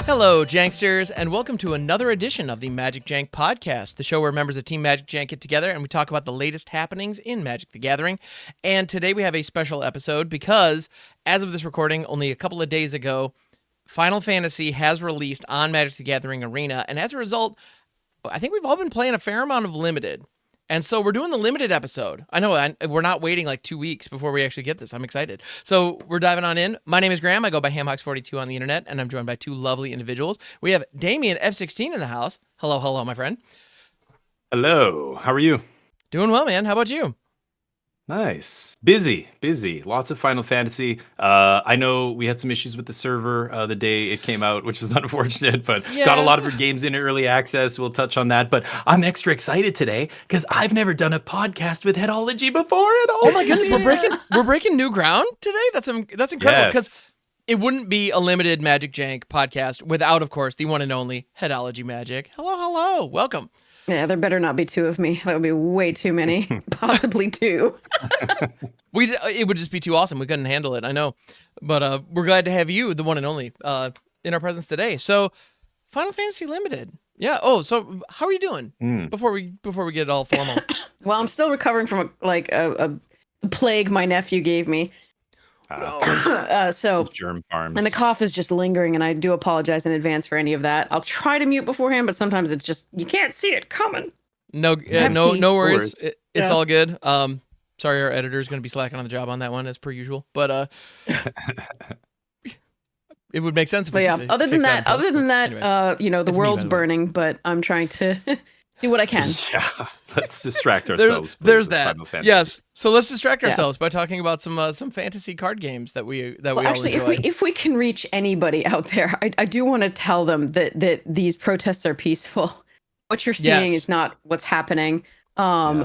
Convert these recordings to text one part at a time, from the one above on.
Hello, Janksters, and welcome to another edition of the MagicJank podcast, the show where members of Team MagicJank get together and we talk about the latest happenings in Magic the Gathering. And today we have a special episode because, as of this recording, only a couple of days ago, Final Fantasy has released on Magic the Gathering Arena, and as a result, I think we've all been playing a fair amount of Limited. And so we're doing the Limited episode. I know we're not waiting like 2 weeks before we actually get this. I'm excited. So we're diving on in. My name is Graham. I go by Hamhawks42 on the internet, and I'm joined by two lovely individuals. We have Damien F16 in the house. Hello, my friend. Hello. How are you? Doing well, man. How about you? Nice. Busy. Lots of Final Fantasy. I know we had some issues with the server the day it came out, which was unfortunate, but got a lot of our games in early access. We'll touch on that. But I'm extra excited today because I've never done a podcast with Headology before at all. Oh my goodness, we're breaking new ground today. That's incredible because it wouldn't be a Limited MagicJank podcast without, of course, the one and only HeadologyMagic. Hello, welcome. Yeah, there better not be two of me. That would be way too many. Possibly two. It would just be too awesome. We couldn't handle it, I know. But we're glad to have you, the one and only, in our presence today. So, Final Fantasy Limited. Yeah. Oh, so how are you doing? Before we get all formal. Well, I'm still recovering from a plague my nephew gave me. So germ farms. And the cough is just lingering, and I do apologize in advance for any of that. I'll try to mute beforehand, but sometimes it's just you can't see it coming. No worries. It's all good. Sorry, our editor is going to be slacking on the job on that one as per usual, but it would make sense. Other than that, anyway, the world's burning, but I'm trying to do what I can. Yeah, let's distract ourselves. There's that. Yes. So let's distract ourselves by talking about some fantasy card games that we all actually enjoy. if we can reach anybody out there, I do want to tell them that these protests are peaceful. What you're seeing is not what's happening. For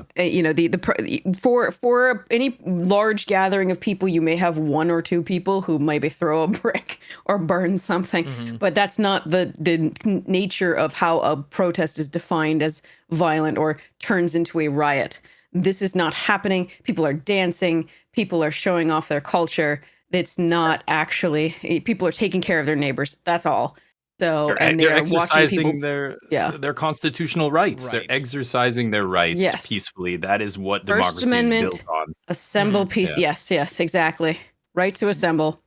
any large gathering of people, you may have one or two people who maybe throw a brick or burn something, but that's not the nature of how a protest is defined as violent or turns into a riot. This is not happening. People are dancing. People are showing off their culture. It's not actually, people are taking care of their neighbors. That's all. So they're exercising their constitutional rights. They're exercising their rights peacefully. That is what First democracy Amendment, is built on. Assemble peace. Yes, exactly. Right to assemble.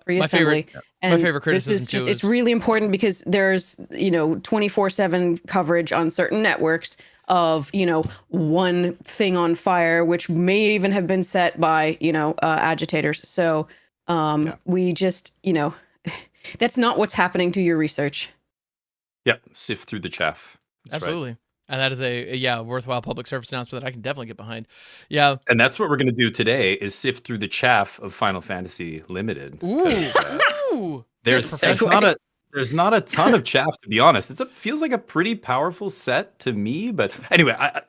Free my assembly. My favorite criticism this is just it's really important because there's 24/7 coverage on certain networks of one thing on fire, which may even have been set by agitators. So we just that's not what's happening to your research. Yep, sift through the chaff. That's absolutely. Right. And that is a worthwhile public service announcement that I can definitely get behind. Yeah. And that's what we're going to do today is sift through the chaff of Final Fantasy Limited. Ooh. There's not a ton of chaff, to be honest. Feels like a pretty powerful set to me, but anyway, I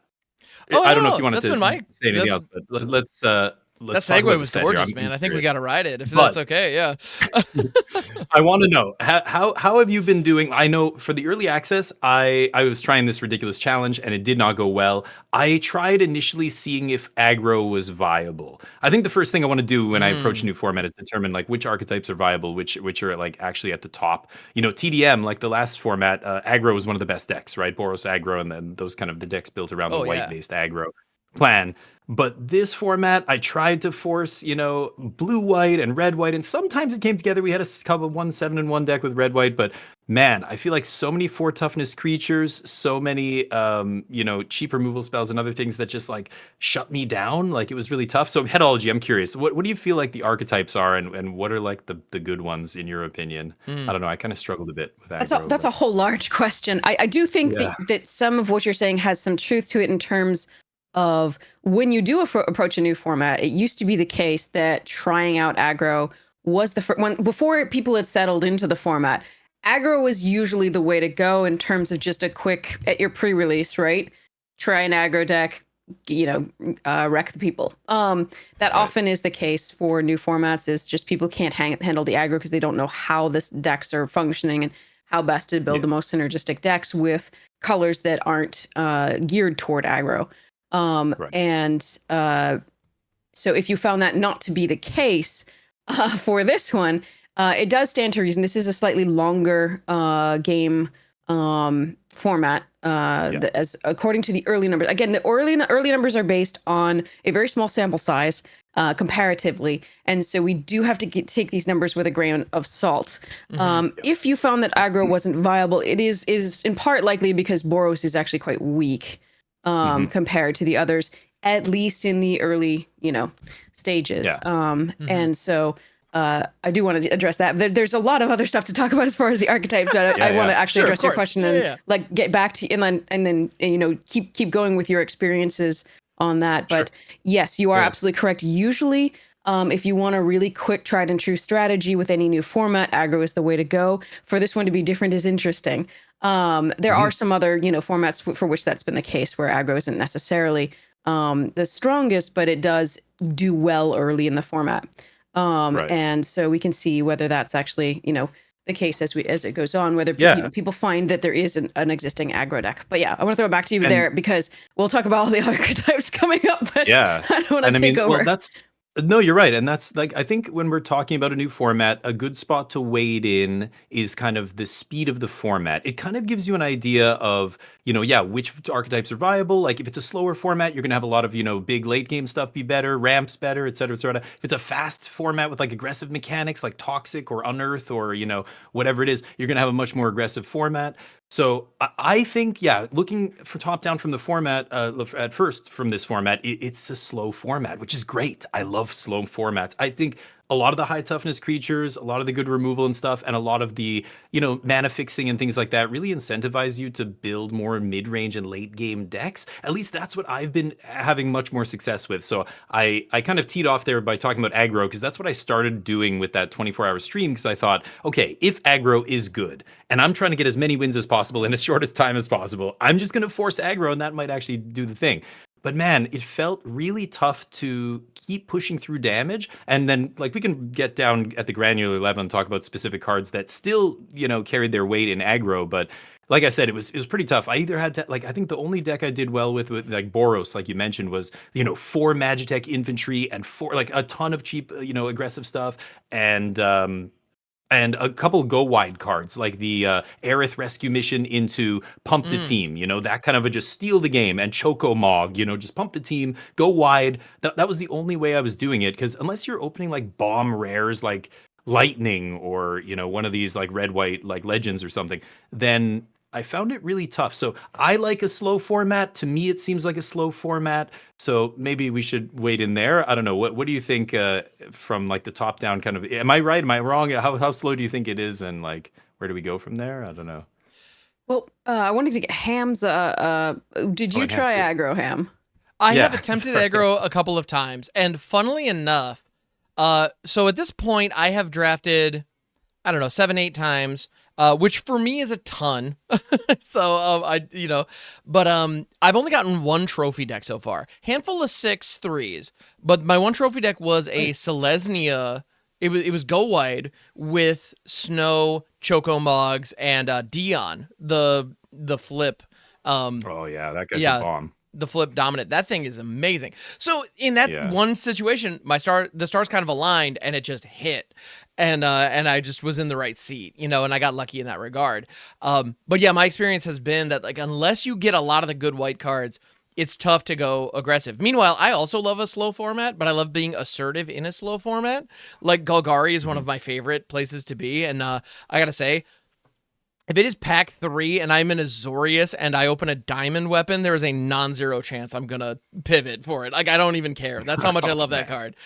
don't know if you wanted to say anything else, but let's that segue was gorgeous, man. I think we got to ride it if that's okay. Yeah. I want to know how have you been doing? I know for the early access, I was trying this ridiculous challenge and it did not go well. I tried initially seeing if aggro was viable. I think the first thing I want to do when I approach a new format is determine like which archetypes are viable, which are like actually at the top. TDM, like the last format, aggro was one of the best decks, right? Boros aggro, and then those kind of the decks built around the white-based aggro plan. But this format, I tried to force, blue-white and red-white, and sometimes it came together. We had a couple of 1/7-1 deck with red-white, but man, I feel like so many 4 toughness creatures, so many, cheap removal spells and other things that just like shut me down. Like it was really tough. So Headology, I'm curious, what do you feel like the archetypes are, and what are like the good ones in your opinion? I don't know. I kind of struggled a bit with that. That's a whole large question. I do think that some of what you're saying has some truth to it in terms of when you do approach a new format. It used to be the case that trying out aggro was the first one before people had settled into the format. Aggro was usually the way to go in terms of just a quick at your pre-release, right? Try an aggro deck, wreck the people. That often is the case for new formats. Is just people can't handle the aggro because they don't know how this decks are functioning and how best to build the most synergistic decks with colors that aren't geared toward aggro. So if you found that not to be the case for this one, It does stand to reason. This is a slightly longer game format. As according to the early numbers, again, the early numbers are based on a very small sample size comparatively, and so we do have to take these numbers with a grain of salt. If you found that aggro wasn't viable, it is in part likely because Boros is actually quite weak compared to the others, at least in the early stages. And so I do want to address that. There's a lot of other stuff to talk about as far as the archetypes. I want to actually address your question and like get back to you, and then keep going with your experiences on that. But yes, you are absolutely correct. Usually, if you want a really quick, tried and true strategy with any new format, aggro is the way to go. For this one to be different is interesting. There are some other formats for which that's been the case, where aggro isn't necessarily the strongest, but it does do well early in the format. And so we can see whether that's actually the case as it goes on, whether people find that there is an existing aggro deck. But yeah, I want to throw it back to you there, because we'll talk about all the archetypes coming up, but I don't want to take over. Well, no, you're right. And that's like, I think when we're talking about a new format, a good spot to wade in is kind of the speed of the format. It kind of gives you an idea of, which archetypes are viable. Like if it's a slower format, you're going to have a lot of, big late game stuff be better, ramps better, et cetera, et cetera. If it's a fast format with like aggressive mechanics like Toxic or Unearth or, whatever it is, you're going to have a much more aggressive format. So I think, looking for top down from the format, at first from this format, it's a slow format, which is great. I love slow formats. I think a lot of the high toughness creatures, a lot of the good removal and stuff, and a lot of the, mana fixing and things like that really incentivize you to build more mid-range and late game decks. At least that's what I've been having much more success with. So I kind of teed off there by talking about aggro, because that's what I started doing with that 24-hour stream, because I thought, okay, if aggro is good, and I'm trying to get as many wins as possible in as short as time as possible, I'm just going to force aggro, and that might actually do the thing. But man, it felt really tough to keep pushing through damage. And then, like, we can get down at the granular level and talk about specific cards that still, carried their weight in aggro. But like I said, it was pretty tough. I either had to, like, I think the only deck I did well with like Boros, like you mentioned, was, 4 Magitech infantry and 4, like, a ton of cheap, aggressive stuff. And a couple go wide cards, like the Aerith rescue mission into pump the team, that kind of a just steal the game, and Choco Mog, just pump the team, go wide. That was the only way I was doing it, because unless you're opening like bomb rares like Lightning or, one of these like red-white like Legends or something, then I found it really tough. So I like a slow format. To me, it seems like a slow format. So maybe we should wait in there. I don't know. What do you think from like the top down kind of? Am I right? Am I wrong? How slow do you think it is? And like, where do we go from there? I don't know. Well, I wanted to get Ham's. Did you try aggro, Ham? I have attempted aggro a couple of times, and funnily enough, so at this point, I have drafted, I don't know, 7-8 times. Which for me is a ton. So but I've only gotten one trophy deck so far. Handful of 6/3s, but my one trophy deck was a Selesnya. It was go wide with Snow, Choco Mogs, and Dion, the flip. That guy's a bomb. The flip dominant. That thing is amazing. So in that one situation, the stars kind of aligned, and it just hit, and I just was in the right seat, and I got lucky in that regard. But yeah, my experience has been that, like, unless you get a lot of the good white cards, it's tough to go aggressive. Meanwhile, I also love a slow format, but I love being assertive in a slow format. Like Golgari is one of my favorite places to be, and I gotta say, if it is pack 3 and I'm in Azorius and I open a diamond weapon, there is a non-zero chance I'm gonna pivot for it. Like, I don't even care. That's how much I love that card.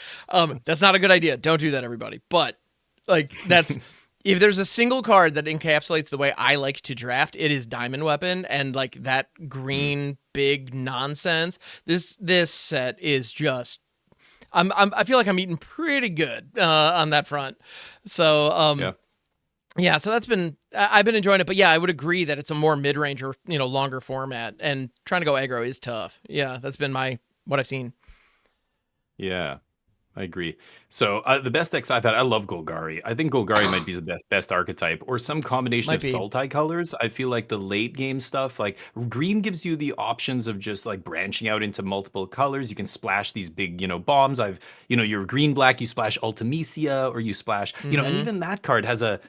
That's not a good idea. Don't do that, everybody. But like, that's if there's a single card that encapsulates the way I like to draft, it is diamond weapon, and like that green big nonsense. This set is just. I feel like I'm eating pretty good on that front. So Yeah, so I've been enjoying it, but yeah, I would agree that it's a more mid-range or, longer format, and trying to go aggro is tough. Yeah, that's been what I've seen. Yeah. I agree. So the best decks I've had, I love Golgari. I think Golgari might be the best archetype, or some combination Might of be. Sultai colors. I feel like the late game stuff, like green, gives you the options of just like branching out into multiple colors. You can splash these big, bombs. You're green black, you splash Ultimisia, or you splash, and Mm-hmm. even that card has a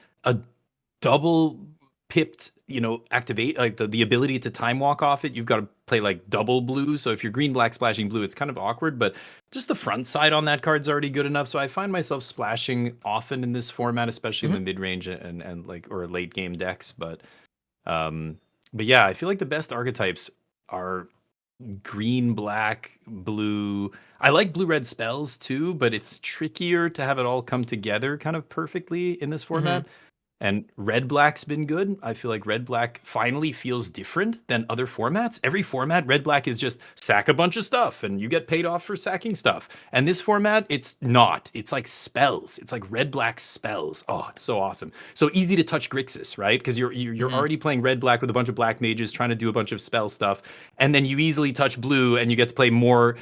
double pipped, activate, like the ability to time walk off it. You've got to play like double blue. So if you're green black splashing blue, it's kind of awkward, but just the front side on that card's already good enough. So I find myself splashing often in this format, especially in Mm-hmm. the mid range and like or late game decks. Um but yeah, I feel like the best archetypes are green, black, blue. I like blue red spells too, but it's trickier to have it all come together kind of perfectly in this Mm-hmm. format. And red black's been good. I feel like red black finally feels different than other formats. Every format, red black is just sack a bunch of stuff and you get paid off for sacking stuff. And this format, it's not. It's like spells. It's like red black spells. Oh, it's so awesome. So easy to touch Grixis, right? Because you're Mm-hmm. already playing red black with a bunch of black mages trying to do a bunch of spell stuff, and then you easily touch blue and you get to play more,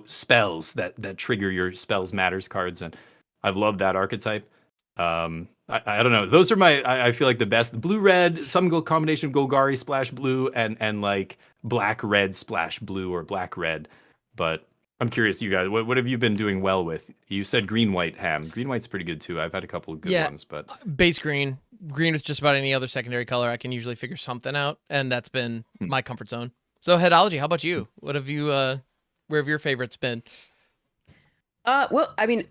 spells that trigger your spells matters cards. And I've loved that archetype. I don't know. Those are I feel like the best. Blue red, some go combination of Golgari splash blue and like black red splash blue or black red. But I'm curious, you guys, what have you been doing well with? You said green white ham. Green white's pretty good too. I've had a couple of good Yeah, ones, but base green. Green with just about any other secondary color, I can usually figure something out, and that's been hmm. my comfort zone. So, Headology, how about you? What have you? Where have your favorites been? Well, I mean,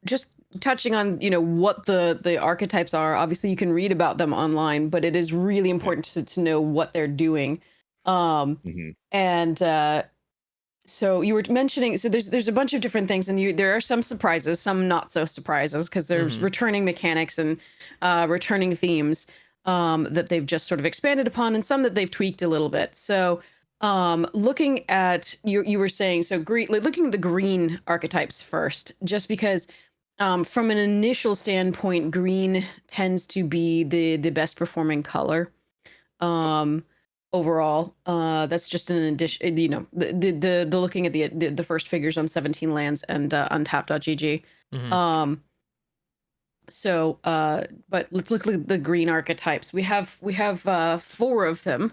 just touching on what the archetypes are. Obviously, you can read about them online, but it is really Yeah. important to know what they're doing. hmm And so you were mentioning, so there's a bunch of different things, and there are some surprises, some not so surprises, because there's Mm-hmm. returning mechanics and returning themes that they've just sort of expanded upon, and some that they've tweaked a little bit. So looking at you were saying, so green, like looking at the green archetypes first, just because from an initial standpoint, green tends to be the best performing color. Um, overall, that's just an addition. The looking at the first figures on 17 lands and untap.gg. Mm-hmm. Um, but let's look at the green archetypes. We have four of them.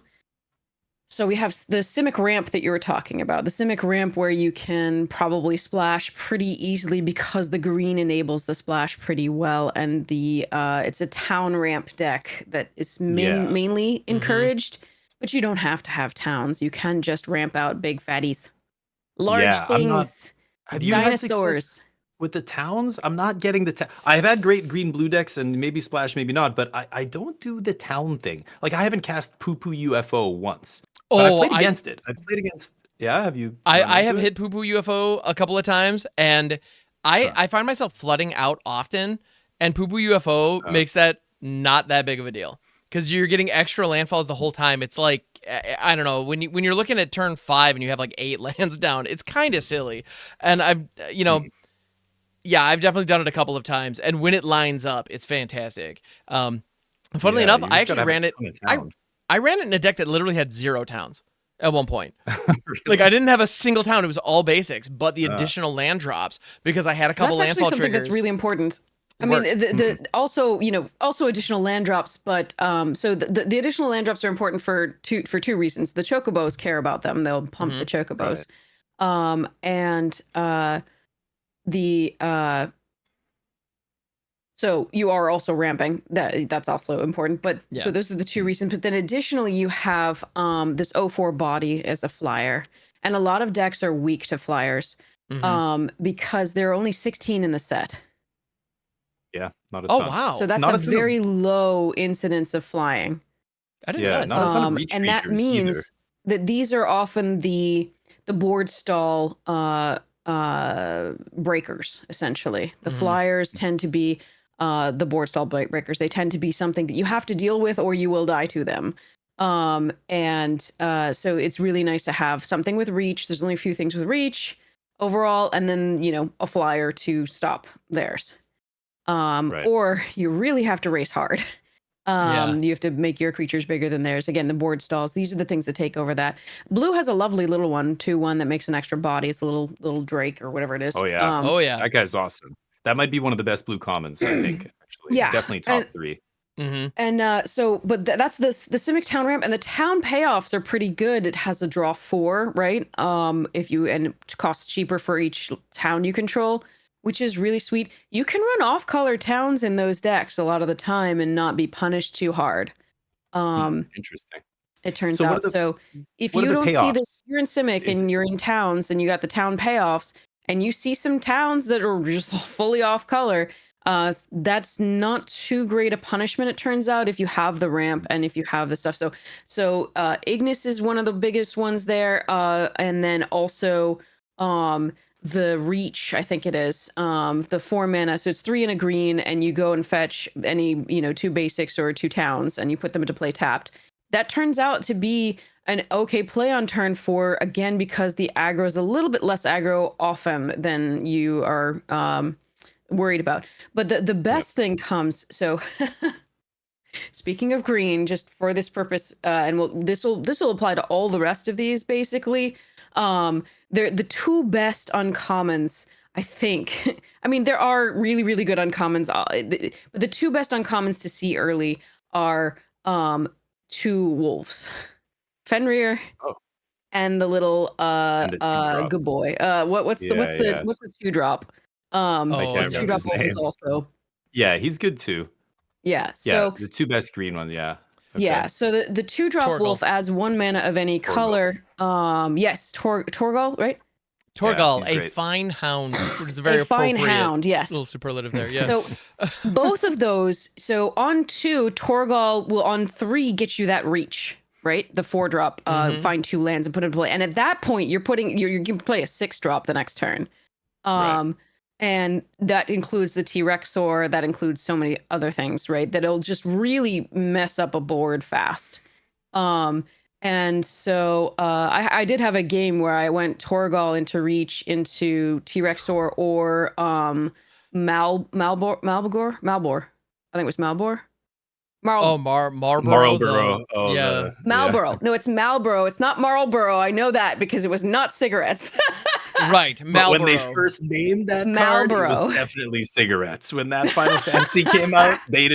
So we have the Simic ramp that you were talking about. The Simic ramp where you can probably splash pretty easily because the green enables the splash pretty well, and it's a town ramp deck that is Yeah. mainly Mm-hmm. encouraged, but you don't have to have towns. You can just ramp out big fatties, large Yeah. I'm not. things, Have you had success dinosaurs. with the towns? I'm not getting the town. I've had great green blue decks and maybe splash, maybe not, but I don't do the town thing. Like I haven't cast poo poo UFO once, but I Oh, played against it. I've played against. Yeah, have you run I into have it? hit poo poo UFO a couple of times, and Huh. I find myself flooding out often, and poo poo UFO Uh, makes that not that big of a deal because you're getting extra landfalls the whole time. It's like I don't know, when you're looking at turn 5 and you have like 8 lands down, it's kind of silly. And mm, yeah, I've definitely done it a couple of times, and when it lines up, it's fantastic. Funnily yeah, enough, you I just gotta actually have a ran it. ton of I towns. I ran it in a deck that literally had 0 towns at one point. Like I Really? didn't have a single town; it was all basics, but the Uh, additional land drops because I had a couple That's actually landfall something that's triggers. really important. It I mean, worked. the hmm, also also additional land drops, but so the additional land drops are important for two reasons. The chocobos care about them; they'll pump Hmm. the right. chocobos, and the so you are also ramping. That's also important. But so Yeah. those are the two Mm, reasons. But then additionally, you have this O4 body as a flyer, and a lot of decks are weak to flyers Hmm. because there are only 16 in the set. yeah, not a Oh ton. So wow, that's Not a a ton of very low incidence of flying. I didn't yeah, realize not a that. ton of reach And that creatures either. means that these are often the board stall breakers, essentially. The Hmm. flyers tend to be the board stall breakers. They tend to be something that you have to deal with or you will die to them. So it's really nice to have something with reach. There's only a few things with reach overall, and then, a flyer to stop theirs. Right. Or you really have to race hard. You have to make your creatures bigger than theirs. Again, the board stalls. These are the things that take over that. Blue has a lovely little one, 2/1 that makes an extra body. It's a little Drake or whatever it is. Oh yeah. Oh yeah. That guy's awesome. That might be one of the best blue commons, I think, actually. Yeah, Definitely top 3. And but that's the Simic town ramp, and the town payoffs are pretty good. It has a draw 4, right? If you and it costs cheaper for each town you control, which is really sweet. You can run off-color towns in those decks a lot of the time and not be punished too hard. Interesting. It turns So what are out. the- So if what you are the don't see payoffs, this, you're in Simic and you're in towns and you got the town payoffs, and you see some towns that are just fully off color. That's not too great a punishment, it turns out, if you have the ramp and if you have the stuff. So Ignis is one of the biggest ones there, and then also the Reach, I think it is, the 4 mana. So it's 3 and a green, and you go and fetch any 2 basics or 2 towns, and you put them into play tapped. That turns out to be an okay play on turn 4, again, because the aggro is a little bit less aggro often than you are worried about. But the best thing comes. So speaking of green, just for this purpose, and this will apply to all the rest of these basically. They're the 2 best uncommons, I think. I mean, there are really, really good uncommons, but the 2 best uncommons to see early are 2 wolves, Fenrir, and the little good boy. What's the 2-drop? The 2-drop wolf is also. Yeah, he's good too. Yeah. So the 2 best green ones. Yeah. Okay. Yeah. So the 2-drop wolf adds 1 mana of any color. Yes, Torgal, right? Torgal, Yeah, a fine hound, which is a very fine appropriate hound. Yes. little superlative there. Yeah. So both of those. So on 2, Torgal will on 3 get you that reach. Right, the 4-drop, find 2 lands and put it in play, and at that point, you can play a 6-drop the next turn, and that includes the T-Rexor. That includes so many other things, right? That it'll just really mess up a board fast. And so I did have a game where I went Torgal into Reach into T-Rexor or Malbor. I think it was Malbor. Marlboro. Oh, yeah. Marlboro. No, it's Marlboro. It's not Marlboro. I know that because it was not cigarettes. Right, Marlboro. But when they first named that card, it was definitely cigarettes. When that Final Fantasy came out, they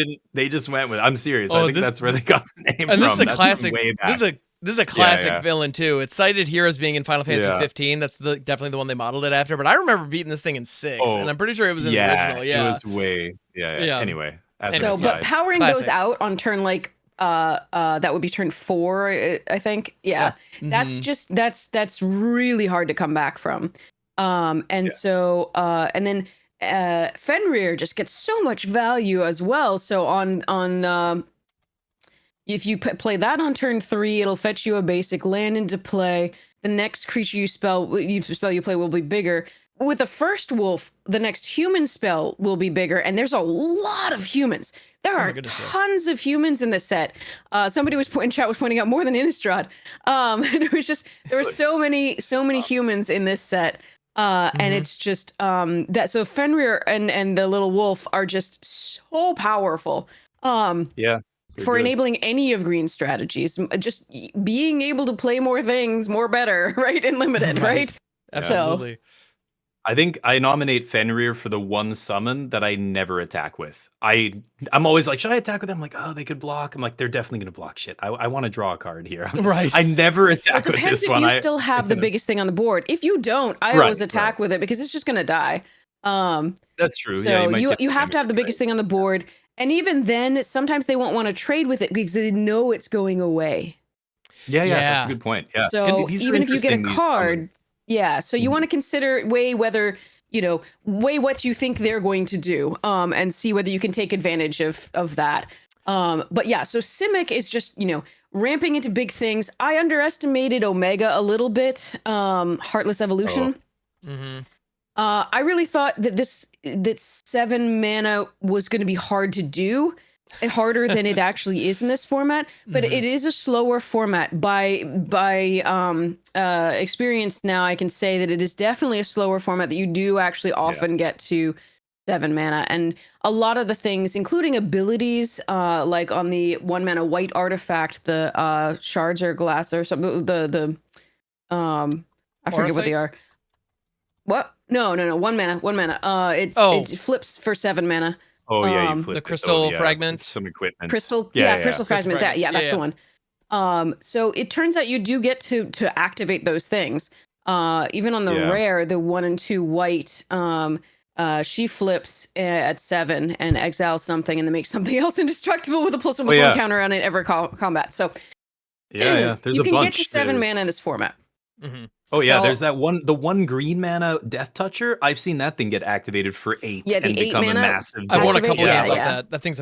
just went with. I'm serious. I think that's where they got the name and from. This is a that's classic. Way back. This is a classic villain too. It's cited here as being in Final Fantasy 15. That's definitely the one they modeled it after. But I remember beating this thing in 6, and I'm pretty sure it was in the original. Yeah, it was way. Yeah. Anyway, but powering those out on turn that would be turn 4, I think. Yeah. That's really hard to come back from. So and then Fenrir just gets so much value as well. So on if you play that on turn 3, it'll fetch you a basic land into play. The next creature you play will be bigger. With the first wolf, the next human spell will be bigger, and there's a lot of humans. There are tons of humans in this set. Somebody in chat was pointing out more than Innistrad. And it was just there were so many humans in this set. And it's just that so Fenrir and the little wolf are just so powerful. For enabling any of green strategies, just being able to play more things, more better, right? And limited, right? Absolutely. So, I think I nominate Fenrir for the one summon that I never attack with. I'm always like, should I attack with them? I'm like, oh, they could block. I'm like, they're definitely going to block shit. I want to draw a card here. Right. I never attack with this one. It depends if you still have the biggest thing on the board. If you don't, I always attack with it because it's just going to die. That's true. So you have to have the biggest thing on the board. And even then, sometimes they won't want to trade with it because they know it's going away. Yeah, that's a good point. Yeah. So even if you get a card, so you want to weigh what you think they're going to do, and see whether you can take advantage of that. But yeah, so Simic is just, ramping into big things. I underestimated Omega a little bit, Heartless Evolution. I really thought that 7 mana was going to be hard to do, harder than it actually is in this format. But it is a slower format. By experience now, I can say that it is definitely a slower format that you do actually often get to 7 mana, and a lot of the things, including abilities, like on the 1 mana white artifact, the shards or glass or something, I forget what they are. What? No, 1 mana, 1 mana. It flips for 7 mana. Oh yeah, you flip the it. crystal fragment. It's some equipment. Crystal Yeah. crystal fragment. Fragments. That's the one. So it turns out you do get to activate those things. Even on the rare, the 1 and 2 white, she flips at 7 and exiles something and then makes something else indestructible with a +1/+1 counter on it every combat. So there's you a can bunch. get to 7 mana in this format. Mm-hmm. Oh yeah, So- there's that one, the 1 green mana Death Toucher. I've seen that thing get activated for 8 Yeah, the and 8 become a mana massive. I've won a couple activate, games yeah, off yeah. that. That thing's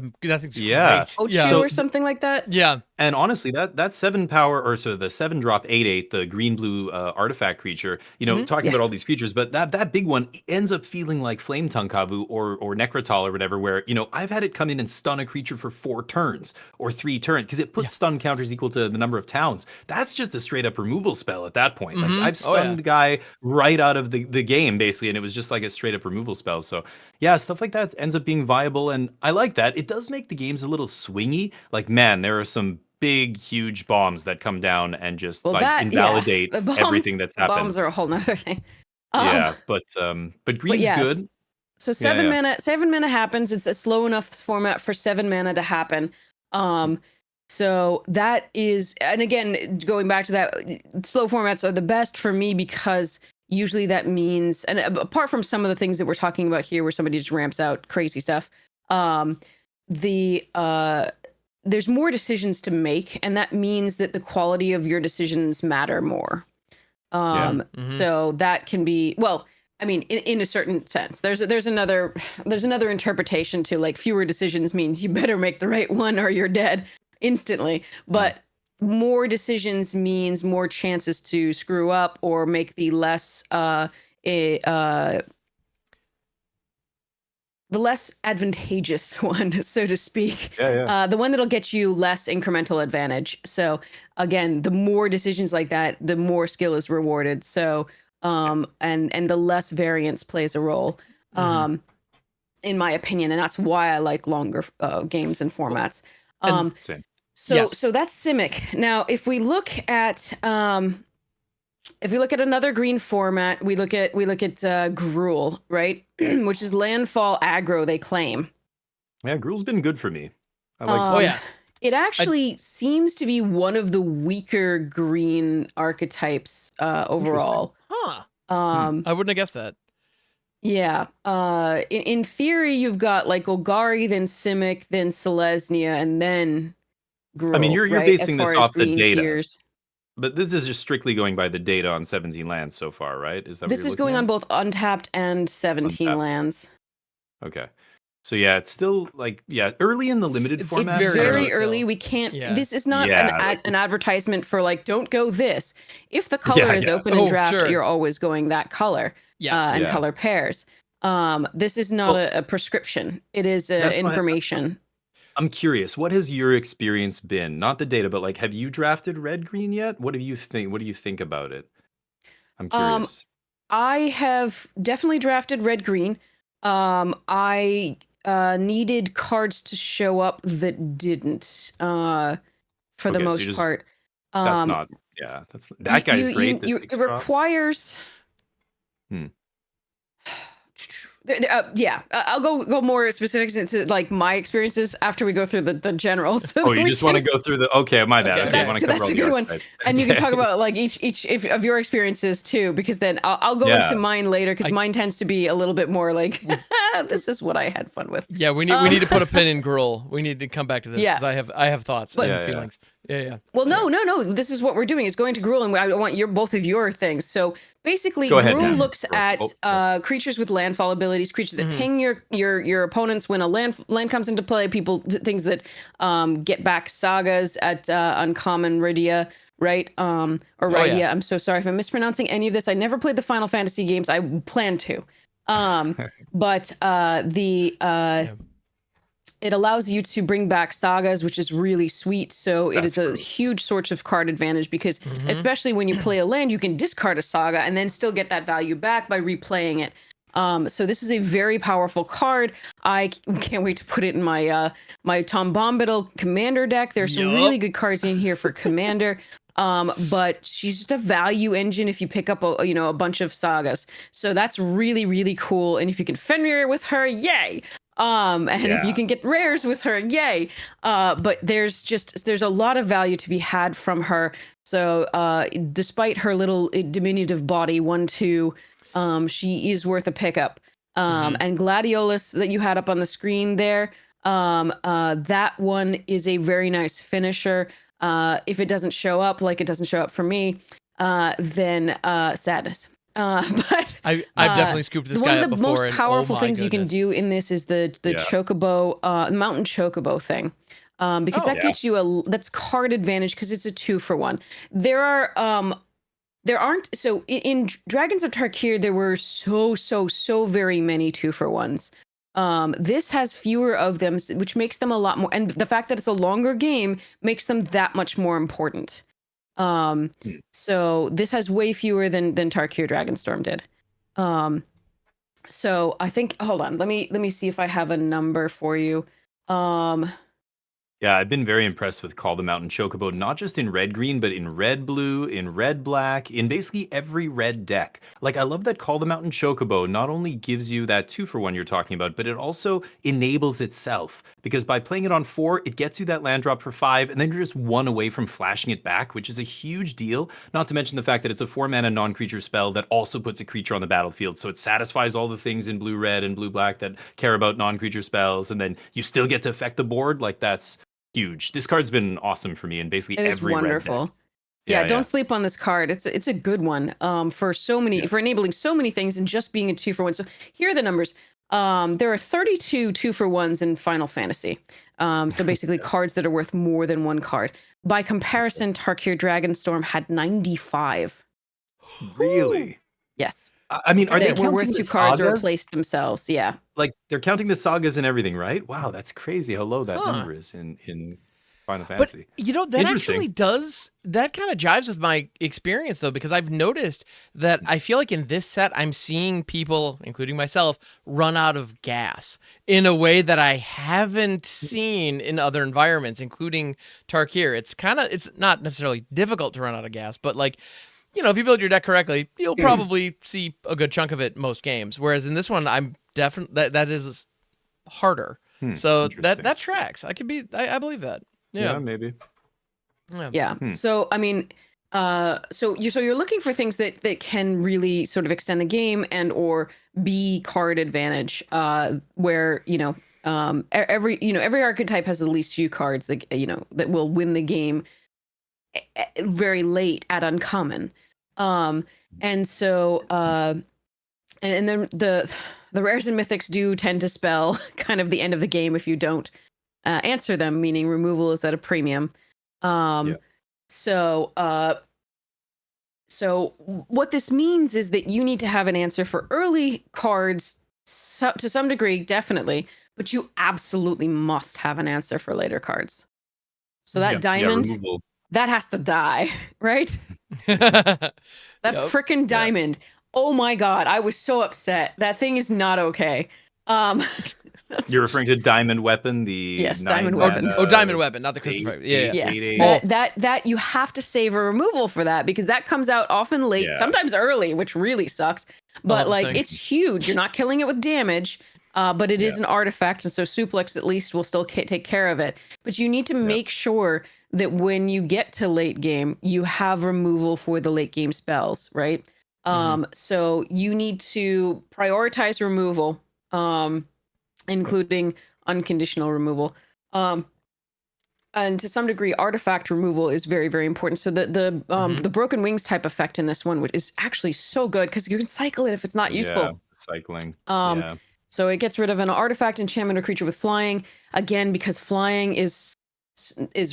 Yeah. great. Ochu or something like that. Yeah. And honestly, that 7 power, or so the 7 drop 8/8, the green blue artifact creature, you know, talking about Yes. all these creatures, but that big one ends up feeling like Flame Tongue Kavu or Necrotal or whatever, where, you know, I've had it come in and stun a creature for 4 turns or 3 turns because it puts stun counters equal to the number of towns. That's just a straight up removal spell at that point. Like I've stunned a guy right out of the game basically, and it was just like a straight up removal spell. So yeah, stuff like that ends up being viable, and I like that. It does make the games a little swingy. Like, man, there are some big, huge bombs that come down and just invalidate everything that's happened. Bombs are a whole nother thing. But green's good. So 7 mana happens. It's a slow enough format for 7 mana to happen. So that is, and again, going back to that, slow formats are the best for me because usually that means, and apart from some of the things that we're talking about here, where somebody just ramps out crazy stuff, there's more decisions to make, and that means that the quality of your decisions matter more. So that can be, well, I mean, in a certain sense, there's another interpretation to, like, fewer decisions means you better make the right one or you're dead instantly. But more decisions means more chances to screw up or make the less the less advantageous one, so to speak. The one that'll get you less incremental advantage. So again, the more decisions like that, the more skill is rewarded. So and the less variance plays a role, in my opinion, and that's why I like longer games and formats. Same. So that's Simic. Now, if we look at another green format, we look at Gruul, right? Which is landfall aggro, they claim. Yeah, Gruul's been good for me. I like. It actually seems to be one of the weaker green archetypes overall. Huh. I wouldn't have guessed that. Yeah. In theory, you've got like Golgari, then Simic, then Selesnya, and then Gruul. I mean, you're right? basing As this far as off the green data. tiers. But this is just strictly going by the data on 17 lands so far, right? Is that This what you're is going looking on at? both untapped and 17 Untapped. lands. Okay. So yeah, it's still like early in the limited format. It's very still. early. We can't. Yeah. This is not Yeah. an advertisement for, like, don't go this. If the color is open in draft, sure. you're always going that color. Yes. And color pairs. This is not a prescription. It is information. I'm curious, what has your experience been? Not the data, but like, have you drafted red green yet? What do you think about it? I'm curious. I have definitely drafted red green. I needed cards to show up that didn't, for the Okay, so most part. That's not. Yeah, that guy's great. It requires. I'll go more specifics into, like, my experiences after we go through the generals. Oh, you just want to go through the? Okay, my bad. Okay, I want to cover that's all a the good one. archetypes. And you can talk about, like, each of your experiences too, because then I'll go into mine later, because mine tends to be a little bit more like, this is what I had fun with. Yeah, we need to put a pin in Gruul. We need to come back to this because I have thoughts and feelings. Yeah. Well, no. This is what we're doing, is going to Gruul, and I want both of your things. So basically, Go ahead, Gruul Dan. looks at creatures with landfall abilities, creatures that ping your opponents when a land comes into play. Things that get back sagas at uncommon Rydia, right? Or Rydia. I'm so sorry if I'm mispronouncing any of this. I never played the Final Fantasy games. I plan to. But it allows you to bring back sagas, which is really sweet. So it is a huge source of card advantage, because especially when you play a land, you can discard a saga and then still get that value back by replaying it. So this is a very powerful card. I can't wait to put it in my my Tom Bombadil Commander deck. There's some really good cards in here for Commander. But she's just a value engine if you pick up a bunch of sagas. So that's really, really cool. And if you can Fenrir with her, yay! And if you can get rares with her, yay! But there's a lot of value to be had from her. So despite her little diminutive body, 1/2, she is worth a pickup. And Gladiolus that you had up on the screen there, that one is a very nice finisher. If it doesn't show up, like it doesn't show up for me, then sadness. But I've definitely scooped this guy up before. One of the most powerful things you can goodness. do in this is the chocobo, mountain chocobo thing. Because that gets you that's card advantage because it's a 2-for-1. There aren't, so in Dragons of Tarkir, there were so very many 2-for-1s. This has fewer of them, which makes them a lot more, and the fact that it's a longer game makes them that much more important. So this has way fewer than Tarkir Dragonstorm did. So I think, hold on, let me see if I have a number for you. Yeah, I've been very impressed with Call the Mountain Chocobo, not just in red-green, but in red-blue, in red-black, in basically every red deck. Like, I love that Call the Mountain Chocobo not only gives you that 2-for-1 you're talking about, but it also enables itself. Because by playing it on 4, it gets you that land drop for 5, and then you're just 1 away from flashing it back, which is a huge deal. Not to mention the fact that it's a 4-mana non-creature spell that also puts a creature on the battlefield, so it satisfies all the things in blue-red and blue-black that care about non-creature spells, and then you still get to affect the board. Like, that's huge. This card's been awesome for me in basically every wonderful. red deck. Yeah, don't sleep on this card. It's a good one. For enabling so many things and just being a 2-for-1. So here are the numbers. There are 32 2-for-1s in Final Fantasy. So basically cards that are worth more than 1 card. By comparison, Tarkir Dragonstorm had 95. Really? Yes. I mean, are they were worth counting 2 the cards or sagas? replaced themselves? Yeah. Like, they're counting the sagas and everything, right? Wow, that's crazy how low that number is in Final But Fantasy. that actually that kind of jives with my experience though, because I've noticed that I feel like in this set I'm seeing people, including myself, run out of gas in a way that I haven't seen in other environments, including Tarkir. It's not necessarily difficult to run out of gas, but like, if you build your deck correctly, you'll probably see a good chunk of it most games. Whereas in this one, I'm definitely that is harder. So that tracks. I believe that. Yeah, maybe. Yeah. So I mean, so you're looking for things that can really sort of extend the game and or be card advantage. Where every archetype has at least few cards that that will win the game very late at uncommon. And so and then the rares and mythics do tend to spell kind of the end of the game if you don't answer them, meaning removal is at a premium. So what this means is that you need to have an answer for early cards to some degree, definitely, but you absolutely must have an answer for later cards. So that diamond, that has to die, right? That freaking diamond. Oh my God, I was so upset. That thing is not okay. You're referring to Diamond Weapon, Diamond Weapon. Diamond Weapon, not the Christopher. Yes. That you have to save a removal for that because that comes out often late, sometimes early, which really sucks. But it's huge. You're not killing it with damage, but it is an artifact, and so Suplex at least will still take care of it. But you need to make sure that when you get to late game, you have removal for the late game spells, right? So you need to prioritize removal. Including unconditional removal. And to some degree, artifact removal is very, very important. So the Broken Wings type effect in this one, which is actually so good because you can cycle it if it's not useful. Yeah, cycling. So it gets rid of an artifact, enchantment, or creature with flying. Again, because flying is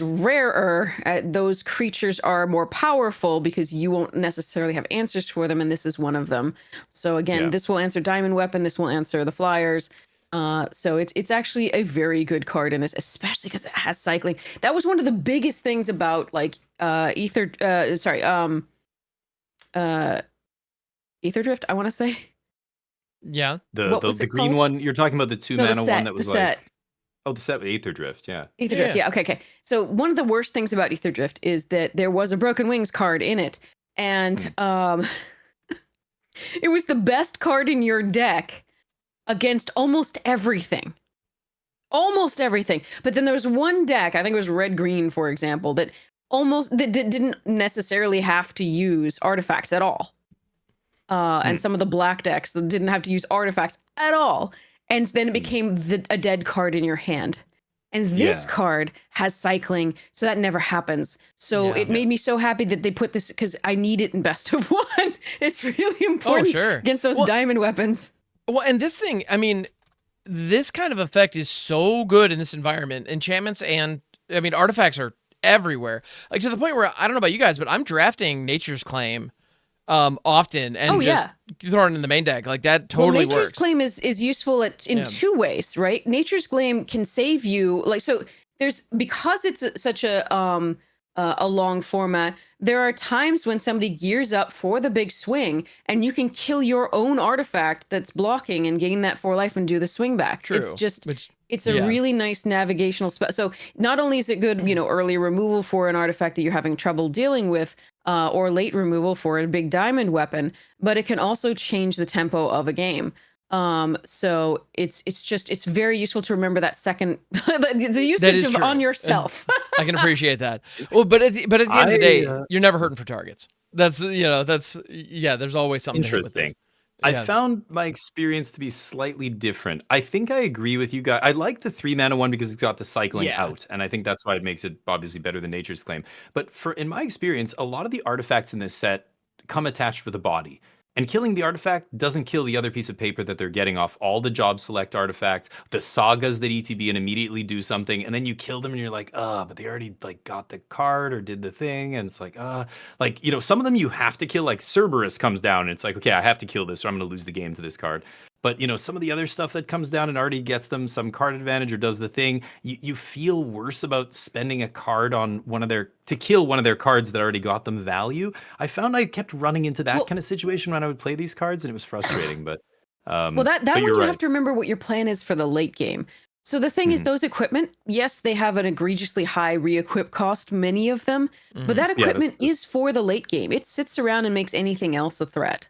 rarer, those creatures are more powerful because you won't necessarily have answers for them, and this is one of them. So again, this will answer Diamond Weapon, this will answer the flyers. So it's actually a very good card in this, especially because it has cycling. That was one of the biggest things about like Ether Drift, I want to say. Yeah. What was The it green called? one. You're talking about the two No, the mana one set. that The was like, set. oh, the set with Aether Drift. Yeah. Aether Yeah. Drift. Yeah. Okay. So one of the worst things about Aether Drift is that there was a Broken Wings card in it, and it was the best card in your deck against almost everything. Almost everything. But then there was one deck, I think it was red green, for example, that didn't necessarily have to use artifacts at all. And some of the black decks that didn't have to use artifacts at all. And then it became a dead card in your hand. And this card has cycling, so that never happens. So it made me so happy that they put this, because I need it in best of one. It's really important against those diamond weapons. Well, and this thing, I mean, this kind of effect is so good in this environment. Enchantments and, I mean, artifacts are everywhere. Like, to the point where, I don't know about you guys, but I'm drafting Nature's Claim often and just throwing it in the main deck. Like, that totally works. Nature's Claim is useful in two ways, right? Nature's Claim can save you, like, so there's, because it's such a long format, there are times when somebody gears up for the big swing and you can kill your own artifact that's blocking and gain that 4 life and do the swing back. True. It's just, it's a really nice navigational spell. So not only is it good, early removal for an artifact that you're having trouble dealing with, or late removal for a big diamond weapon, but it can also change the tempo of a game. So it's very useful to remember that second, the usage of on yourself. I can appreciate that. Well, but at the end of the day, you're never hurting for targets. That's, there's always something interesting. I found my experience to be slightly different. I think I agree with you guys. I like the 3 mana one because it's got the cycling out, and I think that's why it makes it obviously better than Nature's Claim. But in my experience, a lot of the artifacts in this set come attached with a body. And killing the artifact doesn't kill the other piece of paper that they're getting off all the job select artifacts, the sagas that ETB and immediately do something, and then you kill them and you're like, but they already like got the card or did the thing, and it's like, some of them you have to kill, like Cerberus comes down and it's like, okay, I have to kill this or I'm gonna lose the game to this card. But some of the other stuff that comes down and already gets them some card advantage or does the thing, you feel worse about spending a card on to kill one of their cards that already got them value. I found I kept running into that kind of situation when I would play these cards, and it was frustrating. But that one you have to remember what your plan is for the late game. So the thing is, those equipment, yes, they have an egregiously high re-equip cost, many of them, but that equipment is for the late game. It sits around and makes anything else a threat.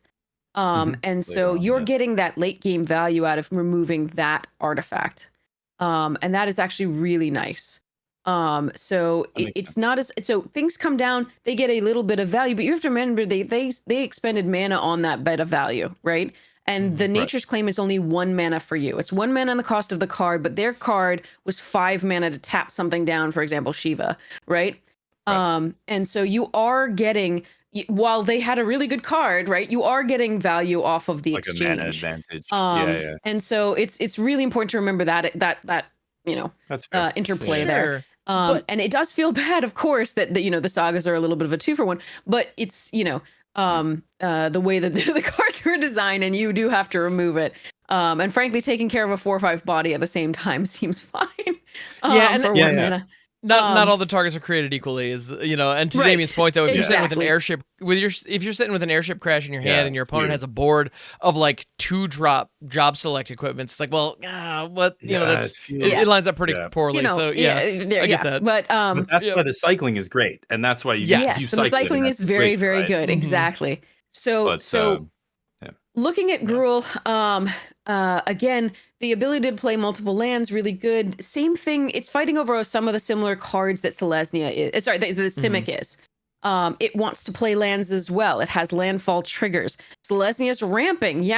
And so you're getting that late game value out of removing that artifact. And that is actually really nice. So it's not as, so things come down, they get a little bit of value, but you have to remember they expended mana on that bit of value, right? And the Nature's Claim is only 1 mana for you. It's 1 mana on the cost of the card, but their card was 5 mana to tap something down, for example, Shiva, right? And so you are getting, while they had a really good card, right, you are getting value off of the exchange. A mana advantage. And so it's really important to remember that that's interplay there. And it does feel bad, of course, that the sagas are a little bit of a 2-for-1, but it's the way that the cards are designed, and you do have to remove it. And frankly, taking care of a 4/5 body at the same time seems fine. For 1 mana. Not all the targets are created equally, and to Damien's point though, if you're sitting with an airship if you're sitting with an airship crash in your hand and your opponent has a board of like 2-drop job select equipment, it's like, well, it lines up pretty poorly. I get that. But that's why the cycling is great, and that's why you the cycling is very, very good. Exactly. So looking at Gruul, again, the ability to play multiple lands, really good. Same thing, it's fighting over some of the similar cards that Selesnya is. Sorry, the Simic is. It wants to play lands as well. It has landfall triggers. Selesnya's ramping,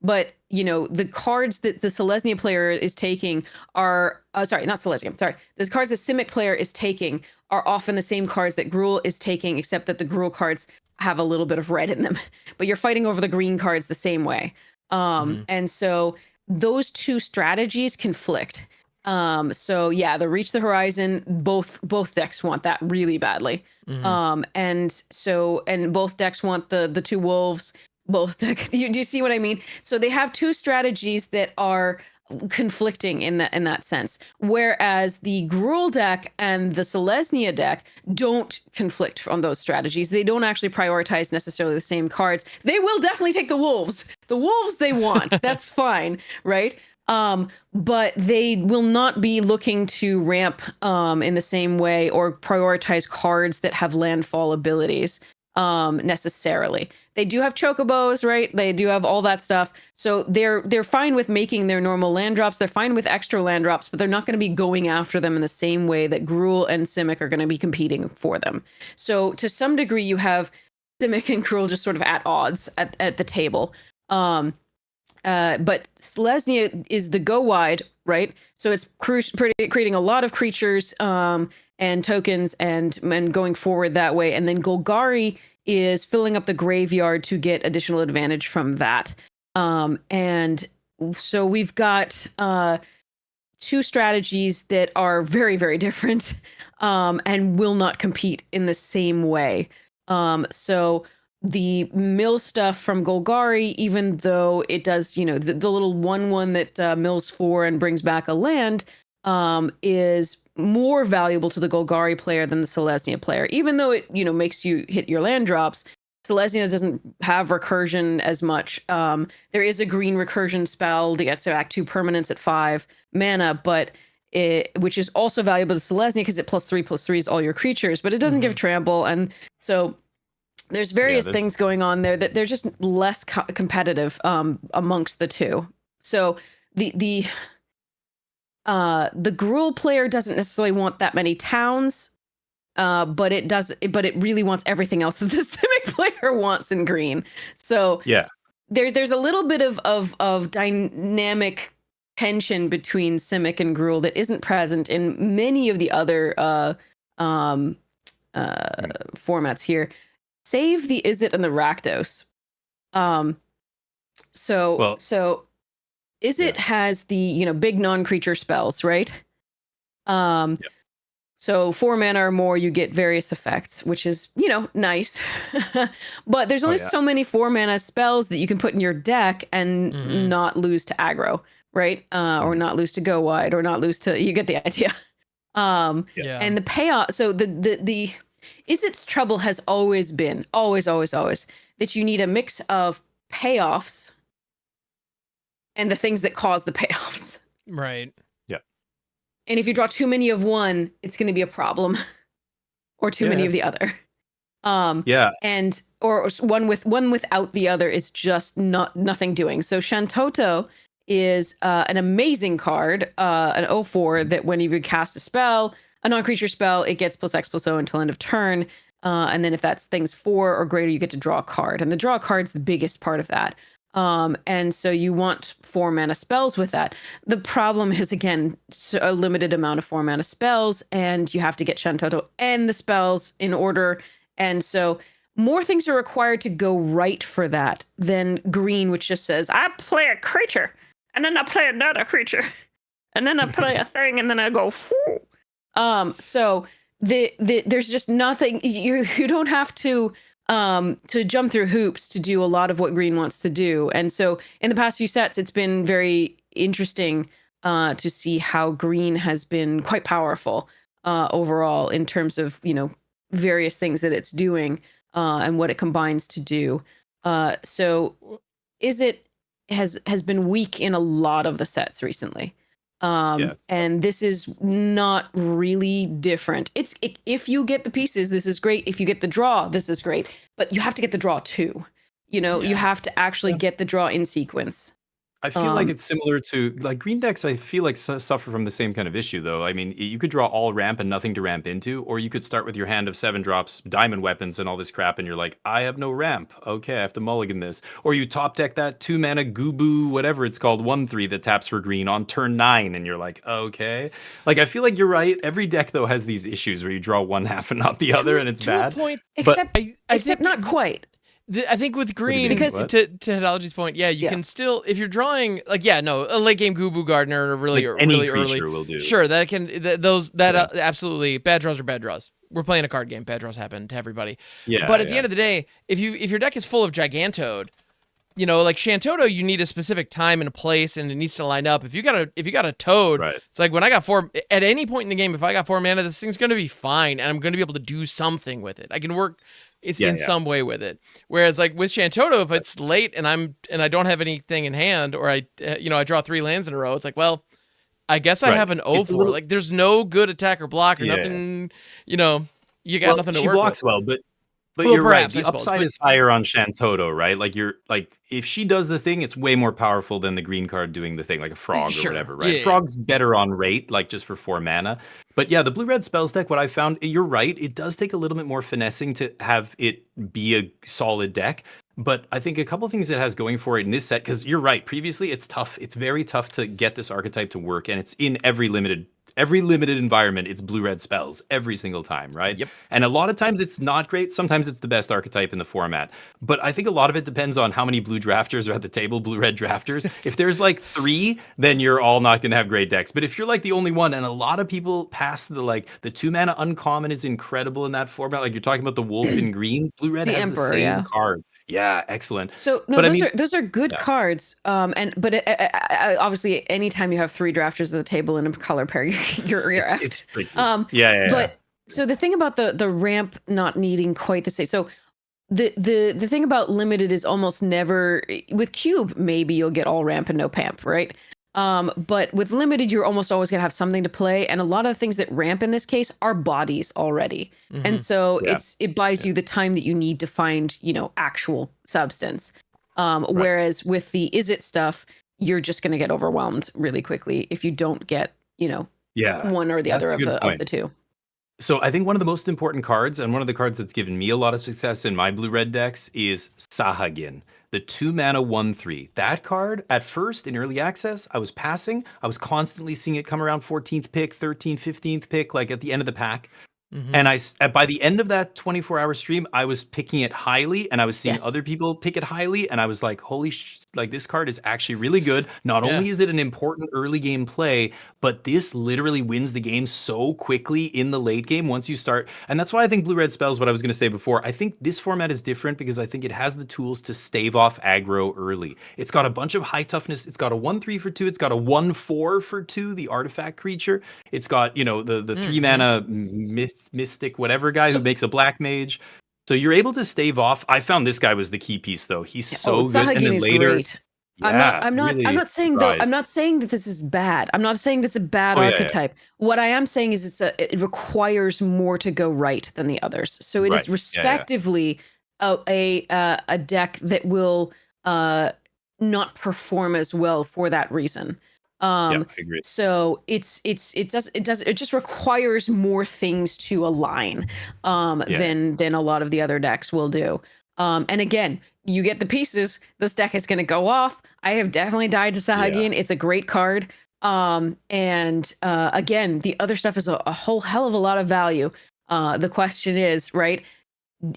but the cards that the Selesnya player is taking are not Selesnya. Sorry, the cards the Simic player is taking are often the same cards that Gruul is taking, except that the Gruul cards have a little bit of red in them. But you're fighting over the green cards the same way. And so those two strategies conflict. The Reach the Horizon, both decks want that really badly. And both decks want the 2 wolves. Both decks, do you see what I mean? So they have 2 strategies that are conflicting in that sense. Whereas the Gruul deck and the Selesnya deck don't conflict on those strategies. They don't actually prioritize necessarily the same cards. They will definitely take the wolves. The wolves they want. That's fine, right? But they will not be looking to ramp in the same way or prioritize cards that have landfall abilities necessarily. They do have chocobos, right? They do have all that stuff. So they're fine with making their normal land drops. They're fine with extra land drops, but they're not going to be going after them in the same way that Gruul and Simic are going to be competing for them. So to some degree, you have Simic and Gruul just sort of at odds at the table. But Selesnya is the go wide, right? So it's creating a lot of creatures and tokens and going forward that way. And then Golgari is filling up the graveyard to get additional advantage from that. And so we've got two strategies that are very, very different and will not compete in the same way. So the mill stuff from Golgari, even though it does, the little 1/1 that mills 4 and brings back a land, is more valuable to the Golgari player than the Selesnya player. Even though it, makes you hit your land drops, Selesnya doesn't have recursion as much. There is a green recursion spell that gets back 2 permanents at 5 mana, but which is also valuable to Selesnya because it +3/+3 is all your creatures, but it doesn't give trample. And so there's various things going on there that they're just less competitive amongst the two. So the Gruul player doesn't necessarily want that many towns, but it really wants everything else that the Simic player wants in green. So yeah, there's a little bit of dynamic tension between Simic and Gruul that isn't present in many of the other formats here. Save the Izzet and the Rakdos. So Izzet has the big non-creature spells, right? So 4 mana or more, you get various effects, which is nice. But there's only so many 4 mana spells that you can put in your deck and not lose to aggro, right? Or not lose to go wide, or not lose to, you get the idea. And the payoff. So the Izzet's trouble has always been always that you need a mix of payoffs and the things that cause the payoffs. Right. Yeah. And if you draw too many of one, it's going to be a problem, or too many of the other. And or one without the other is just nothing doing. So Shantoto is an amazing card, an 0/4 that when you cast a spell, a non-creature spell, it gets +X/+0 until end of turn. And then if that's things 4 or greater, you get to draw a card. And the draw card's the biggest part of that. And so you want 4 mana spells with that. The problem is, again, a limited amount of 4 mana spells, and you have to get Shantoto and the spells in order. And so more things are required to go right for that than green, which just says, I play a creature, and then I play another creature, and then I play a thing, and then I go, Phew. So there's just nothing. You don't have to jump through hoops to do a lot of what green wants to do. And so in the past few sets, it's been very interesting to see how green has been quite powerful overall in terms of various things that it's doing and what it combines to do. So Izzet has been weak in a lot of the sets recently. And this is not really different. If you get the pieces, this is great. If you get the draw, this is great. But you have to get the draw too. You have to actually get the draw in sequence. I feel like it's similar to green decks. I feel like suffer from the same kind of issue, though. I mean, you could draw all ramp and nothing to ramp into, or you could start with your hand of 7 drops, diamond weapons, and all this crap, and you're like, I have no ramp. Okay, I have to mulligan this. Or you top deck that 2 mana Gubu, whatever it's called, 1/3 that taps for green on turn 9, and you're like, okay. I feel like you're right. Every deck though has these issues where you draw one half and not the other, and it's bad. Point, except not quite. I think with green, because to Headology's point, you can still, if you're drawing a late game Gubu Gardener or really early, will do. Sure, that can absolutely bad draws are bad draws. We're playing a card game. Bad draws happen to everybody. But at the end of the day, if your deck is full of Gigantode, you know, like Shantoto, you need a specific time and a place, and it needs to line up. If you got a Toad, Right. it's like when I got 4 at any point in the game, if I got 4 mana, this thing's gonna be fine, and I'm gonna be able to do something with it. I can work in some way with it. Whereas like with Shantoto, if it's late and I don't have anything in hand, or I draw 3 lands in a row, it's like, well, I guess I have an 0-4. Like there's no good attack or block or nothing. You know, you got nothing to work with. She blocks well, but Well, you're right. perhaps, The upside is higher on Shantoto, right? Like if she does the thing, it's way more powerful than the green card doing the thing, like a frog or whatever, right? Yeah. Frog's better on rate, like just for 4 mana. But yeah, the blue-red spells deck, what I found, you're right, it does take a little bit more finessing to have it be a solid deck. But I think a couple things it has going for it in this set, because you're right, previously it's tough. It's very tough to get this archetype to work, and it's in every limited environment, it's blue-red spells every single time, right? Yep. And a lot of times it's not great. Sometimes it's the best archetype in the format. But I think a lot of it depends on how many blue drafters are at the table, blue-red drafters. If there's like 3, then you're all not going to have great decks. But if you're like the only one, and a lot of people pass the 2 mana uncommon is incredible in that format. Like you're talking about the wolf in green, blue-red has Emperor, the same card. Yeah, excellent. So no, but those are good cards. But obviously, anytime you have 3 drafters at the table in a color pair, you're effed. It's tricky. But so the thing about the ramp not needing quite the same. So the thing about limited is almost never with cube. Maybe you'll get all ramp and no pamp, right? But with limited, you're almost always gonna have something to play, and a lot of the things that ramp in this case are bodies already, and so it buys you the time that you need to find actual substance. Whereas with the is it stuff, you're just gonna get overwhelmed really quickly if you don't get one or the other of the two. So I think one of the most important cards, and one of the cards that's given me a lot of success in my blue-red decks, is Sahagin, the 2 mana 1/3. That card, at first, in early access, I was passing. I was constantly seeing it come around 14th pick, 13th, 15th pick, like at the end of the pack. And by the end of that 24-hour stream, I was picking it highly, and I was seeing other people pick it highly, and I was like, holy like this card is actually really good. Not only is it an important early game play, but this literally wins the game so quickly in the late game once you start. And that's why I think blue-red spells, what I was going to say before, I think this format is different because I think it has the tools to stave off aggro early. It's got a bunch of high toughness. It's got a 1/3 for 2. It's got a 1/4 for 2, the artifact creature. It's got, the 3 mana mystic whatever guy who makes a black mage. So you're able to stave off. I found this guy was the key piece though. He's so good. And then later, great. I'm not saying that this is bad. I'm not saying that's a bad archetype. What I am saying is it requires more to go right than the others. So it is respectively a deck that will not perform as well for that reason. I agree. So it just requires more things to align than a lot of the other decks will do. And again, you get the pieces, this deck is going to go off. I have definitely died to Sahagin. It's a great card. And again, the other stuff is a whole hell of a lot of value. The question is, right,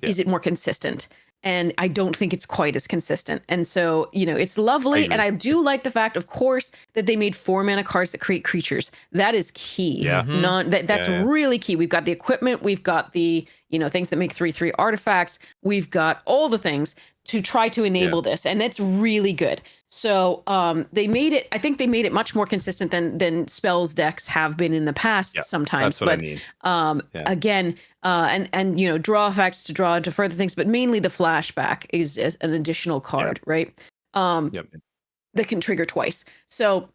is it more consistent? And I don't think it's quite as consistent. And so, it's lovely. And I do like the fact, of course, that they made 4 mana cards that create creatures. That is key. That's really key. We've got the equipment. We've got the, things that make 3/3 artifacts. We've got all the things to try to enable this. And that's really good. So I think they made it much more consistent than spells decks have been in the past sometimes. That's what I mean. Again, and draw effects to draw into further things, but mainly the flashback is an additional card, right? That can trigger twice. So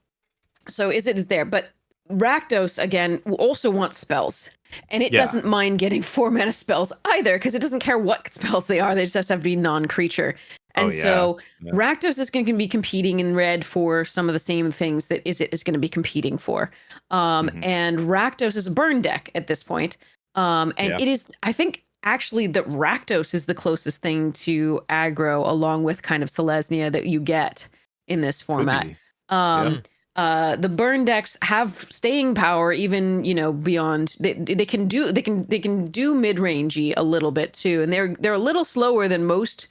is there, but Rakdos again also wants spells, and it doesn't mind getting 4 mana spells either, because it doesn't care what spells they are. They just have to be non-creature. And Rakdos is going to be competing in red for some of the same things that is going to be competing for. And Rakdos is a burn deck at this point. It is, I think, actually that Rakdos is the closest thing to aggro, along with kind of Selesnya, that you get in this format. The burn decks have staying power, even beyond. They can do mid-rangey a little bit too, and they're a little slower than most.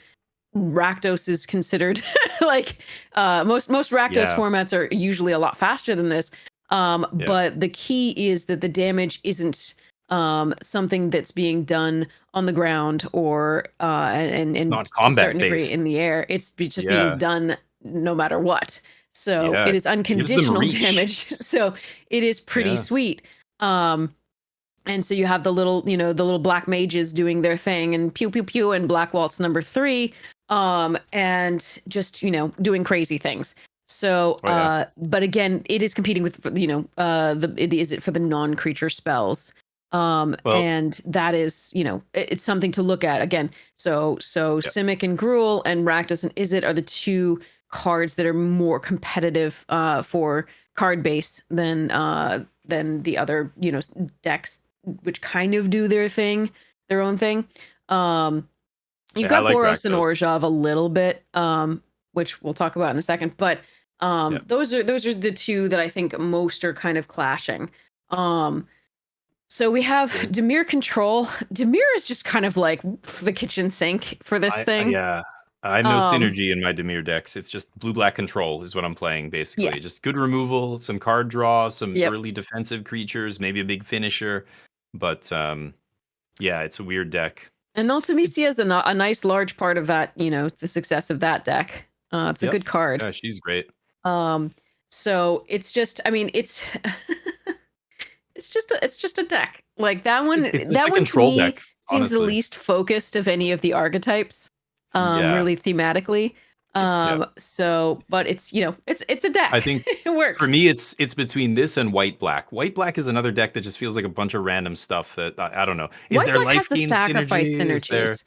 Rakdos is considered like most Rakdos formats are usually a lot faster than this. But the key is that the damage isn't something that's being done on the ground or and not to a combat certain degree based. in the air. It's just being Yeah. done no matter what. So Yeah. it is Gives them unconditional reach. damage. So it is pretty Yeah. sweet. And so you have the little, the little black mages doing their thing and pew pew pew and Black Waltz number 3, and just doing crazy things. So, Oh, yeah. but again, it is competing with is it for the non-creature spells, Well, and that is it's something to look at again. So yeah. Simic and Gruul and Rakdos and Izzet are the two cards that are more competitive for card base than the other decks, which kind of do their own thing. You've Yeah, I got like Boros and Rakdos. Orzhov a little bit, which we'll talk about in a second. But Yeah. those are the two that I think most are kind of clashing. So we have Yeah. Dimir Control. Dimir is just kind of like the kitchen sink for this thing. Yeah. I have no synergy in my Dimir decks. It's just blue-black control is what I'm playing, basically. Yes. Just good removal, some card draw, some Yep. early defensive creatures, maybe a big finisher. But yeah, it's a weird deck. And Ultimisia is a nice large part of that, the success of that deck. It's a Yep. good card. Yeah, she's great. So it's just, I mean, it's it's just a deck. Like that one, It's just that a one to control me deck, seems the honestly. least focused of any of the archetypes, Yeah. really thematically. So, but it's it's a deck. I think it works. For me, it's between this and white-black. White-black is another deck that just feels like a bunch of random stuff that I don't know. Is there White-black has life the gain sacrifice synergy? Is there... synergies.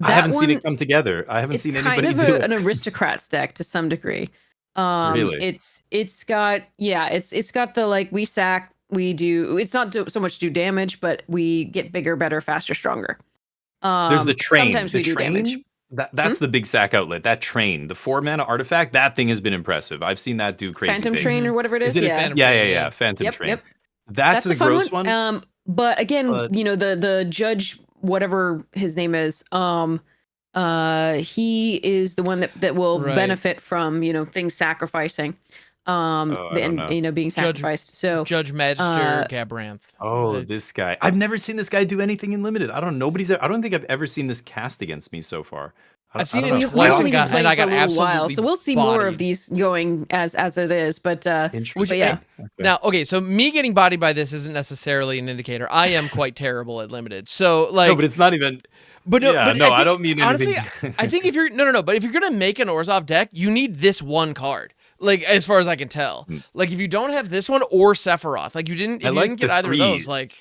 I haven't That seen one, it come together. I haven't it's seen kind anybody of do it. an aristocrats deck to some degree. Really? It's got it's got the like we sack, we do. It's not so much do damage, but we get bigger, better, faster, stronger. There's the train. Sometimes The we do damage. train, that's the big sack outlet. That train, the 4-mana artifact, that thing has been impressive. I've seen that do crazy Phantom things. Train or whatever it is. Is it a Yeah. Phantom yeah, Train, yeah, yeah. Phantom Train. Yep. That's a the fun gross one. But again, but- the judge, whatever his name is, he is the one that will Right. benefit from things sacrificing, I don't know. and being sacrificed. So Judge Magister Gabranth. Oh, this guy. I've never seen this guy do anything in limited. I don't think I've ever seen this cast against me so far. I've seen I it don't know. twice only and been I playing got for a little while, absolutely so we'll see more of bodied. these going as it is. But Interesting. but yeah. Okay. Now, okay, so me getting bodied by this isn't necessarily an indicator. I am quite terrible at limited. So like, No, but it's not even. but no, yeah, but no, I think, don't mean anything. honestly. I think if you're no, but if you're gonna make an Orzhov deck, you need this one card. Like as far as I can tell, like if you don't have this one or Sephiroth, like if you didn't get either of those, like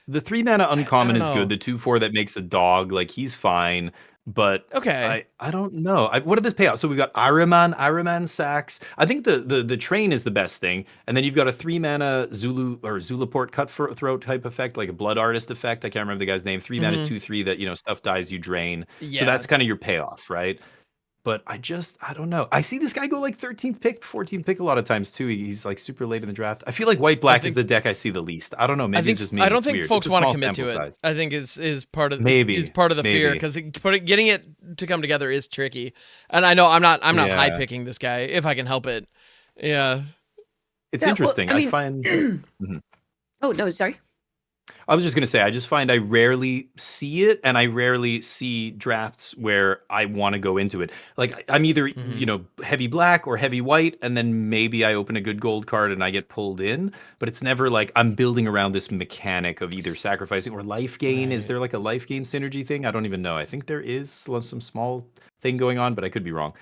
the 3-mana uncommon don't is know. good. The 2/4 that makes a dog, like he's fine. But okay, I don't know. What did this pay out? So we got Ahriman sacks. I think the train is the best thing, and then you've got a 3-mana Zulu or Zulaport cutthroat type effect, like a Blood Artist effect. I can't remember the guy's name. 3-mana 2/3 that stuff dies, you drain. yeah. So that's kind of your payoff, right? But I don't know. I see this guy go like 13th pick, 14th pick a lot of times too. He's like super late in the draft. I feel like white-black is the deck I see the least. I don't know. Maybe it's just me. I don't It's think weird. folks It's a want to small commit to sample it. size. I think is part of Maybe. is part of the fear because getting it to come together is tricky. And I know I'm not Yeah. high picking this guy if I can help it. Yeah. It's Yeah, well, interesting. I I mean- find. Oh no, sorry. I was just gonna say, I just find I rarely see it, and I rarely see drafts where I want to go into it. Like I'm either heavy black or heavy white, and then maybe I open a good gold card and I get pulled in. But it's never like I'm building around this mechanic of either sacrificing or life gain. Is Right. there like a life gain synergy thing? I don't even know. I think there is some small thing going on, but I could be wrong.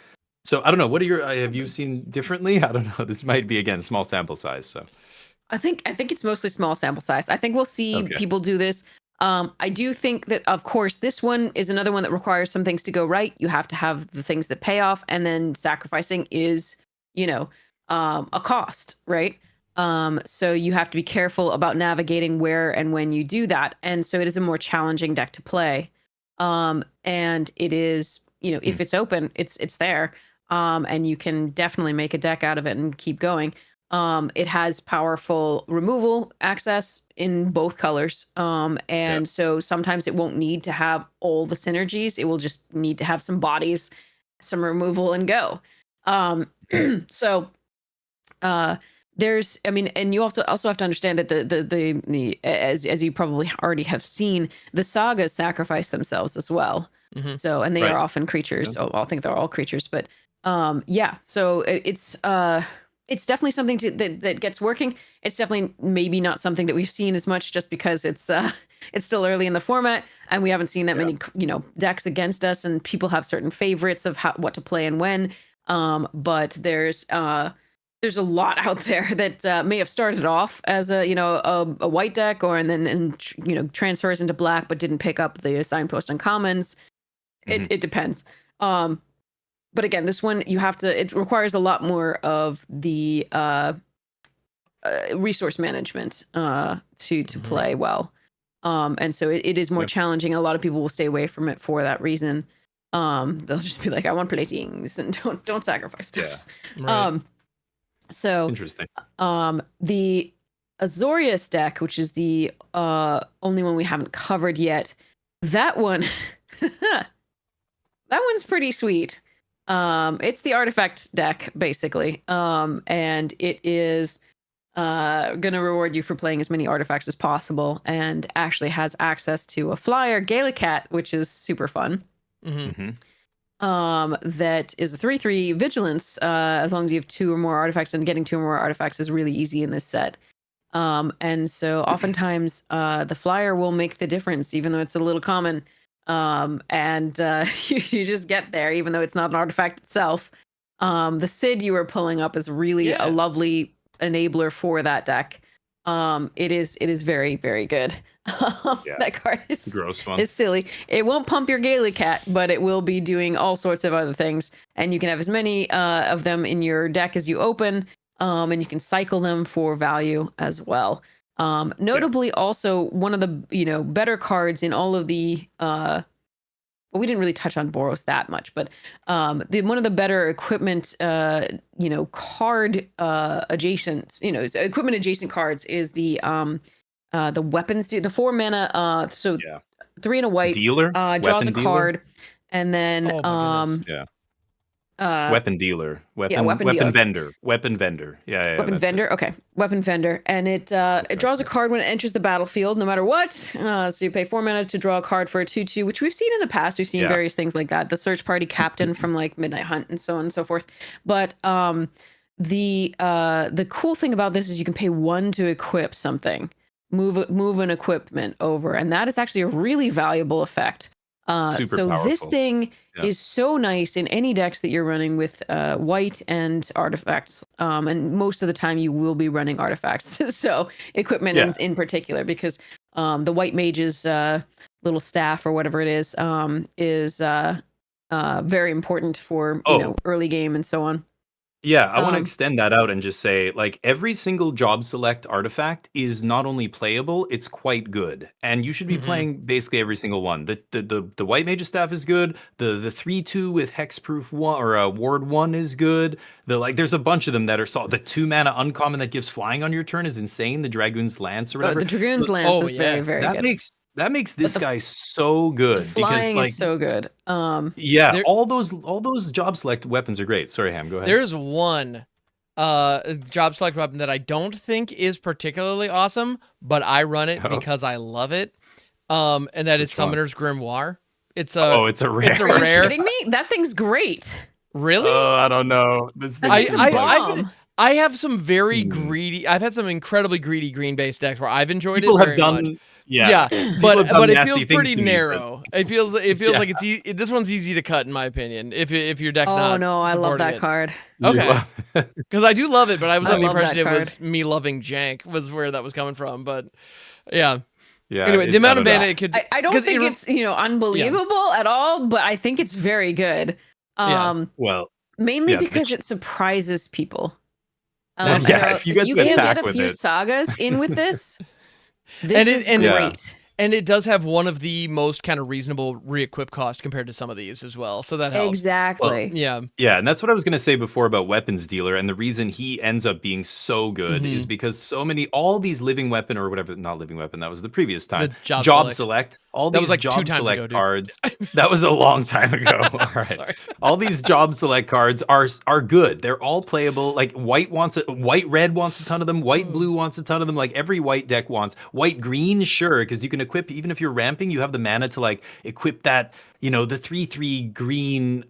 So I don't know. What are your? Have you seen differently? I don't know. This might be again small sample size. So. I think it's mostly small sample size. I think we'll see Okay. people do this. I do think that, of course, this one is another one that requires some things to go right. You have to have the things that pay off, and then sacrificing is, a cost, right? So you have to be careful about navigating where and when you do that, and so it is a more challenging deck to play. And it is, if it's open, it's there, and you can definitely make a deck out of it and keep going. It has powerful removal access in both colors. And so sometimes it won't need to have all the synergies. It will just need to have some bodies, some removal and go. So I mean, and you also have to understand that the as you probably already have seen, the sagas sacrifice themselves as well. Mhm. So, and they Right. are often creatures. Yeah. Oh, I think they're all creatures, but yeah. So it's definitely something that gets working. It's definitely maybe not something that we've seen as much, just because it's still early in the format and we haven't seen that many decks against us, and people have certain favorites of what to play and when. But there's a lot out there that may have started off as a white deck, or and then transfers into black, but didn't pick up the signpost uncommons. It depends. But again, this one it requires a lot more of the resource management to play well. And so it is more challenging. A lot of people will stay away from it for that reason. They'll just be like, I want to play things, and don't sacrifice stuff. Right. So Interesting. The Azorius deck, which is the only one we haven't covered yet, that one that one's pretty sweet. It's the artifact deck, basically. And it is gonna reward you for playing as many artifacts as possible, and actually has access to a flyer, Gallicat, which is super fun. That is a 3/3 vigilance, as long as you have 2 or more artifacts, and getting 2 or more artifacts is really easy in this set. And so oftentimes the flyer will make the difference, even though it's a little common. And you just get there, even though it's not an artifact itself. The Sid you were pulling up is really a lovely enabler for that deck. It is very, very good. That card is gross one. It's silly. It won't pump your Gallicat, but it will be doing all sorts of other things. And you can have as many of them in your deck as you open, and you can cycle them for value as well. Notably, also one of the better cards in all of the. Well, we didn't really touch on Boros that much, but one of the better equipment, card adjacent, equipment adjacent cards is the weapons. The 4 mana. 3 and a white. Dealer Draws a card, and then weapon dealer, weapon vendor. Weapon vendor. Okay, weapon vendor, and it draws a card when it enters the battlefield, no matter what. So you pay 4 mana to draw a card for a 2/2, which we've seen in the past. We've seen various things like that. The search party captain from like Midnight Hunt and so on and so forth. But the cool thing about this is you can pay 1 to equip something, move an equipment over, and that is actually a really valuable effect. So powerful. This thing is so nice in any decks that you're running with white and artifacts. And most of the time you will be running artifacts. So equipment in particular, because the white mage's little staff or whatever it is very important for early game and so on. Yeah, I want to extend that out and just say, like, every single job select artifact is not only playable, it's quite good. And you should be playing basically every single one. The White Mage's Staff is good. The 3/2 with Hexproof 1 or Ward 1 is good. There's a bunch of them that are solid. The 2 mana uncommon that gives flying on your turn is insane. The Dragoon's Lance or whatever. The Dragoon's Lance is very, very good. That makes this guy so good. The flying is so good. All those job select weapons are great. Sorry, Ham, go ahead. There's one job select weapon that I don't think is particularly awesome, but I run it because I love it. And that is Summoner's Grimoire. It's a rare. It's a rare. Are you kidding me? That thing's great. Really? Oh, I don't know. I have some very greedy. I've had some incredibly greedy green-based decks where I've enjoyed People it very have done. much. Yeah, but it feels pretty narrow. It feels like it's this one's easy to cut in my opinion. If your deck's not. Oh no, I love that card. Okay, because I do love it, but I was under the impression it was me loving jank was where that was coming from. But yeah. Anyway, the amount of mana it could. I don't think it's unbelievable at all, but I think it's very good. Mainly because it surprises people. If you get to attack get a with few it. sagas in with this. This is great. And it does have one of the most kind of reasonable re-equip cost compared to some of these as well. So that helps. Exactly. Well, Yeah. Yeah, and that's what I was going to say before about weapons dealer. And the reason he ends up being so good is Mhm. because all these living weapon or whatever, not living weapon, that was the previous time. The job Job select. select, all That was these like 2 job times ago, select dude. cards. That was a long time ago. All right. Sorry. All these job select cards are good. They're all playable. Like white red wants a ton of them. White blue wants a ton of them. Like every white deck wants. White green, sure, because you can equip, even if you're ramping, you have the mana to like equip that, the 3/3 green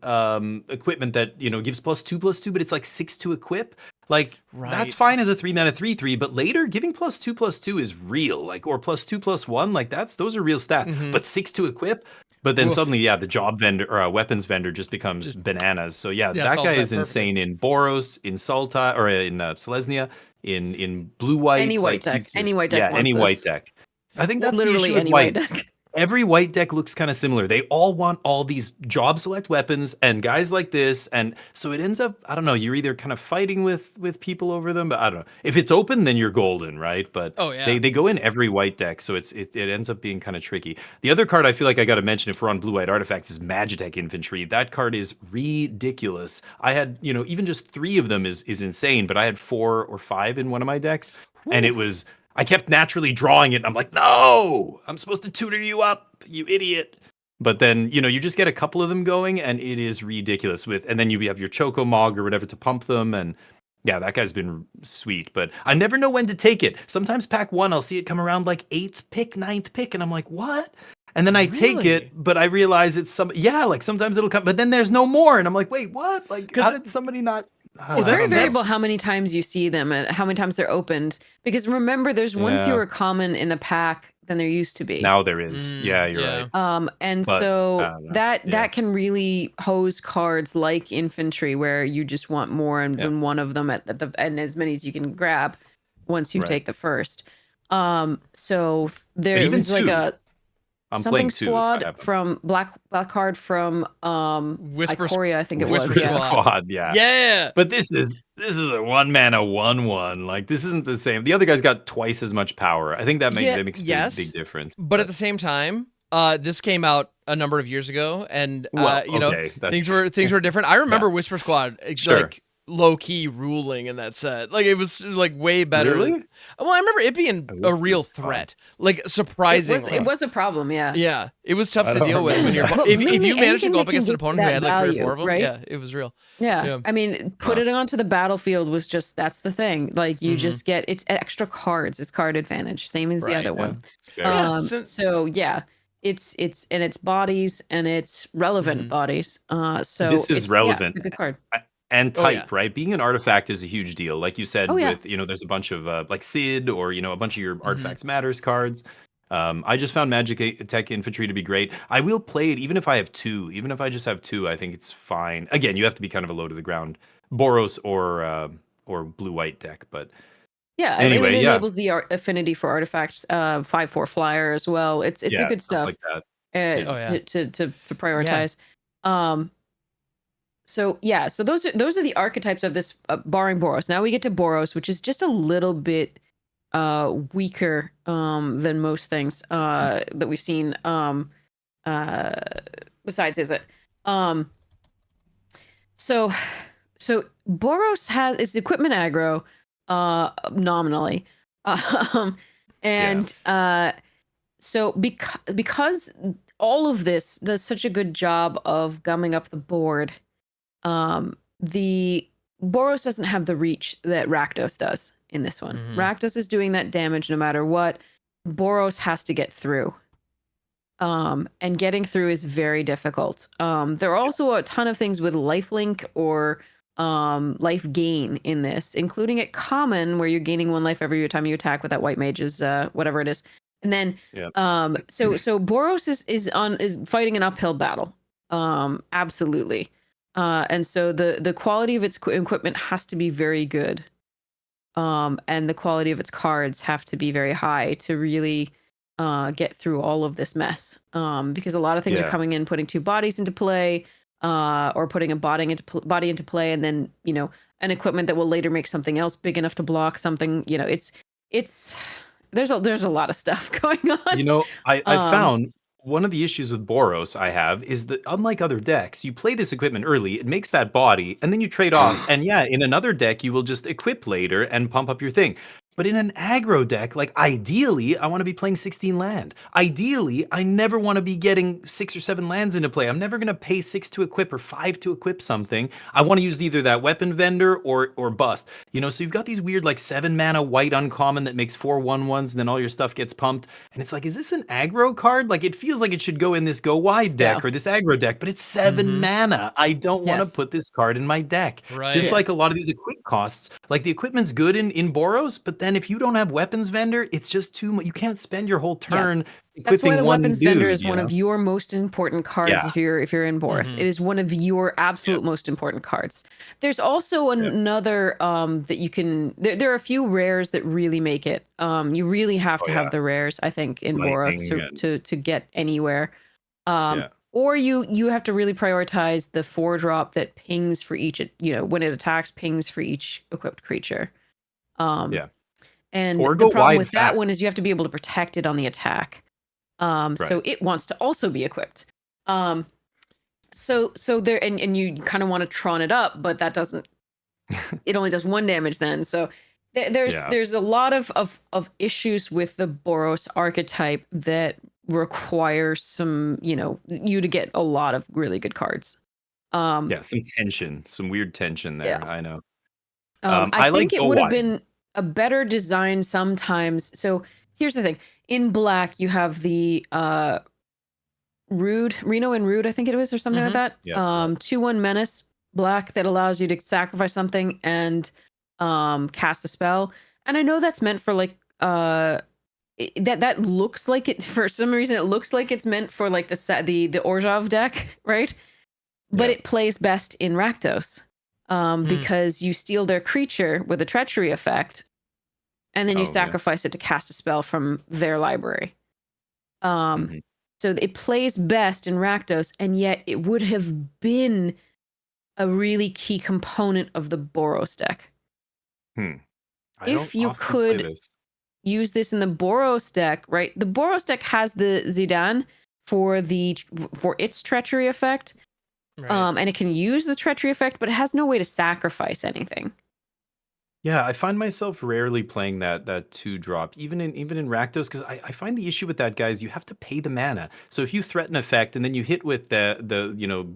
equipment that gives +2/+2, but it's like 6 to equip. Like that's Right. fine as a 3 mana 3/3, but later giving +2/+2 is real. Like, or +2/+1, like those are real stats. Mhm. But 6 to equip. But then Oof. suddenly, the job vendor or weapons vendor just becomes bananas. So Yeah, that solves guy that is perfectly. insane in Boros, in Sultai, or in Selesnya, in blue white. Any white Like deck. he's Any just white deck wants any white this. deck. I think that's the Literally issue with any white white. deck. Every white deck looks kind of similar. They all want all these job select weapons and guys like this, and so it ends up, I don't know, you're either kind of fighting with people over them, but I don't know. If it's open, then you're golden, right? But Oh, yeah. they go in every white deck, so it ends up being kind of tricky. The other card I feel like I got to mention if we're on blue white artifacts is MagicJank Infantry. That card is ridiculous. I had, even just 3 of them is insane, but I had 4 or 5 in one of my decks, and it was I kept naturally drawing it. And I'm like, no, I'm supposed to tutor you up, you idiot. But then, you just get a couple of them going and it is ridiculous and then you have your Choco Mog or whatever to pump them. And yeah, that guy's been sweet, but I never know when to take it. Sometimes pack 1, I'll see it come around like 8th pick, 9th pick. And I'm like, what? And then I take Really? it, but I realize it's like sometimes it'll come, but then there's no more. And I'm like, wait, what? Like, how did somebody not? It's I very don't know. variable how many times you see them and how many times they're opened. Because remember, there's one Yeah. fewer common in a pack than there used to be. Now there is. Yeah, you're yeah. right. And But, I so don't know. that Yeah. that can really hose cards like infantry, where you just want more than one of them at the and as many as you can grab once you Right. take the first. So there even was like 2. a I'm something playing 2 if I squad have them. from black card from Whisper Ikoria, I think it was. Whisper Yeah. Squad. Yeah. Yeah. But this is a 1 mana 1/1. Like this isn't the same. The other guy's got twice as much power. I think that makes a yes, big difference. But at the same time, this came out a number of years ago, and Well, things that's things were different. I remember Whisper Squad, Sure. like low key ruling in that set. Like it was like way better. Really? Well, I remember it being A a Whisper real Squad. threat, like surprisingly. It was a problem, yeah. Yeah, it was tough I to don't deal with when you're remember if that. you managed to Anything go that up against can an give you opponent who that had like 3 or value, 4 of them. right? Yeah, it was real. Yeah. Yeah. I mean, put it onto the battlefield was that's the thing. Like you just get it's extra cards. It's card advantage, same as the Right, other Yeah, one. it's fair. So yeah, it's and it's bodies and it's relevant bodies. So This is relevant. it's a good card. And Oh, yeah. type, right? Being an artifact is a huge deal. Like you said, Oh, yeah. with there's a bunch of like Sid or a bunch of your artifacts matters cards. I just found Magic Tech Infantry to be great. I will play it even if I have 2. Even if I just have 2, I think it's fine. Again, you have to be kind of a low to the ground Boros or blue white deck. But Yeah, anyway, it yeah, enables the affinity for artifacts, 5/4 flyer as well. It's a yeah, good stuff stuff like that. Oh, yeah. to prioritize. So yeah, so those are the archetypes of this, barring Boros. Now we get to Boros, which is just a little bit weaker than most things that we've seen. Besides, is it? So Boros has its equipment aggro nominally, and so because all of this does such a good job of gumming up the board. The Boros doesn't have the reach that Rakdos does in this one. Rakdos is doing that damage no matter what. Boros has to get through. And getting through is very difficult. There are also a ton of things with lifelink or life gain in this, including at common, where you're gaining 1 life every time you attack with that white mage's whatever it is. And then so Boros is fighting an uphill battle. Absolutely. And so the quality of its equipment has to be very good. And the quality of its cards have to be very high to really get through all of this mess. Because a lot of things are coming in, putting 2 bodies into play, or putting a body into play, and then an equipment that will later make something else big enough to block something. It's there's a lot of stuff going on. You know, I Um, found one of the issues with Boros I have is that unlike other decks, you play this equipment early, it makes that body, and then you trade off. And yeah, in another deck, you will just equip later and pump up your thing. But in an aggro deck, like ideally, I want to be playing 16 land. Ideally, I never want to be getting 6 or 7 lands into play. I'm never going to pay 6 to equip or 5 to equip something. I want to use either that weapon vendor or bust. You know, so you've got these weird like 7 mana white uncommon that makes 4/1/1s, and then all your stuff gets pumped. And it's like, is this an aggro card? Like, it feels like it should go in this go wide Yeah. deck or this aggro deck, but it's 7 mana. I don't want to Yes. put this card in my deck. Right. Just like a Yes. lot of these equip costs, like the equipment's good in Boros, but then if you don't have weapons vendor, it's just too much. You can't spend your whole Yeah. turn That's why equipping the one weapons dude, vendor is you one know? of your most important cards Yeah. if you're in Boris. It is one of your absolute most important cards. There's also Yeah. another that you can there are a few rares that really make it. You really have Oh, to yeah. have the rares, I think, in Boros Lightning and to get anywhere. yeah. Or you have to really prioritize the 4-drop that pings for each, when it attacks, pings for each equipped creature. Um, Yeah. and Or the go problem wide with that fast. one is you have to be able to protect it on the attack. Right. So it wants to also be equipped. So there, and you kind of want to Tron it up, but that doesn't. It only does 1 damage then. So Yeah. there's a lot of issues with the Boros archetype that require some, you to get a lot of really good cards. Yeah, some tension, some weird tension there, Yeah. I know. I I like think it go would have wide. been a better design sometimes. So here's the thing: in black, you have the Reno and Rude, I think it was, or something like that. Yeah, yeah. 2/1 menace black that allows you to sacrifice something and cast a spell. And I know that's meant for like that looks like it for some reason. It looks like it's meant for like the Orzhov deck, right? But Yeah. it plays best in Rakdos because you steal their creature with a treachery effect, and then you Oh, yeah. sacrifice it to cast a spell from their library. Um, Mhm. so it plays best in Rakdos, and yet it would have been a really key component of the Boros deck. Hmm. I don't If you often play could this. use this in the Boros deck, right? The Boros deck has the Zidane for its treachery effect. Right. And it can use the treachery effect, but it has no way to sacrifice anything. Yeah, I find myself rarely playing that 2-drop, even in Rakdos, because I find the issue with that, guys, you have to pay the mana. So if you threaten effect and then you hit with the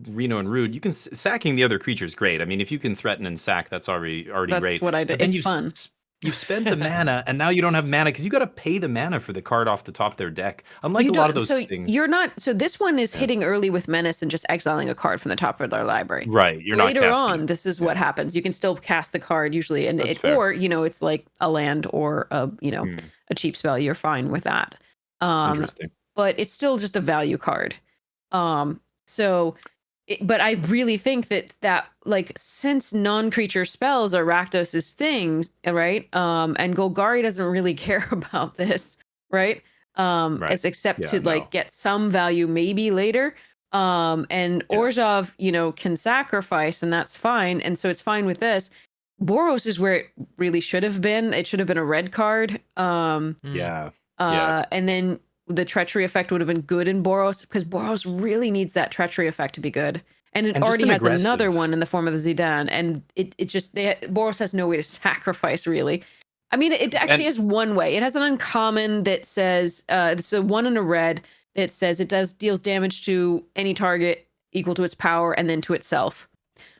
Reno and Rude, you can sacking the other creature is great. I mean, if you can threaten and sack, that's already That's great. what I did. But then It's fun. you've spent the mana, and now you don't have mana because you got to pay the mana for the card off the top of their deck. Unlike You a lot of don't. those So things, you're not. So this one is yeah. hitting early with menace and just exiling a card from the top of their library. Right? You're not Later casting on, it. this is Yeah, what happens. You can still cast the card usually, and that's fair. or it's like a land or Hmm, a cheap spell. You're fine with that. Um, interesting. but it's still just a value card. So but I really think that like since non-creature spells are Rakdos's things, right? And Golgari doesn't really care about this, right? Right. As except Yeah. to No. like get some value maybe later. And Yeah. Orzhov, can sacrifice, and that's fine. And so it's fine with this. Boros is where it really should have been. It should have been a red card. Yeah. Yeah. And then the treachery effect would have been good in Boros because Boros really needs that treachery effect to be good. And it And just already an has another aggressive. one in the form of the Zidane. And it just, Boros has no way to sacrifice really. I mean, it actually And has one way. It has an uncommon that says, it's a 1 and a red that says it deals damage to any target equal to its power and then to itself.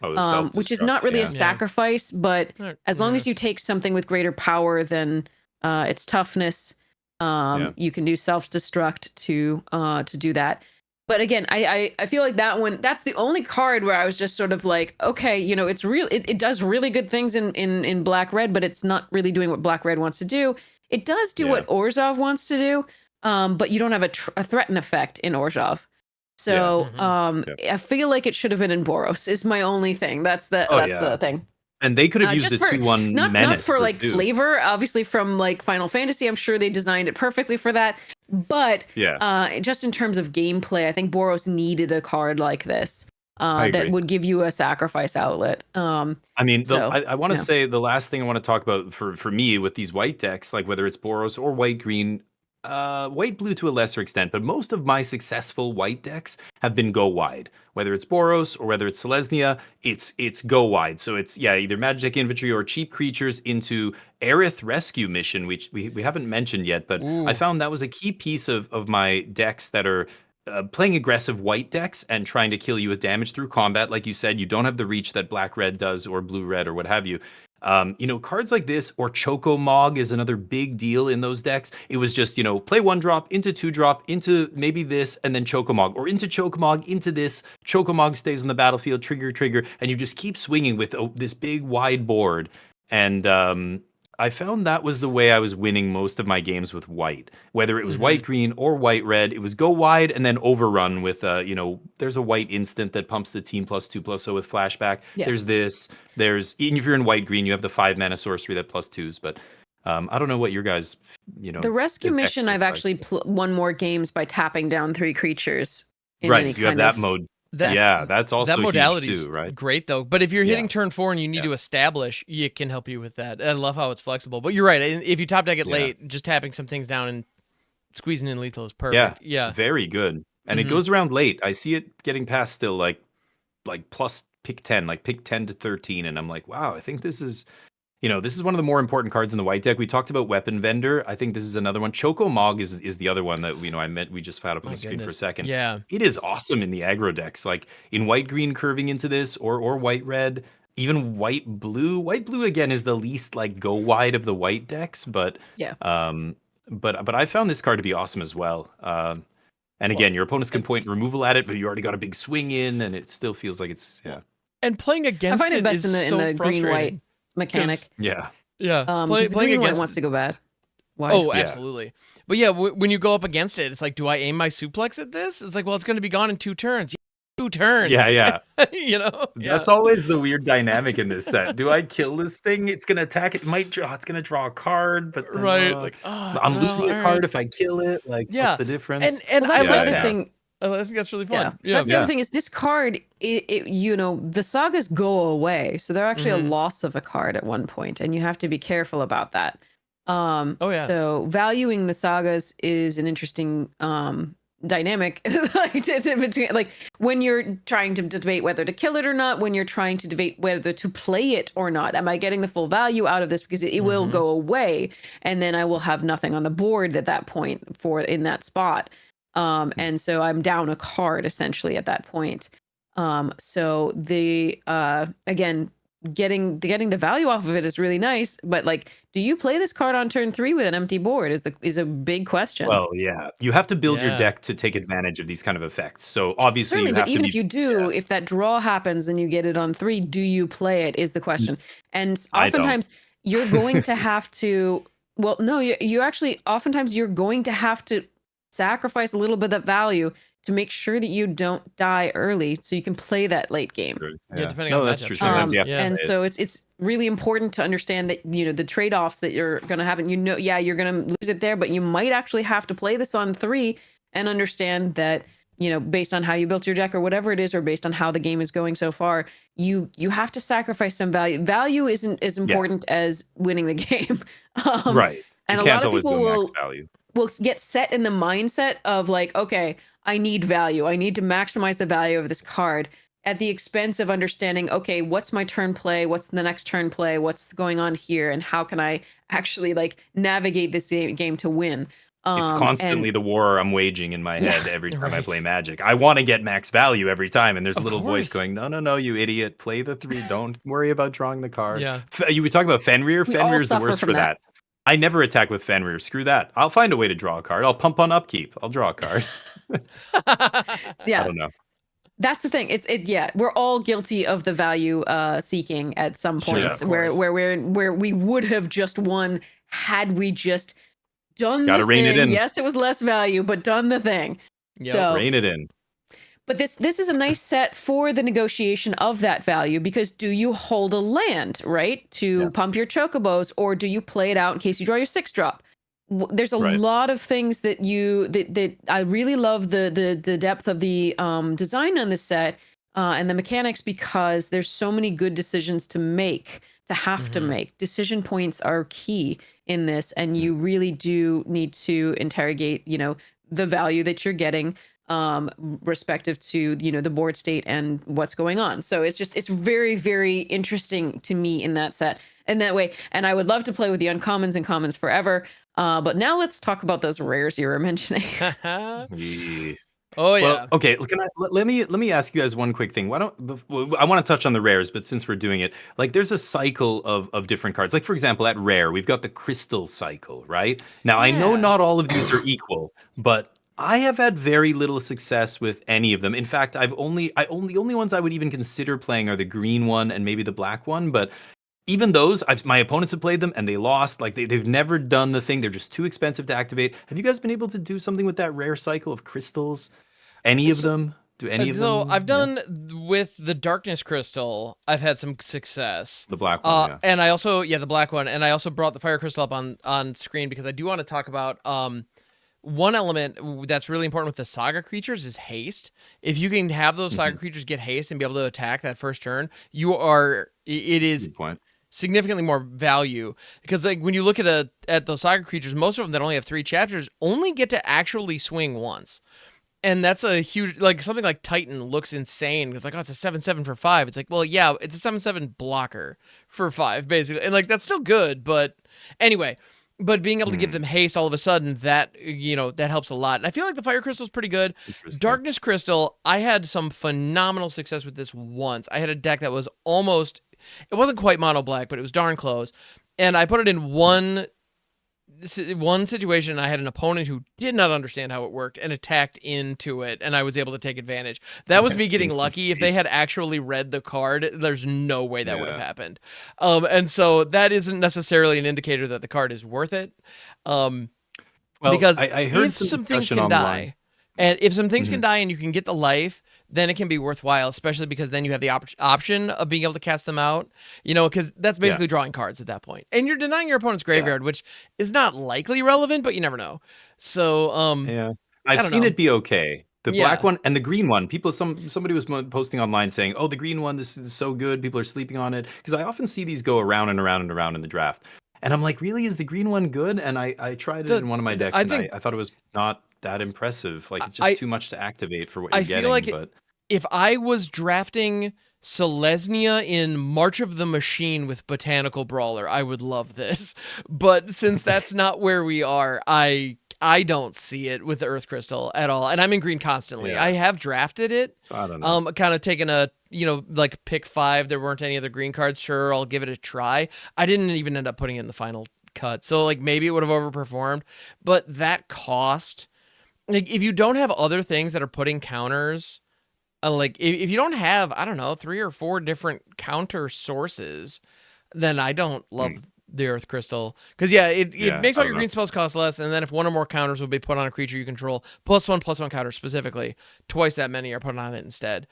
oh, the Which is self-destruct. not really Yeah. a sacrifice, but as long as you take something with greater power than its toughness, Yeah. you can do self-destruct to do that. But again, I feel like that one, that's the only card where I was just sort of like, okay, it's real. It does really good things in black red, but it's not really doing what black red wants to do. It does do Yeah. what Orzhov wants to do, but you don't have a threaten effect in Orzhov. So Yeah. I feel like it should have been in Boros is my only thing. That's Oh, the thing. And they could have used Just a for 2/1 not menace for for like 2. flavor, obviously from like Final Fantasy, I'm sure they designed it perfectly for that. But Yeah. just in terms of gameplay, I think Boros needed a card like this. I that agree. would give you a sacrifice outlet. I mean, So I want to yeah. say the last thing I want to talk about for me with these white decks, like whether it's Boros or white green, white blue to a lesser extent, but most of my successful white decks have been go wide. Whether it's Boros or whether it's Selesnya, it's go wide. So it's either Magic Infantry or cheap creatures into Aerith Rescue Mission, which we haven't mentioned yet, but I Ooh. found that was a key piece of my decks that are playing aggressive white decks and trying to kill you with damage through combat. Like you said, you don't have the reach that black red does or blue red or what have you. Cards like this or Choco Mog is another big deal in those decks. It was just, play 1-drop into 2-drop into maybe this and then Choco Mog, or into Choco Mog into this. Choco Mog stays on the battlefield, trigger, and you just keep swinging with this big wide board. And I found that was the way I was winning most of my games with white. Whether it was white green or white red, it was go wide and then overrun with there's a white instant that pumps the team +2/+0 with flashback. Yeah. There's this. There's, even if you're in white green, you have the 5-mana sorcery that +2s. But I don't know what your guys The rescue decks mission, look I've like. actually won more games by tapping down 3 creatures in any Right, you have kind that of mode. That Yeah, that's that also huge modality is too, right? great though. But if you're Yeah. hitting turn 4 and you need Yeah. to establish, it can help you with that. I love how it's flexible. But you're right. If you top deck it Yeah. late, just tapping some things down and squeezing in lethal is Yeah, perfect. it's Yeah. very good. And it Mhm. goes around late. I see it getting past still like plus pick 10, like pick 10 to 13. And I'm like, wow, I think this is one of the more important cards in the white deck. We talked about Weapon Vendor. I think this is another one. Choco Mog is the other one that I meant we just found up on My the screen for a goodness. second. Yeah. It is awesome in the aggro decks, like in white green curving into this, or white red, even white blue. White blue again is the least like go wide of the white decks, but Yeah. but I found this card to be awesome as well. And Well, again, your opponents can and- point removal at it, but you already got a big swing in, and it still feels like it's And playing I against find it best is in the so green frustrating. white mechanic. yeah. Yeah. Because the Playing green white against wants to go bad. Wide. Oh, Yeah. absolutely. But yeah, when you go up against it, it's like, do I aim my suplex at this? It's like, well, it's going to be gone in 2 turns. 2 turns. Yeah. Yeah. That's always the weird dynamic in this set. Do I kill this thing? It's gonna attack. It's gonna draw a card, but then, Right. Like, oh, I'm well, losing a all card right. if I kill it. Like, Yeah. what's the difference? And Well, I that's the like other that. thing. I think that's really Yeah, fun. Yeah. that's the other thing is this card. The sagas go away, so they're actually a loss of a card at one point, and you have to be careful about that. Oh, yeah. So valuing the sagas is an interesting dynamic, between like when you're trying to debate whether to kill it or not, when you're trying to debate whether to play it or not. Am I getting the full value out of this because it will go away, and then I will have nothing on the board at that point in that spot. And so I'm down a card essentially at that point. So the again, getting the value off of it is really nice, but like, do you play this card on turn 3 with an empty board is a big question. Well, yeah, you have to build your Yeah. deck to take advantage of these kind of effects. So obviously, Certainly, you but have even to if you do, if that draw happens and you get it on 3, do you play it is the question. And I don't. oftentimes you're going to have to, well, no, you actually, oftentimes you're going to have to sacrifice a little bit of value to make sure that you don't die early so you can play that late game. Yeah, depending no, on that's matchup, true. sure. Sometimes you have to And play it. so it's really important to understand that the trade-offs that you're going to have, and you're going to lose it there, but you might actually have to play this on 3 and understand that based on how you built your deck or whatever it is, or based on how the game is going so far, you have to sacrifice some value. Value isn't as important as winning the game. Right. And You a lot can't of always people go max value. will get set in the mindset of like, okay, I need value. I need to maximize the value of this card at the expense of understanding, okay, what's my turn play? What's the next turn play? What's going on here? And how can I actually like navigate this game to win? It's constantly the war I'm waging in my head every time I right. play Magic. I want to get max value every time, and there's a Of little voice course. going, "No, you idiot! Play the 3. Don't worry about drawing the card." Yeah. You were talking about Fenrir. We all Fenrir's the suffer worst from for that. that. I never attack with Fenrir. Screw that. I'll find a way to draw a card. I'll pump on upkeep. I'll draw a card. I Yeah, don't know. that's the thing. Yeah, we're all guilty of the value seeking at some Sure, points of where course. we would have just won had we just done Gotta the rein it thing. in. Yes, it was less value, but done the thing. Yep. So Rein it in. but this is a nice set for the negotiation of that value, because do you hold a land, right, to pump your chocobos, or do you play it out in case you draw your 6-drop? There's a Right. lot of things that I really love the depth of the design on this set. and the mechanics, because there's so many good decisions to make, to make. Decision points are key in this, and you really do need to interrogate, the value that you're getting, respective to, the board state and what's going on. So it's very, very interesting to me in that set, in that way. And I would love to play with the uncommons and commons forever. But now let's talk about those rares you were mentioning. Yeah. Oh yeah. Well, okay. Let me ask you guys one quick thing. Why don't I want to touch on the rares, but since we're doing it, like there's a cycle of different cards. Like for example, at rare, we've got the crystal cycle, right? Now I know Yeah. not all of these are equal, but I have had very little success with any of them. In fact, the only ones I would even consider playing are the green one and maybe the black one. But even those, my opponents have played them and they lost. Like they've never done the thing. They're just too expensive to activate. Have you guys been able to do something with that rare cycle of crystals? Any of So, them? Do any of so them? I've Yeah. done with the darkness crystal. I've had some success. The black one, yeah. And I also the black one, and I also brought the fire crystal up on screen because I do want to talk about one element that's really important with the saga creatures is haste. If you can have those saga creatures get haste and be able to attack that first turn, it is Good point. significantly more value, because like when you look at those saga creatures, most of them that only have 3 chapters only get to actually swing once. And that's a huge, like something like Titan looks insane. It's like, oh, it's a 7/7 for 5. It's like, well, yeah, it's a 7/7 blocker for 5, basically. And like, that's still good, but anyway, but being able to give them haste all of a sudden, that, that helps a lot. And I feel like the fire crystal is pretty good. Darkness crystal, I had some phenomenal success with this once. I had a deck that was it wasn't quite mono black, but it was darn close. And I put it in one situation. I had an opponent who did not understand how it worked and attacked into it, and I was able to take advantage. That was me getting lucky. If they had actually read the card, there's no way that would have happened. And so that isn't necessarily an indicator that the card is worth it. Well, because I heard if some some things discussion can online. die, and if some things can die and you can get the life, then it can be worthwhile, especially because then you have the option of being able to cast them out, because that's basically drawing cards at that point. And you're denying your opponent's graveyard, which is not likely relevant, but you never know. So, I've seen it be okay. The black Yeah. one and the green one, somebody was posting online saying, "Oh, the green one, this is so good. People are sleeping on it." Because I often see these go around and around and around in the draft, and I'm like, "Really, is the green one good?" And I tried it in one of my decks, I and think I thought it was not that impressive. Like it's just too much to activate for what you're I getting. feel like But if I was drafting Selesnya in March of the Machine with Botanical Brawler, I would love this. But since that's not where we are, I don't see it with the Earth Crystal at all. And I'm in green constantly. Yeah. I have drafted it. So I don't know. Kind of taken a, like pick 5. There weren't any other green cards. Sure, I'll give it a try. I didn't even end up putting it in the final cut. So like maybe it would have overperformed. But that cost, like if you don't have other things that are putting counters, like if you don't have, I don't know, 3 or 4 different counter sources, then I don't love the Earth Crystal. Because it makes all your green spells cost less, and then if 1 or more counters will be put on a creature you control, +1/+1 counter specifically, twice that many are put on it instead.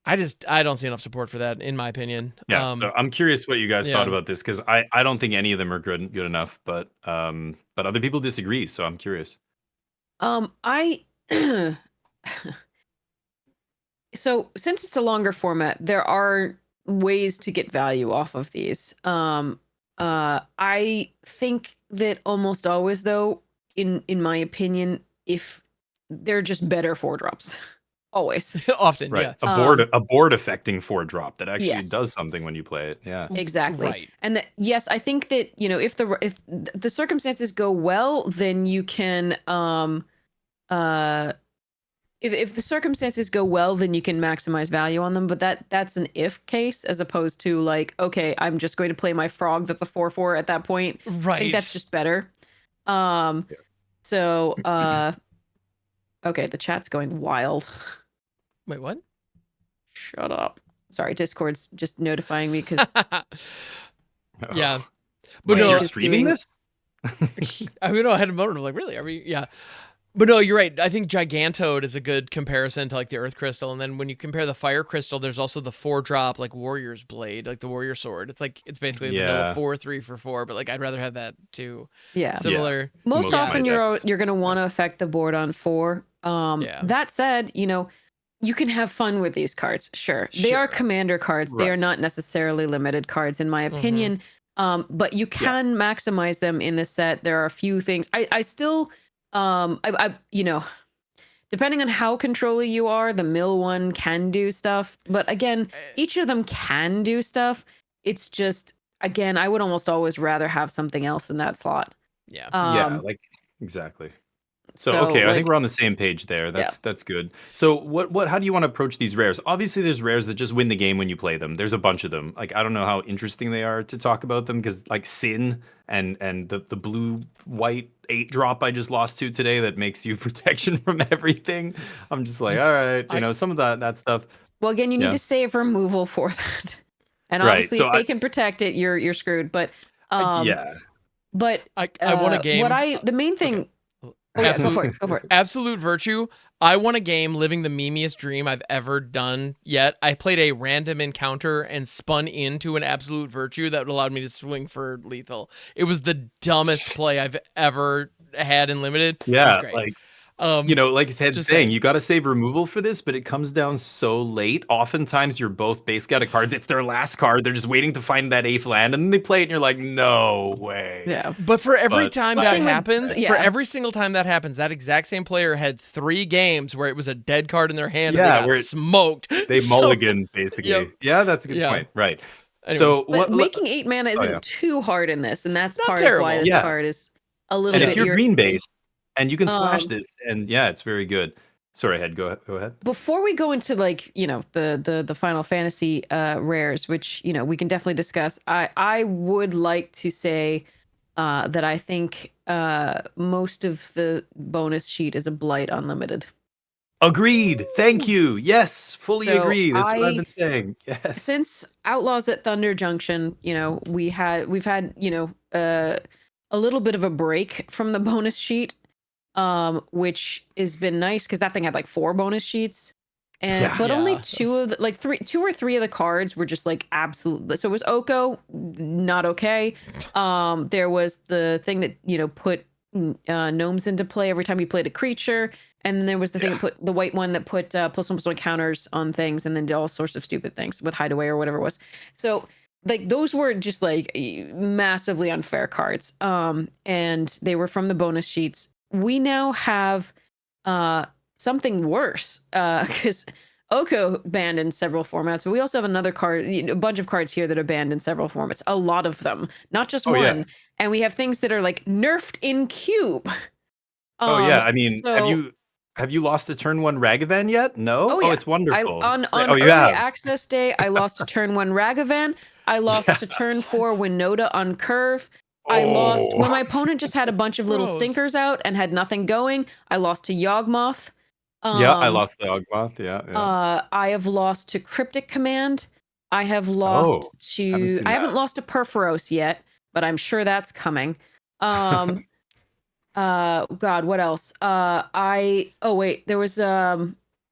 I don't see enough support for that, in my opinion. Yeah, so I'm curious what you guys thought about this, because I don't think any of them are good enough, but other people disagree, so I'm curious. I So since it's a longer format, there are ways to get value off of these. I think that almost always, though, in my opinion, if they're just better 4-drops, always. Often, Right. yeah. A board affecting 4-drop that actually Yes. does something when you play it. Yeah. Exactly. Right. And yes, I think that, if the circumstances go well, then you can if the circumstances go well, then you can maximize value on them. But that's an if case, as opposed to like, okay, I'm just going to play my frog that's a 4/4 at that point. Right. I think that's just better. So okay, the chat's going wild. Wait, what? Shut up. Sorry, Discord's just notifying me because Yeah. But But no, you're streaming this? I mean, no, I had a moment of like, really? Are we? Yeah. But no, you're right. I think Gigantode is a good comparison to like the Earth Crystal. And then when you compare the Fire Crystal, there's also the 4-drop like Warrior's Blade, like the Warrior Sword. It's basically a vanilla 4, 3 for 4, but like I'd rather have that too. Yeah. Similar. Most Most of often my you're decks. going to want to affect the board on 4. That said, you can have fun with these cards. Sure. They are commander cards. They are not necessarily limited cards, in my opinion. But you can maximize them in this set. There are a few things. I still, you know, depending on how controlly you are, the mill one can do stuff. But again, each of them can do stuff. It's just, again, I would almost always rather have something else in that slot. Yeah. Like exactly. So okay, I think we're on the same page there. That's good. So how do you want to approach these rares? Obviously there's rares that just win the game when you play them. There's a bunch of them. Like I don't know how interesting they are to talk about them because like Sin and the blue white 8-drop I just lost to today that makes you protection from everything. I'm just like, all right, you know, some of that stuff. Well, again, you need to save removal for that. And obviously if they can protect it, you're screwed. But but I want a game. The main thing. Okay. Go for it. Absolute Virtue. I won a game living the memeiest dream I've ever done yet. I played a random encounter and spun into an Absolute Virtue that allowed me to swing for lethal. It was the dumbest play I've ever had in Limited. Yeah, like you know, like Head's saying, you got to save removal for this, but it comes down so late. Oftentimes, you're both base out of cards. It's their last card. They're just waiting to find that 8th land, and then they play it, and you're like, no way. Yeah. But for every time that happens, for every single time that happens, that exact same player had 3 games where it was a dead card in their hand and they got smoked. They mulligan, basically. Yeah, that's a good point. Right. Anyway, so making 8 mana isn't too hard in this, and that's part of why this card is a little bit. And if you're green based, and you can splash this, and it's very good. Sorry, Head, go ahead. Before we go into like, you know, the Final Fantasy rares, which, you know, we can definitely discuss, I would like to say that I think most of the bonus sheet is a Blight Unlimited. Agreed. Thank you. Yes, fully agree. That's what I've been saying. Yes. Since Outlaws at Thunder Junction, you know, we've had, you know, a little bit of a break from the bonus sheet. Which has been nice because that thing had like 4 bonus sheets, but only 2 of the 2 or 3 of the cards were just like absolute. So it was Oko, not okay. There was the thing that, you know, put gnomes into play every time you played a creature, and then there was the thing that put the white one that put +1/+1 counters on things, and then did all sorts of stupid things with Hideaway or whatever it was. So like those were just like massively unfair cards, and they were from the bonus sheets. We now have something worse because Oko banned in several formats, but we also have another card, a bunch of cards here that are banned in several formats, a lot of them, not just one. Yeah. And we have things that are like nerfed in cube. I mean, have you lost to turn 1 Ragavan yet? No? Oh, it's wonderful. On early access day, I lost to turn 1 Ragavan. I lost to turn 4 Winota on curve. I lost when my opponent just had a bunch of little stinkers out and had nothing going. I lost to Yawgmoth. I lost to Yawgmoth. Yeah. I have lost to Cryptic Command. I have lost to. I haven't lost to Perforos yet, but I'm sure that's coming. God, what else? There was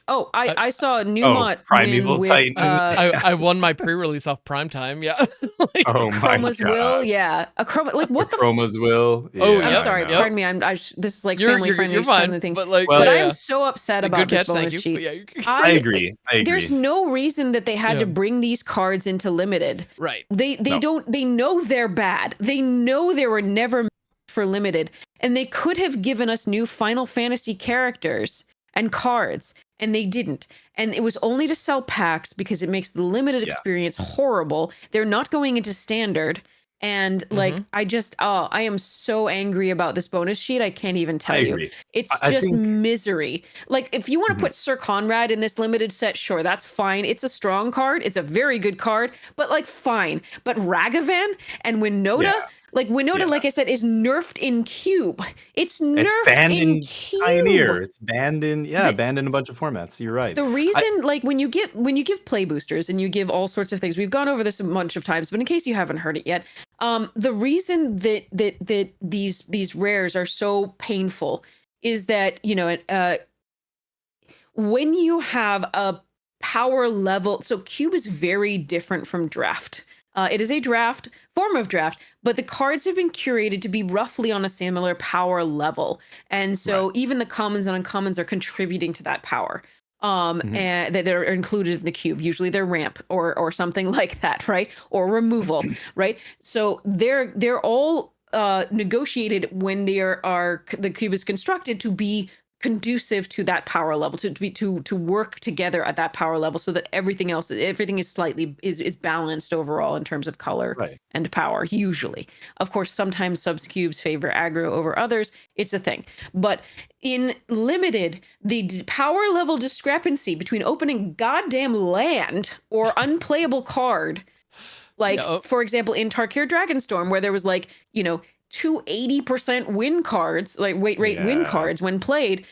I saw Newmont Primeval with, Titan. I won my pre-release off Primetime. Yeah. Like, Chroma's Will. Yeah. What the Chroma's Will. Yeah, I'm sorry. Pardon me. This is like family friendly. You're fine. Thing. But like, I am so upset about this bonus sheet. I agree. There's no reason that they had to bring these cards into Limited. Right. They know they're bad. They know they were never for Limited, and they could have given us new Final Fantasy characters and cards, and they didn't. And it was only to sell packs because it makes the Limited experience horrible. They're not going into Standard. And like, I am so angry about this bonus sheet. I can't even tell you. It's just misery. Like, if you want to put Sir Conrad in this Limited set, sure, that's fine. It's a strong card. It's a very good card, but like, fine. But Ragavan and Winota, like Winota, like I said, is nerfed in cube. It's banned in cube. Pioneer. It's banned in banned in a bunch of formats. You're right. The reason, like when you give play boosters and you give all sorts of things, we've gone over this a bunch of times, but in case you haven't heard it yet, the reason that these rares are so painful is that, you know, when you have a power level, so cube is very different from draft. It is a form of draft, but the cards have been curated to be roughly on a similar power level. And so even the commons and uncommons are contributing to that power. and that are included in the cube. Usually they're ramp or something like that, right? Or removal, right? So they're all negotiated when the cube is constructed to be conducive to that power level, to work together at that power level, so that everything is slightly is balanced overall in terms of color Right. and power. Usually, of course, sometimes subcubes favor aggro over others. It's a thing, but in limited, the power level discrepancy between opening goddamn land or unplayable card, like for example in Tarkir Dragonstorm, where there was like 280% win cards, like rate win cards when played,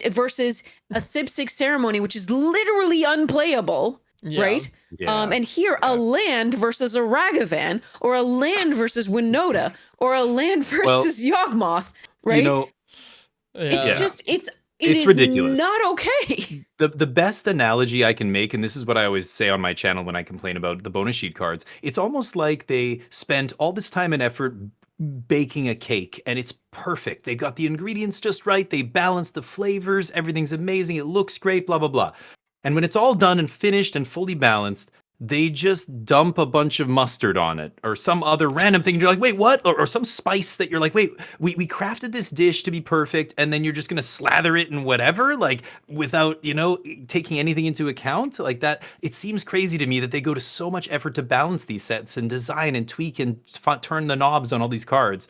versus a Civ 6 ceremony, which is literally unplayable, right? And here, a land versus a Ragavan, or a land versus Winota, or a land versus Yawgmoth, right? It's just, it is ridiculous. not okay. The best analogy I can make, and this is what I always say on my channel when I complain about the bonus sheet cards, it's almost like they spent all this time and effort baking a cake and it's perfect. They got the ingredients just right. They balanced the flavors. Everything's amazing. It looks great, blah, blah, blah. And when it's all done and finished and fully balanced, they just dump a bunch of mustard on it or some other random thing. You're like, wait, what? Or some spice that you're like, wait, we crafted this dish to be perfect. And then you're just going to slather it in whatever, like without, taking anything into account like that. It seems crazy to me that they go to so much effort to balance these sets and design and tweak and turn the knobs on all these cards.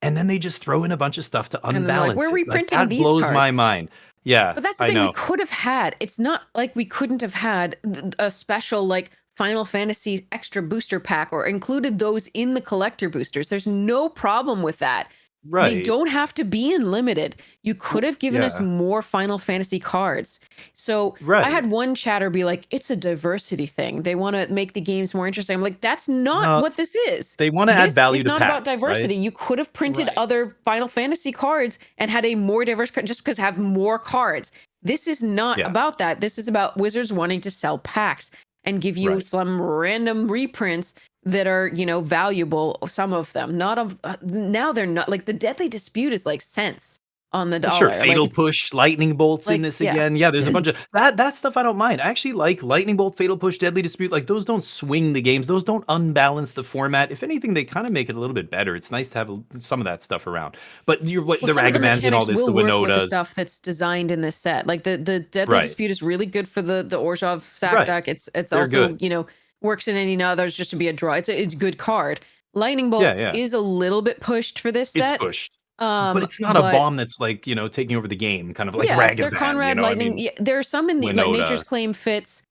And then they just throw in a bunch of stuff to unbalance Where are we printing that these blows cards? my mind. Yeah, but that's the thing we could have had. It's not like we couldn't have had a special like Final Fantasy extra booster pack or included those in the collector boosters. There's no problem with that. Right. They don't have to be in limited. You could have given us more Final Fantasy cards. So I had one chatter be like, it's a diversity thing. They want to make the games more interesting. I'm like, that's not what this is. They want to add value to packs. It's not about diversity. Right? You could have printed other Final Fantasy cards and had a more diverse card just because have more cards. This is not about that. This is about Wizards wanting to sell packs and give you some random reprints that are, valuable. Some of them, not of now they're not, like the Deadly Dispute is like cents on the dollar. Sure, Fatal Push, Lightning Bolt's in this again. Yeah, there's a bunch of that stuff I don't mind. I actually like Lightning Bolt, Fatal Push, Deadly Dispute. Like those don't swing the games. Those don't unbalance the format. If anything, they kind of make it a little bit better. It's nice to have some of that stuff around. But the Ragamans and all this, the Winotas, the stuff that's designed in this set. Like the Deadly Dispute is really good for the Orzhov sack deck. It's also good. Works in any others just to be a draw. It's a good card. Lightning Bolt is a little bit pushed for this set. It's pushed. But it's not a bomb that's like, taking over the game, kind of like Ragavan. Sir Conrad, Lightning. There are some in the like Nature's Claim fits.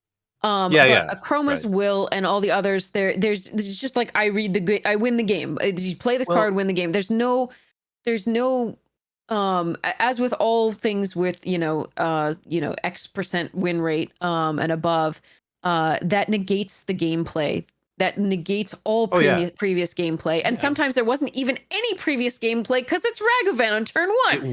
Chroma's Will and all the others. There's just like I win the game. You play this card, win the game. There's no as with all things with X% win rate and above, that negates the gameplay. That negates all previous gameplay. And sometimes there wasn't even any previous gameplay because it's Ragavan on turn one. It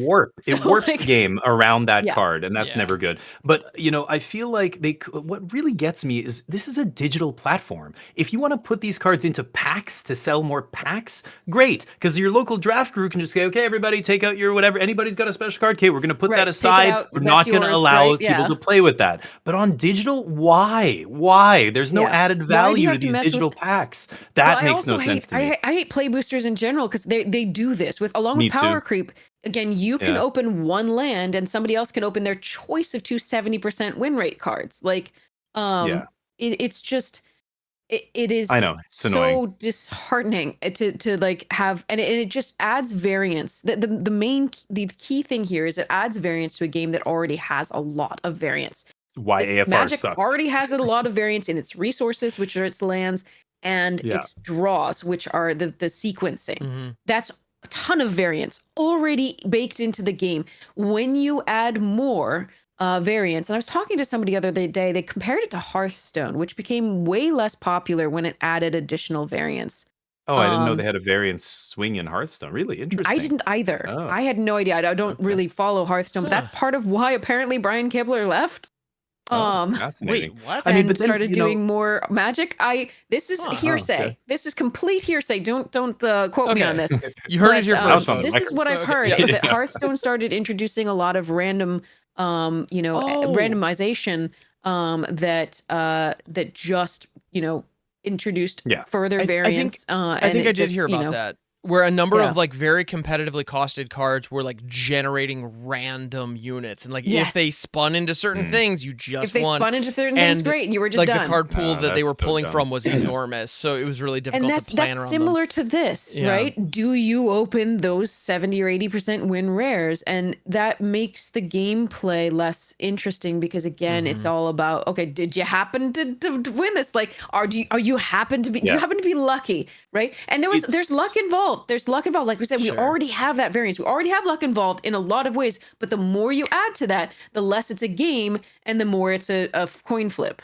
warps the game around that card, and that's never good. But, I feel like what really gets me is this is a digital platform. If you want to put these cards into packs to sell more packs, great. Because your local draft crew can just say, okay, everybody take out your whatever. Anybody's got a special card. Okay, we're going to put that aside. We're not going to allow people to play with that. But on digital, why? Why? There's no added value to these digital packs. That makes no sense to me. I hate play boosters in general because they do this along with power creep. Again, you can open one land and somebody else can open their choice of two 70% win rate cards. Like, it's just it is I know, it's so annoying. disheartening to like have, and it just adds variance. The key thing here is it adds variance to a game that already has a lot of variance. Why AFR Magic sucked. already has a lot of variance in its resources, which are its lands, and its draws, which are the sequencing. Mm-hmm. That's a ton of variance already baked into the game. When you add more variance, and I was talking to somebody the other day, they compared it to Hearthstone, which became way less popular when it added additional variance. Oh, I didn't know they had a variance swing in Hearthstone. Really interesting. I didn't either. Oh. I had no idea. I don't really follow Hearthstone, but that's part of why apparently Brian Kibler left. Fascinating. Wait, what? And started doing more Magic. This is hearsay. Okay. This is complete hearsay. Don't quote me on this. You heard it here first. This is what I've heard is that Hearthstone started introducing a lot of random Oh. randomization that just introduced Yeah. further I variance. I think I did hear about that. Where a number Yeah. of like very competitively costed cards were like generating random units, and like if they Yes. spun into certain things, you If just they won. spun into certain things, And great, and you were just like the done. card pool that they That's were so pulling dumb. from was enormous, so it was really And difficult to plan that's around them. similar to this, Yeah. right? Do you open those 70 or 80% win rares? And that makes the gameplay less interesting because again, it's Mhm. all about, okay, did you happen to win this? Like, do you happen to be do you Yeah. happen to be lucky? Right. And there's luck involved. There's luck involved. Like we said, we Sure. already have that variance. We already have luck involved in a lot of ways. But the more you add to that, the less it's a game and the more it's a coin flip.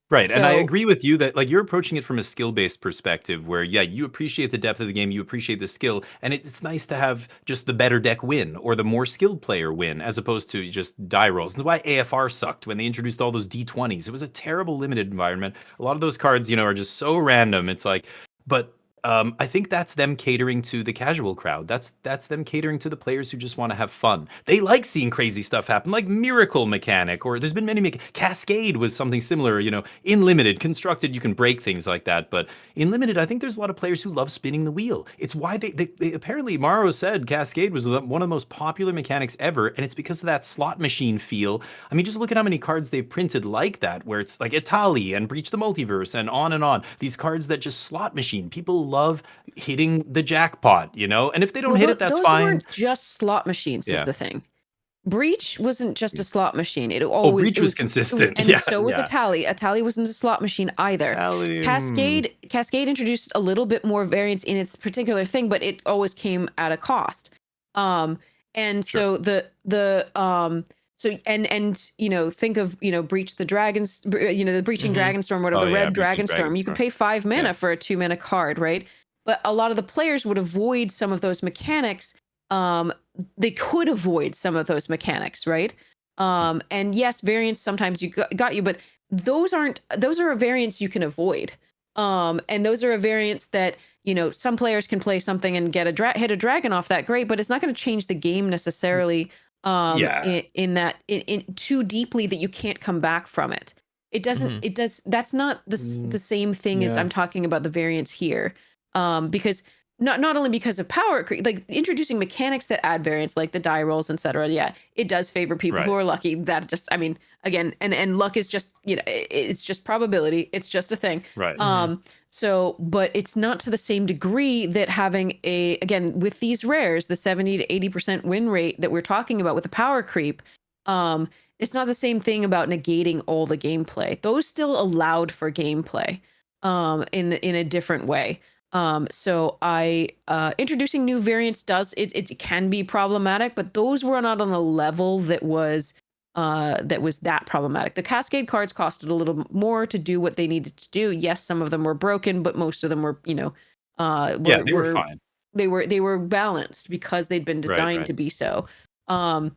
Right, and I So agree with you that, like, you're approaching it from a skill-based perspective where, yeah, you appreciate the depth of the game, you appreciate the skill, and it's nice to have just the better deck win or the more skilled player win as opposed to just die rolls. That's why AFR sucked when they introduced all those D20s. It was a terrible limited environment. A lot of those cards, are just so random. It's like, but I think that's them catering to the casual crowd. That's them catering to the players who just want to have fun. They like seeing crazy stuff happen, like Miracle Mechanic, or there's been many Cascade was something similar. In limited, constructed, you can break things like that, but in limited, I think there's a lot of players who love spinning the wheel. It's why they apparently Maro said Cascade was one of the most popular mechanics ever, and it's because of that slot machine feel. I mean, just look at how many cards they've printed like that, where it's like Itali and Breach the Multiverse and on and on. These cards that just slot machine. People love hitting the jackpot, and if they don't hit it, that's those fine. weren't just slot machines, is Yeah. the thing. Breach wasn't just a slot machine. It Oh, always Breach was consistent. and Yeah, so was yeah. Atali. Atali wasn't a slot machine either. Cascade introduced a little bit more variance in its particular thing, but it always came at a cost. And Sure. so think of Breach the Dragons, the Breaching Mhm. Dragonstorm, whatever, Oh, the yeah, red Breaching Dragonstorm. You could Dragonstorm. pay 5 mana Yeah. for a 2-mana card, right? But a lot of the players would avoid some of those mechanics. They could avoid some of those mechanics, right? And yes, variants sometimes got you, but those are a variance you can avoid. And those are a variance that some players can play something and get hit a dragon off that, great, but it's not going to change the game necessarily. Yeah. In too deeply that you can't come back from it. It doesn't. Mhm. It does. That's not the same thing as yeah. I'm talking about the variance here. Because not only because of power, like introducing mechanics that add variance, like the die rolls, etc. Yeah, it does favor people who Right. are lucky. That just, I mean, again, and luck is just, it's just probability. It's just a thing. Right. So, but it's not to the same degree that having again, with these rares, the 70 to 80% win rate that we're talking about with the power creep, it's not the same thing about negating all the gameplay. Those still allowed for gameplay, in a different way. So introducing new variants it can be problematic, but those were not on a level that was that problematic. The Cascade cards costed a little more to do what they needed to do. Yes, some of them were broken, but most of them were, Yeah, they were fine. they were balanced because they'd been Right, designed right. to be so. But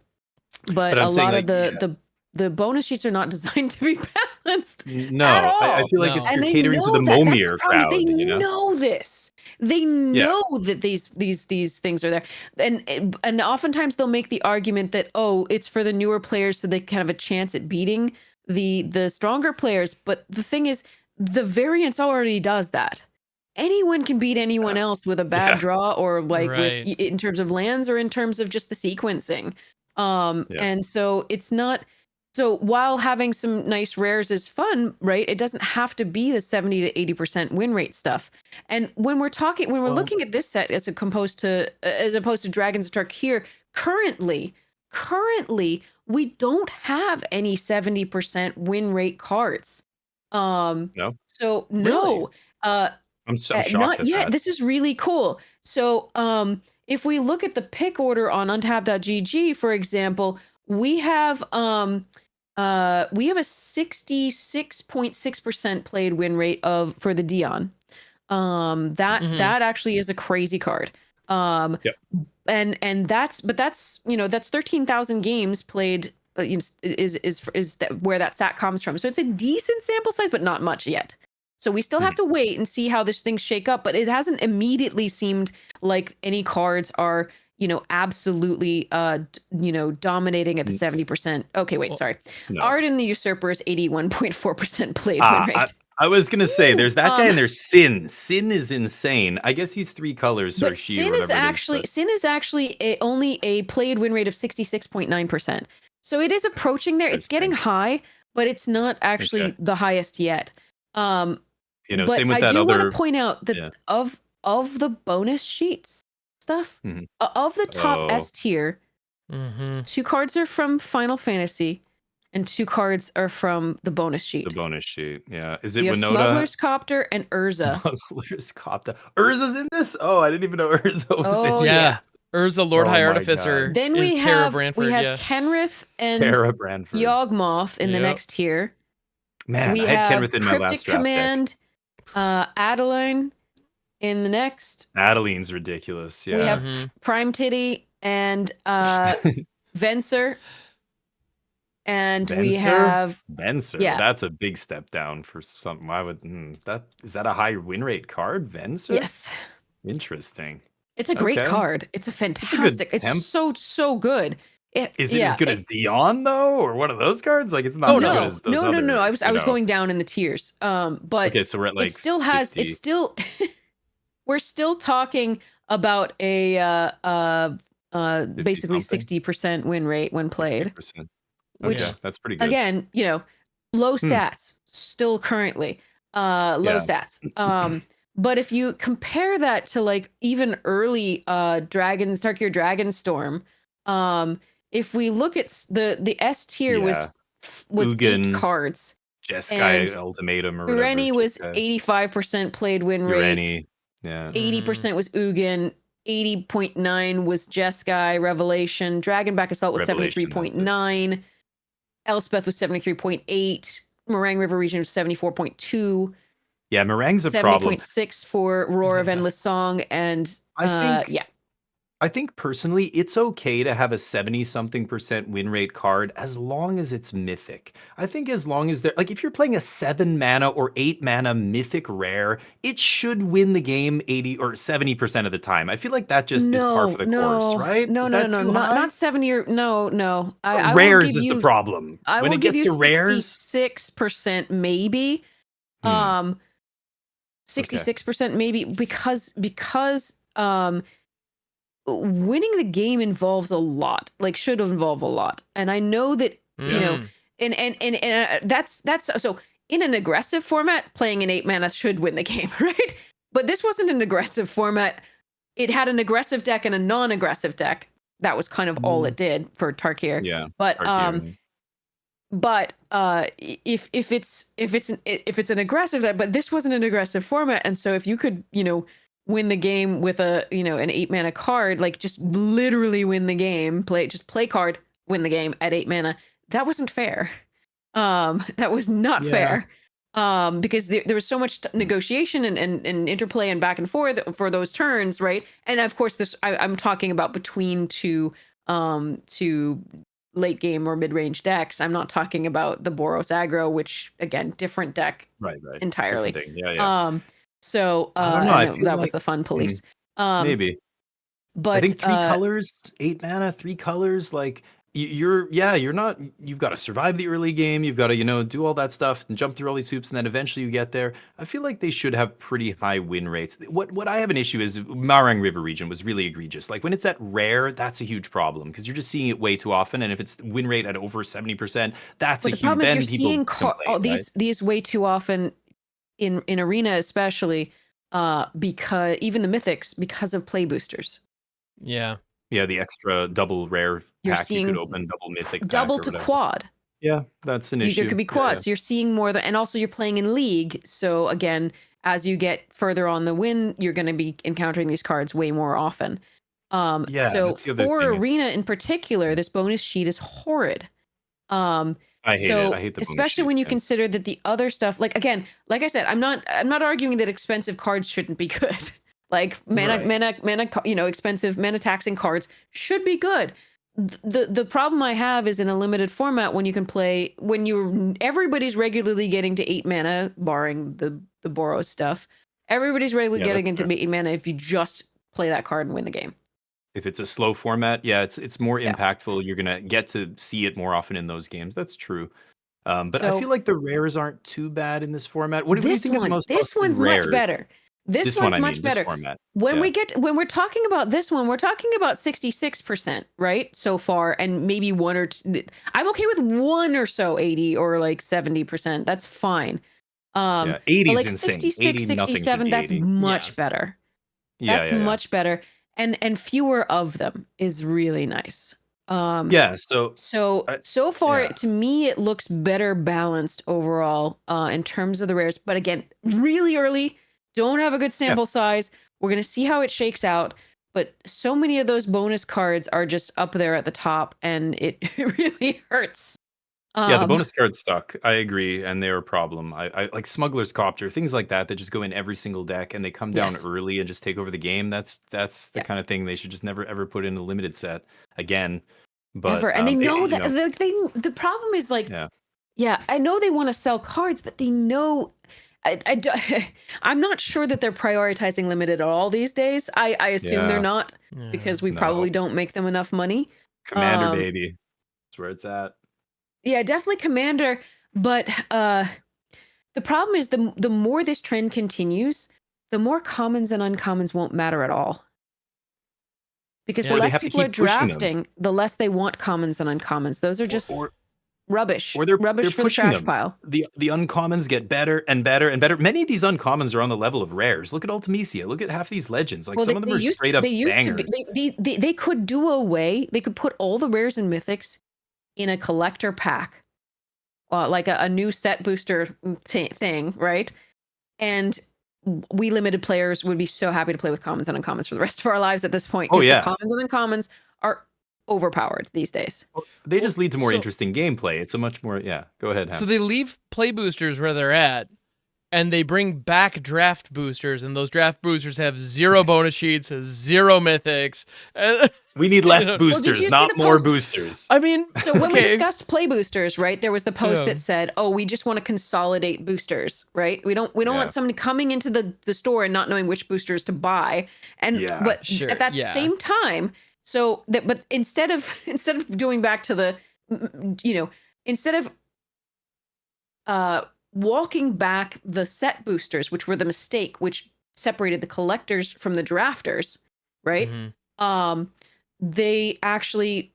But a I'm saying, lot like, of the bonus sheets are not designed to be balanced at no, I all. feel like No. it's And you're they catering to know the that. That's the Momir problem. Is crowd, they know this. They Yeah. know that these things are there, and oftentimes they'll make the argument that, oh, it's for the newer players so they can have a chance at beating the stronger players. But the thing is, the variance already does that. Anyone can beat anyone Yeah. else with a bad Yeah. draw, or like Right. in terms of lands, or in terms of just the sequencing. Yeah. And so it's not. So while having some nice rares is fun, right? It doesn't have to be the 70 to 80% win rate stuff. And when we're Well, looking at this set as opposed to Dragons of Tarkir, currently we don't have any 70% win rate cards. no? So Really? no, uh, I'm shocked not at yet. that. This is really cool. So, if we look at the pick order on untap.gg, for example, we have a 66.6% played win rate for the Dion. That Mhm. that actually is a crazy card. Yep. And that's 13,000 games played. Is that where that stat comes from? So it's a decent sample size, but not much yet. So we still have to wait and see how this things shake up, but it hasn't immediately seemed like any cards are, absolutely, dominating at the 70%. Okay, wait, sorry. No. Arden the Usurper is 81.4% played win rate. I was gonna say, there's that guy and there's Sin. Sin is insane. I guess he's 3 colors or But she Sin or is whatever actually it is. Sin is actually only a played win rate of 66.9%. So it is approaching there. It's getting high, but it's not actually the highest yet. But same with I that do want other. to point out that Yeah. of the bonus sheets stuff, Mhm. of the top Oh. S tier, 2 cards are from Final Fantasy, and 2 cards are from the bonus sheet. The bonus sheet, yeah. Is it We have Winota? Smuggler's Copter and Urza. Smuggler's Copter. Urza's in this? Oh, I didn't even know Urza was in Yeah. this. Urza, Lord Oh High my Artificer. God. Then is we Tara have Branford, yeah. Kenrith and Tara Branford. Yawgmoth in the next tier. Man, We I had have Kenrith in my Cryptic last draft Command, Adeline in the next. deck. Adeline's ridiculous, yeah. We have Prime Titty and Venser. And we have Venser. Yeah. That's a big step down for something. Why would is that a high win rate card? Venser? Yes. Interesting. It's a great Okay. card. It's a fantastic. It's so good. Is it as good as Dion though, or one of those cards? Like it's not as good as those other. No. I was going down in the tiers. But okay, so we're at like it still has. 50. It's still. We're still talking about a basically 60% win rate when played. 60%. Which that's pretty good. Again, low stats still currently. Low stats. But if you compare that to like even early Tarkir Dragonstorm, if we look at the S tier was Ugin, 8 cards. Jeskai Ultimatum or whatever. Ureni was 85% played win rate. Ureni, yeah. 80% was Ugin. 80.9 was Jeskai Revelation. Dragonback Assault was 73.9. Elspeth was 73.8. Meringue River Region was 74.2. Yeah, Meringue's a problem. 70.6 for Roar of Endless Song. And I think personally, it's okay to have a 70-something% win rate card as long as it's mythic. I think as long as like if you're playing a 7 mana or 8 mana mythic rare, it should win the game 80 or 70% of the time. I feel like that just is par for the course, right? No, not 70 or no. Rares is the problem. I when will it give gets you to rares, 66% maybe. 66% maybe because winning the game involves a lot, like should involve a lot. And I know that, and that's so in an aggressive format, playing an 8 mana should win the game, right? But this wasn't an aggressive format. It had an aggressive deck and a non-aggressive deck. That was kind of all it did for Tarkir. Yeah. But Tarkir, but if it's an aggressive deck, but this wasn't an aggressive format, and so if you could win the game with an 8 mana card, like just literally win the game, play card, win the game at 8 mana. That wasn't fair. That was not fair. Because there was so much negotiation and interplay and back and forth for those turns, right? And of course, I'm talking about between two late game or mid range decks. I'm not talking about the Boros aggro, which again, different deck, right, entirely. Yeah. So I don't know. I know that was the fun police. Maybe. But I think 3 colors, 8 mana, 3 colors, like you've got to survive the early game. You've got to, do all that stuff and jump through all these hoops. And then eventually you get there. I feel like they should have pretty high win rates. What I have an issue is Meringue River region was really egregious. Like when it's at rare, that's a huge problem because you're just seeing it way too often. And if it's win rate at over 70%, that's a huge problem. You're seeing these way too often in Arena, especially because even the mythics, because of play boosters. Yeah, the extra double rare pack you could open, double mythic pack, double to quad. Yeah, that's an issue. There could be quads. You're seeing more and also you're playing in league. So again, as you get further on the win, you're going to be encountering these cards way more often. So for Arena in particular, this bonus sheet is horrid. I hate it. I hate the especially when you consider that the other stuff, like again, like I said, I'm not arguing that expensive cards shouldn't be good. Like expensive mana taxing cards should be good. The problem I have is in a limited format when everybody's regularly getting to 8 mana, barring the Boros stuff. Everybody's regularly getting into 8 mana if you just play that card and win the game. If it's a slow format, yeah, it's more Yeah. impactful. You're gonna get to see it more often in those games. That's true. But I feel So like the rares aren't too bad in this format. What do you think are the most this busted one's much rares? better. This This one, one's I much mean, this better. format. When Yeah. when we're talking about this one, we're talking about 66%, right? So far, and maybe one or two. I'm okay with one or so 80 or like 70%. That's fine. Yeah. But 80 is like insane. 66, 80, nothing should 67, be that's 80. Yeah. much better. Yeah, That's yeah, yeah. much better. And fewer of them is really nice. Um, Yeah, so so far yeah. to me it looks better balanced overall in terms of the rares, but again, really early, don't have a good Yeah. sample size. We're going to see how it shakes out, but so many of those bonus cards are just up there at the top, and it really hurts. Yeah, the um bonus cards stuck. I agree, and they're a problem. I like Smuggler's Copter, things like that just go in every single deck and they come down yes. early and just take over the game. That's the Yeah. kind of thing they should just never ever put in a limited set again. Ever. But And they know you that know, the problem is like, yeah. yeah, I know they want to sell cards, but they know I'm not sure that they're prioritizing limited at all these days. I assume they're Yeah. not, Yeah. because we No. probably don't make them enough money. Commander Um, baby. That's where it's at. yeah, definitely Commander, but the problem is the more this trend continues, the more commons and uncommons won't matter at all. Because the Yeah. Or they less have to people are keep pushing them. drafting, the less they want commons and uncommons. Those are Or just or rubbish. or they're Rubbish for the pushing trash them. pile. The uncommons get better and better and better. Many of these uncommons are on the level of rares. Look at Ultimisia. Look at half these legends. Like Well, some of them are straight up they used to be bangers. they could do away. They could put all the rares and mythics in a collector pack, like a new set booster thing, right? And we limited players would be so happy to play with commons and uncommons for the rest of our lives at this point, Oh because the yeah. commons and uncommons are overpowered these days. Well, they Well, just lead to more so interesting gameplay. It's a much more yeah. Go ahead, so Ham. they leave play boosters where they're at, and they bring back draft boosters, and those draft boosters have 0 bonus sheets, 0 mythics. We need You less know, Well, did boosters, you see not the more post? boosters. I mean, So when we okay. discussed play boosters, right, there was the post Yeah. that said, "Oh, we just want to consolidate boosters, right? We don't Yeah. want somebody coming into the store and not knowing which boosters to buy." And Yeah. but Sure, at that yeah. same time, so that but instead of instead of doing back to the instead of walking back the set boosters, which were the mistake, which separated the collectors from the drafters, right? Mhm. Um, they actually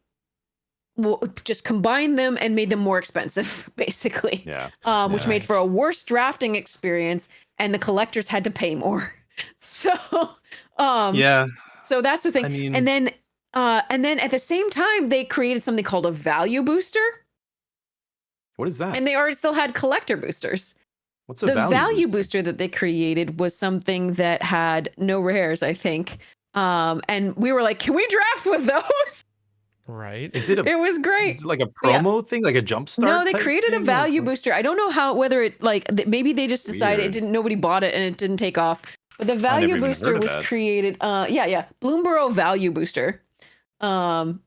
just combined them and made them more expensive, basically, Yeah. which Yeah. made for a worse drafting experience, and the collectors had to pay more. So, Yeah. so that's the thing. I mean, And then at the same time, they created something called a value booster, what is that? and they already still had collector boosters. What's a The value, value booster? booster that they created was something that had no rares, I think. And we were like, can we draft with those? Right. Is it It was great. like a Yeah. promo thing, like a jumpstart? No, they type created a thing? value booster. I don't know whether it maybe they just decided it Weird. didn't, nobody bought it and it didn't take off. But the I value never even booster heard of was that. created. Yeah, Bloomborough value booster. Um,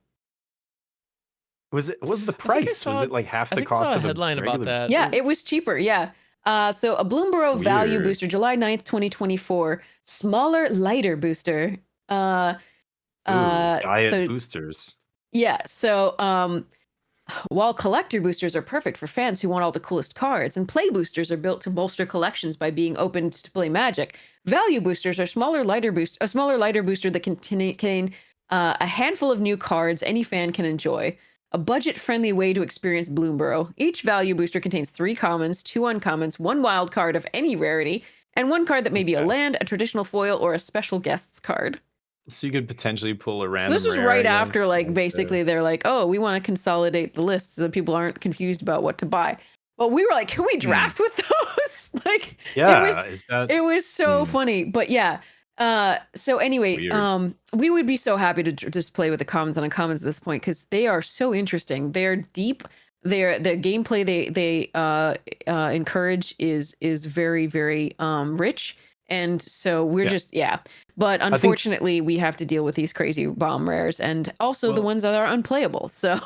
Was the I think I price? Was saw it like half I the think I cost saw a of a headline about regular? that. yeah, it was cheaper. Yeah. So a Bloomborough value Weird. booster, July 9th, 2024, smaller, lighter booster. Ooh, So diet boosters. yeah, so while collector boosters are perfect for fans who want all the coolest cards, and play boosters are built to bolster collections by being opened to play Magic, value boosters are a smaller, lighter booster that can contain a handful of new cards any fan can enjoy. A budget-friendly way to experience Bloomborough. Each value booster contains 3 commons, 2 uncommons, 1 wild card of any rarity, and 1 card that may be a Okay. land, a traditional foil, or a special guests card. So you could potentially pull a So random this was rare, I right guess. after, like, basically they're like, oh, we want to consolidate the list so people aren't confused about what to buy. But we were like, can we draft with those? Like, Yeah, is that it was so Hmm. funny. But yeah. So anyway, Weird. we would be so happy to just play with the commons and uncommons at this point, because they are so interesting. They're deep. The gameplay they encourage is very, very rich. And so we're Yeah. but think- unfortunately we have to deal with these crazy bomb rares, and also the Well- ones that are unplayable. So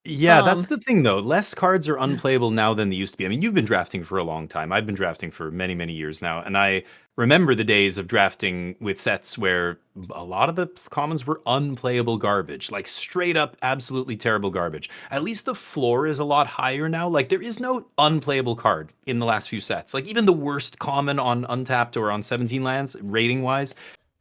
Yeah, that's the thing though. Less cards are unplayable now than they used to be. I mean, you've been drafting for a long time. I've been drafting for many, many years now, and I remember the days of drafting with sets where a lot of the commons were unplayable garbage, like straight up absolutely terrible garbage. At least the floor is a lot higher now. Like there is no unplayable card in the last few sets. Like even the worst common on untapped or on 17 lands rating wise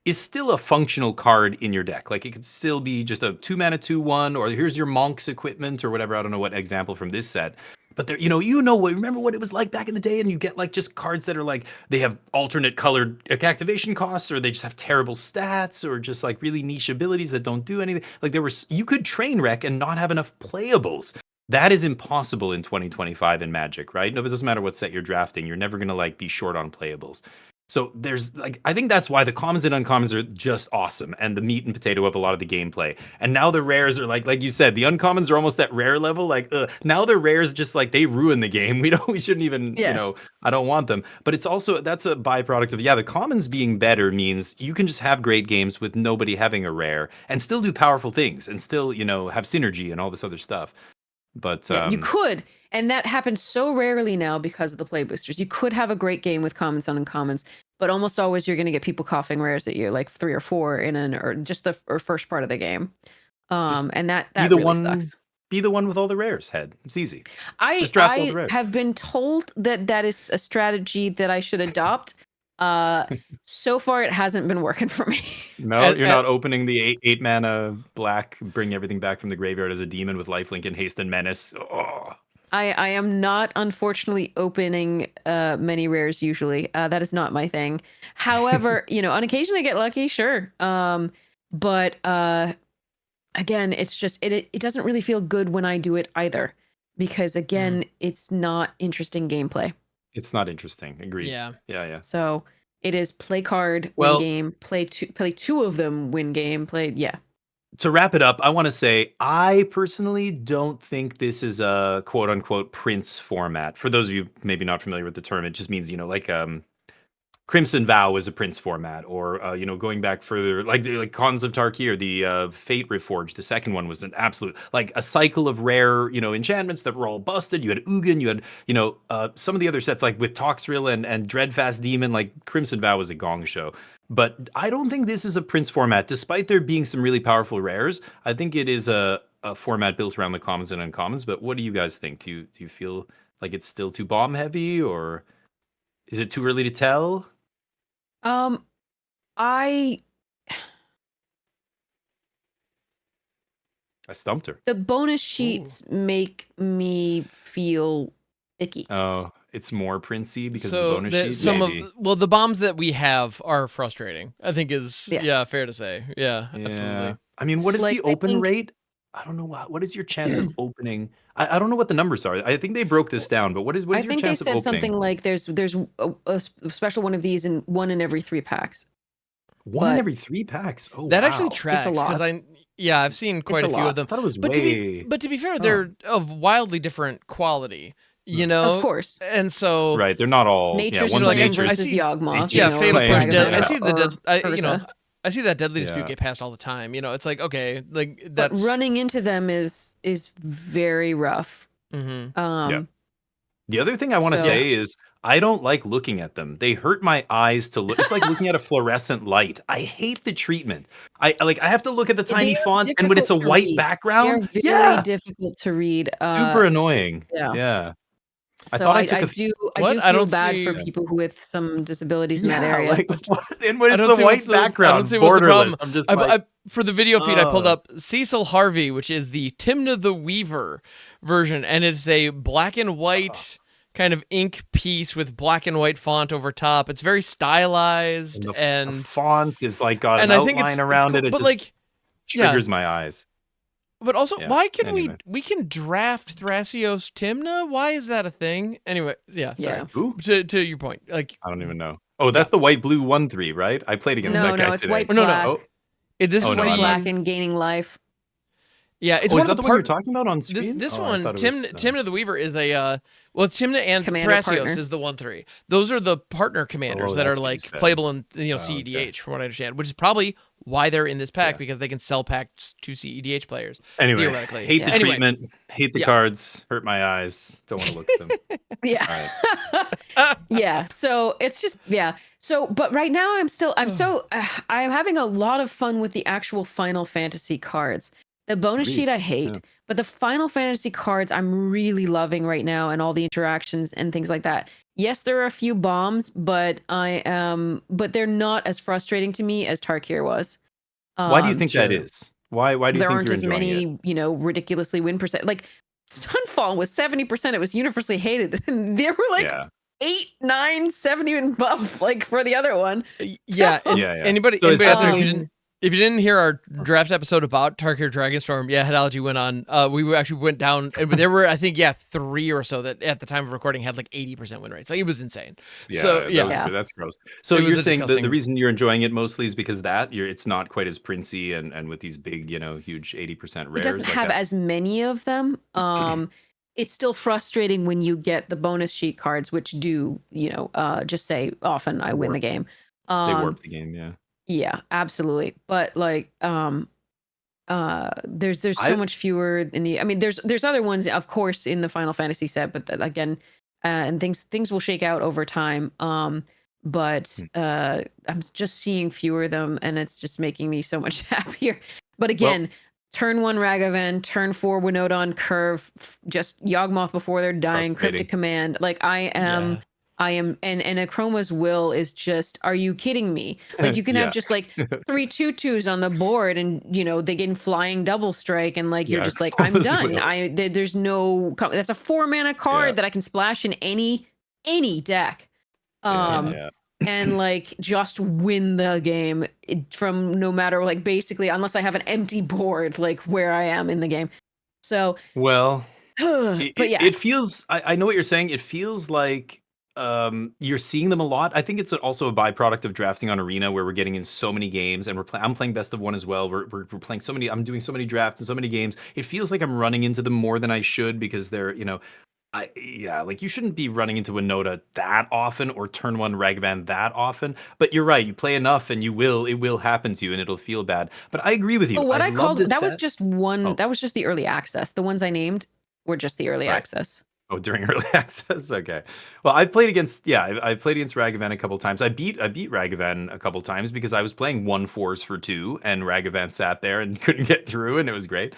is still a functional card in your deck. Like it could still be just a 2 mana 2/1, or here's your Monk's equipment or whatever. I don't know what example from this set. But there, remember what it was like back in the day, and you get like just cards that are like they have alternate colored activation costs, or they just have terrible stats, or just like really niche abilities that don't do anything. Like you could train wreck and not have enough playables. That is impossible in 2025 in Magic, right? No, it doesn't matter what set you're drafting. You're never gonna like be short on playables. So there's like I think that's why the commons and uncommons are just awesome and the meat and potato of a lot of the gameplay. And now the rares are like you said, the uncommons are almost at rare level. Like now the rares just like they ruin the game. We shouldn't even Yes. I don't want them. But it's also that's a byproduct of the commons being better means you can just have great games with nobody having a rare and still do powerful things and still have synergy and all this other stuff. But Yeah, you could, and that happens so rarely now because of the play boosters. You could have a great game with commons and uncommons, but almost always you're going to get people coughing rares at you, like 3 or 4 in or just the first part of the game. Just And that be the really one sucks. be the one with all the rares, Head. It's easy. I Just draft all the rares. have been told that is a strategy that I should adopt. So far it hasn't been working for me. No, you're not opening the 8 mana black, bring everything back from the graveyard as a demon with lifelink and haste and menace. Oh. I am not, unfortunately, opening many rares usually. That is not my thing. However, on occasion I get lucky, sure. But again, it's just it doesn't really feel good when I do it either, because again, it's not interesting gameplay. It's not interesting. Agreed. Yeah. Yeah. So it is play card, win game, play two of them, win game, To wrap it up, I want to say I personally don't think this is a quote unquote Prince format. For those of you maybe not familiar with the term, it just means like Crimson Vow is a Prince format, or going back further, like Cons of Tarkir, the Fate Reforged. The second one was an absolute like a cycle of rare enchantments that were all busted. You had Ugin, you had some of the other sets like with Toxrill and Dreadfast Demon. Like Crimson Vow was a gong show. But I don't think this is a Prince format, despite there being some really powerful rares. I think it is a format built around the commons and uncommons. But what do you guys think? Do you feel like it's still too bomb heavy, or is it too early to tell? I stumped her. The bonus sheets make me feel icky. Oh, it's more princey because of the bonus sheets. The bombs that we have are frustrating, I think is fair to say. Yeah, absolutely. I mean, what is the open rate? I don't know what is your chance of opening. I don't know what the numbers are. I think they broke this down, but what is your chance of opening? I think they said something like there's a special one of these in 1 in every 3 packs. One in every 3 packs. Oh, that actually tracks because I've seen quite a few of them. I thought it was but to be fair, they're of wildly different quality. Of course, and so right, they're not all. Nature's like versus Yawgmoth. Fatal Push. I see the I see that Deadly Dispute get passed all the time. It's like, okay, like that's but running into them is very rough. The other thing I want to say is I don't like looking at them. They hurt my eyes to look. It's like looking at a fluorescent light. I hate the treatment. I have to look at the tiny font, and when it's a white background, they're very difficult to read. Super annoying. Yeah. So I do feel bad for people with some disabilities in that area. And when it's a white background, borderless, I'm just for the video feed, I pulled up Cecil Harvey, which is the Timna the Weaver version, and it's a black and white kind of ink piece with black and white font over top. It's very stylized, and the font is like got an outline around it. It just like triggers my eyes. But also, why can we can draft Thrasios Timna? Why is that a thing? Anyway, sorry. To your point, like I don't even know. Oh, that's the white blue 1/3, right? I played against that guy it's today. White black. This is white black and gaining life. Yeah, it's Oh, is one that of the the one you're part. talking about on This screen? this Oh, I one, thought it was. Timna the Weaver is a well, Timna and Commander Thrasios partner. is the 1/3. Those are the partner commanders Oh, that are that's what you like said. playable in Oh, okay. CEDH, from what I understand, which is probably why they're in this pack Yeah. because they can sell packs to CEDH players Anyway, theoretically. hate the Yeah. Anyway, treatment, hate the yeah. cards, hurt my eyes. Don't want to look at them. Yeah. All right. Yeah. So it's just, yeah. So, but right now I'm having a lot of fun with the actual Final Fantasy cards. The bonus Agreed. sheet I hate, Yeah. but the Final Fantasy cards I'm really loving right now and all the interactions and things like that. Yes, there are a few bombs, but but they're not as frustrating to me as Tarkir was. Why do you think that Sure. is? Why do you There think aren't you're as enjoying it? many, ridiculously win percent. Like Sunfall was 70%. It was universally hated. And there were like Yeah. 8, 9, 7 even buff, like for the other one. Yeah, and Yeah, yeah. anybody So is anybody out that there, the Um, if you didn't hear our draft episode about Tarkir Dragonstorm, yeah, Headology went on. We actually went down, and there were, I think, 3 or so that at the time of recording had like 80% win rates. Like it was insane. So Yeah, yeah, Yeah. that's gross. So it was you're a saying the disgusting. reason you're enjoying it mostly is because it's not quite as princey and with these big, huge 80% it doesn't rares. Like have that's as many of them. It's still frustrating when you get the bonus sheet cards, which do, just say often I win the warp. game. They Um, warp the game, yeah. yeah, absolutely. But like, there's so I much fewer in the. I mean, there's other ones, of course, in the Final Fantasy set, but again, and things will shake out over time. But hmm. I'm just seeing fewer of them, and it's just making me so much happier. But Well, again, turn 1 Ragavan, turn 4 Winota on curve, just Yawgmoth before they're dying, Cryptic frustrating. Command. Like Yeah, I am, and Akroma's will is just. Are you kidding me? Like you can have Yeah. just like 3/2/2s on the board, and they get in flying double strike, and like you're Yeah, just like, I'm Chroma's done. will. There's no. That's a 4 mana Yeah. card that I can splash in any deck. Yeah, Um, yeah. and like just win the game from no matter, like, basically, unless I have an empty board, like where I am in the game. So, Well, it, but it, yeah. it feels I know what you're saying. It feels like you're seeing them a lot. I think it's also a byproduct of drafting on Arena where we're getting in so many games and I'm playing best of one as well. We're playing so many, I'm doing so many drafts and so many games. It feels like I'm running into them more than I should because they're, yeah, like you shouldn't be running into a Nota that often or turn one Ragavan that often. But you're right, you play enough and it will happen to you and it'll feel bad. But I agree with Oh, you. what I I love called this that was set. just one. Oh, That was just the early access. The ones I named were just the early right. access. Oh, during early access. Okay. Well, I've played against I've played against Ragavan a couple times. I beat Ragavan a couple times because I was playing 1/4s for 2 and Ragavan sat there and couldn't get through and it was great.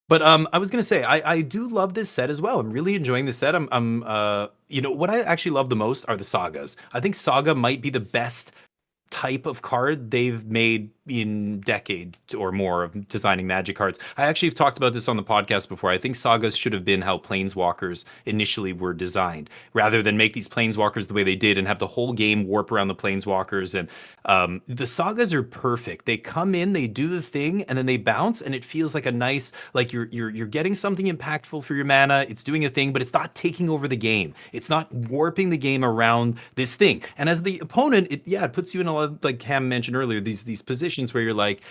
But I was gonna say I do love this set as well. I'm really enjoying this set. What I actually love the most are the sagas. I think Saga might be the best type of card they've made in decade or more of designing Magic cards. I actually have talked about this on the podcast before. I think sagas should have been how planeswalkers initially were designed, rather than make these planeswalkers the way they did and have the whole game warp around the planeswalkers. And the sagas are perfect. They come in, they do the thing, and then they bounce, and it feels like a nice, like you're getting something impactful for your mana. It's doing a thing, but it's not taking over the game. It's not warping the game around this thing. And as the opponent, it puts you in a lot of, like Cam mentioned earlier, these positions where you're like,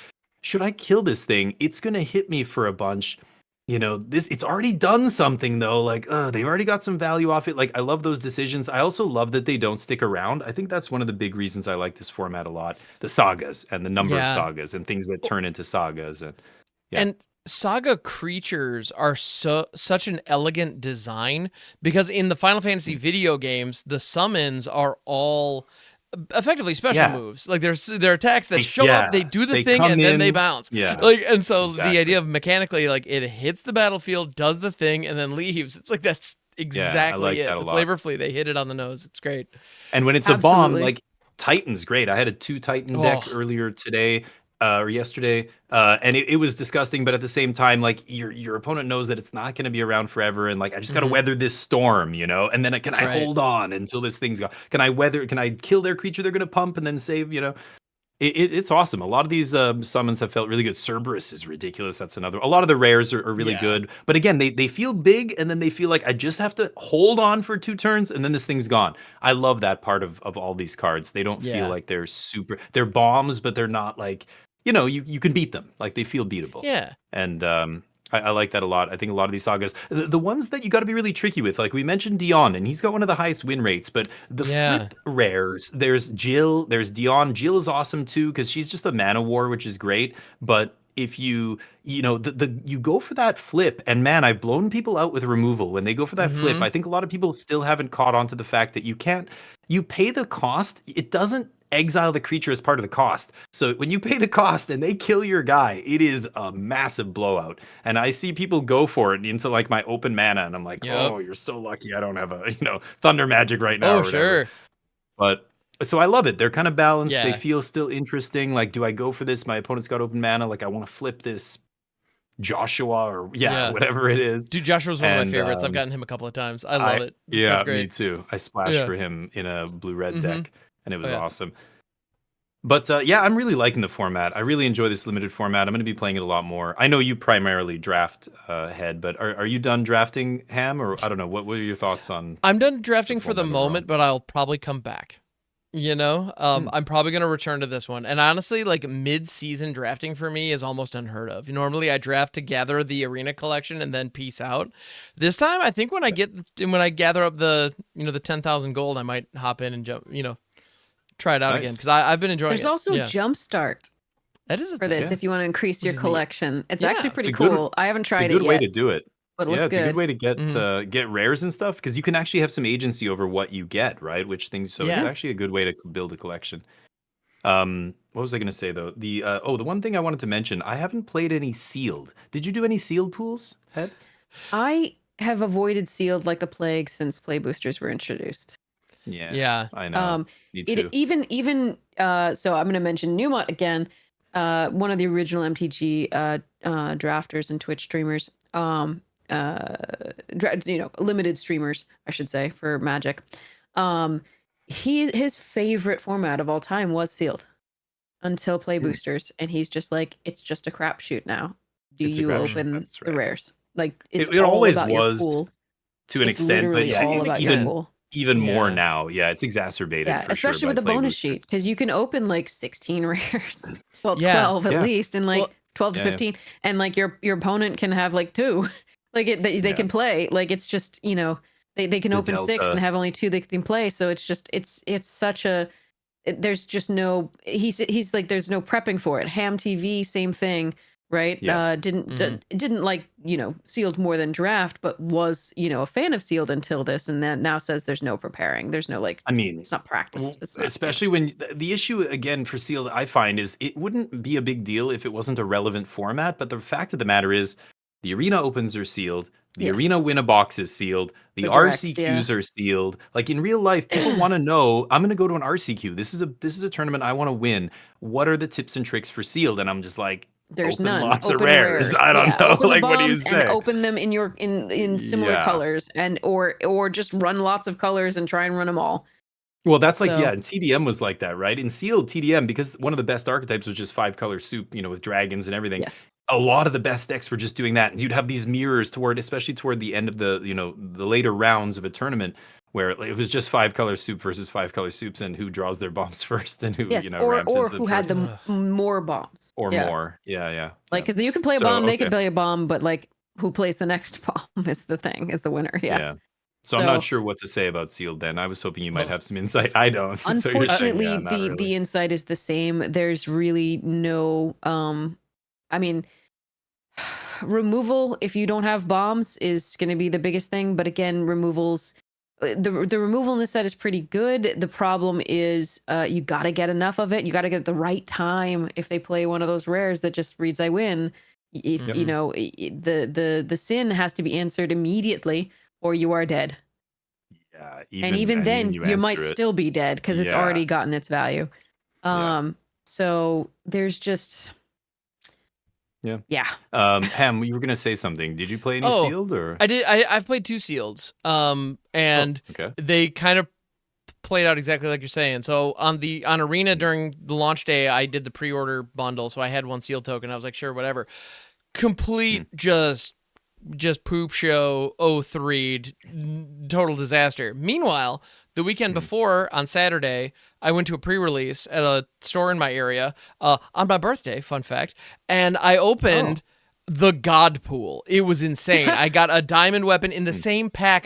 should I kill this thing? It's gonna hit me for a bunch. It's already done something though. Like, they've already got some value off it. Like, I love those decisions. I also love that they don't stick around. I think that's one of the big reasons I like this format a lot. The sagas and the number of yeah. sagas and things that turn into sagas. And yeah, And saga creatures are such an elegant design because in the Final Fantasy video games, the summons are all effectively special yeah, moves. Like they're attacks that show up, they yeah. do the They thing, come and then they in. bounce. Yeah, Like, and so the exactly. idea of mechanically, like, it hits the battlefield, does the thing, and then leaves. It's like that's Yeah, I exactly like that it. a The lot. Flavor Flea, they hit it on the nose. It's great. And when it's a bomb, Absolutely. like Titan's great. I had a 2 Titan deck Oh, earlier today, or yesterday, and it was disgusting, but at the same time, like your opponent knows that it's not gonna be around forever, and like I just gotta mhm, weather this storm, and then can I right. hold on until this thing's gone? Can I kill their creature they're gonna pump and then save? It's awesome. A lot of these summons have felt really good. Cerberus is ridiculous. That's another. A lot of the rares are really Yeah. good, but again, they feel big, and then they feel like I just have to hold on for 2 turns, and then this thing's gone. I love that part of all these cards. They don't feel Yeah. like they're super. They're bombs, but they're not like you can beat them. Like they feel beatable, Yeah. and I like that a lot. I think a lot of these sagas, the ones that you got to be really tricky with, like we mentioned Dion, and he's got one of the highest win rates, but the Yeah. flip rares, there's Jill, there's Dion. Jill is awesome too, because she's just a mana war, which is great. But if you know, you go for that flip, and man, I've blown people out with removal when they go for that flip. Mm-hmm. I think a lot of people still haven't caught on to the fact that you pay the cost, it doesn't exile the creature as part of the cost. So when you pay the cost and they kill your guy, it is a massive blowout. And I see people go for it into like my open mana, and I'm like, Yep. oh, you're so lucky I don't have a, Thunder Magic right now Oh, or whatever. sure. But so I love it. They're kind of balanced. They Yeah. feel still interesting. Like, do I go for this? My opponent's got open mana. Like, I want to flip this Joshua or Yeah. whatever it is. Dude, Joshua's one of my And favorites. I've gotten him a couple of times. I love it. This yeah, guy's great. me too. I splashed Yeah. for him in a blue-red Mhm. deck, and it was yeah. awesome. But yeah, I'm really liking the format. I really enjoy this limited format. I'm going to be playing it a lot more. I know you primarily draft head, but are you done drafting Ham, or I don't know? What are your thoughts on? I'm done drafting for the format overall? moment, but I'll probably come back. I'm probably going to return to this one. And honestly, like mid-season drafting for me is almost unheard of. Normally I draft to gather the arena collection and then peace out. This time, I think when I gather up the 10,000 gold, I might hop in and jump, try it out again, because I've been enjoying it. There's also Jumpstart that is a for thing. this if you want to increase your Which is neat. collection. It's Yeah. actually pretty It's a good- cool. I haven't tried It's a good it way yet, to do it. but it looks It's a good way to get Mhm. get rares and stuff, because you can actually have some agency over what you get, right? Which things. So it's Yeah. actually a good way to build a collection. What was I going to say though? The one thing I wanted to mention, I haven't played any sealed. Did you do any sealed pools, Head? I have avoided sealed like the plague since play boosters were introduced. Yeah. I know. Me too. Even so I'm going to mention Newmont again, one of the original MTG drafters and Twitch streamers, limited streamers, I should say, for Magic. His favorite format of all time was sealed until play boosters, and he's just like, it's just a crapshoot now. Do It's a you crapshoot, open that's the right. rares? Like it's It all always about your was pool. to an It's extent, but literally yeah, all it's about your even pool. more Yeah. now. Yeah, it's exacerbated Yeah, for sure especially by with the play bonus boosters. sheet, because you can open like 16 rares. Well, Yeah. 12 at Yeah. least, and like Well, 12 to yeah, yeah. 15, and like your opponent can have like 2. Like they Yeah. can play. Like it's just, they can The open 6 delta. and have only 2 they can play. So it's just it's such a there's just no he's like there's no prepping for it. Ham TV, same thing, right? Yeah. Didn't like, sealed more than draft, but was, a fan of sealed until this, and then now says there's no preparing. There's no like I mean, it's not practice. It's not good. especially when the issue again for sealed, I find, is it wouldn't be a big deal if it wasn't a relevant format. But the fact of the matter is, the arena opens are sealed. The Yes. arena win a box is sealed. The The directs, RCQs are sealed. Like in real life, people want to know, I'm going to go to an RCQ. This is a tournament I want to win. What are the tips and tricks for sealed? And I'm just like, There's open none. lots of Open rares. I don't know. Open Like, the what do you bombs and say? open them in similar Yeah. colors, and or just run lots of colors and try and run them all. Well, that's like, So- yeah, and TDM was like that, right? In sealed TDM, because one of the best archetypes was just 5-color soup, with dragons and everything. Yes. A lot of the best decks were just doing that. And you'd have these mirrors especially toward the end of the later rounds of a tournament, where it was just 5-color soup versus 5-color soups, and who draws their bombs first and who, Yes, ramps or into who had first. the more bombs. Or Yeah. more. Yeah. Like, because you can play a So, bomb, they okay. could play a bomb, but like who plays the next bomb is the winner. Yeah. So I'm not sure what to say about sealed then. I was hoping you might have some insight. I don't. So you're saying, Unfortunately, yeah, not the really. insight is the same. There's really no I mean, removal, if you don't have bombs, is going to be the biggest thing. But again, removals, the removal in this set is pretty good. The problem is you got to get enough of it. You got to get at the right time. If they play one of those rares that just reads I win, if the sin has to be answered immediately, or you are dead. Yeah, And even then you might answer it. still be dead because it's Yeah. already gotten its value. Yeah. So there's just yeah. Ham, you were gonna say something. Did you play any sealed or? I did. I've played 2 sealeds. And okay. they kind of played out exactly like you're saying. So on Arena during the launch day, I did the pre-order bundle, so I had 1 sealed token. I was like, sure, whatever. Complete just poop show 03, total disaster. Meanwhile, the weekend before, on Saturday, I went to a pre-release at a store in my area on my birthday, fun fact, and I opened the god pool. It was insane. I got a diamond weapon in the same pack.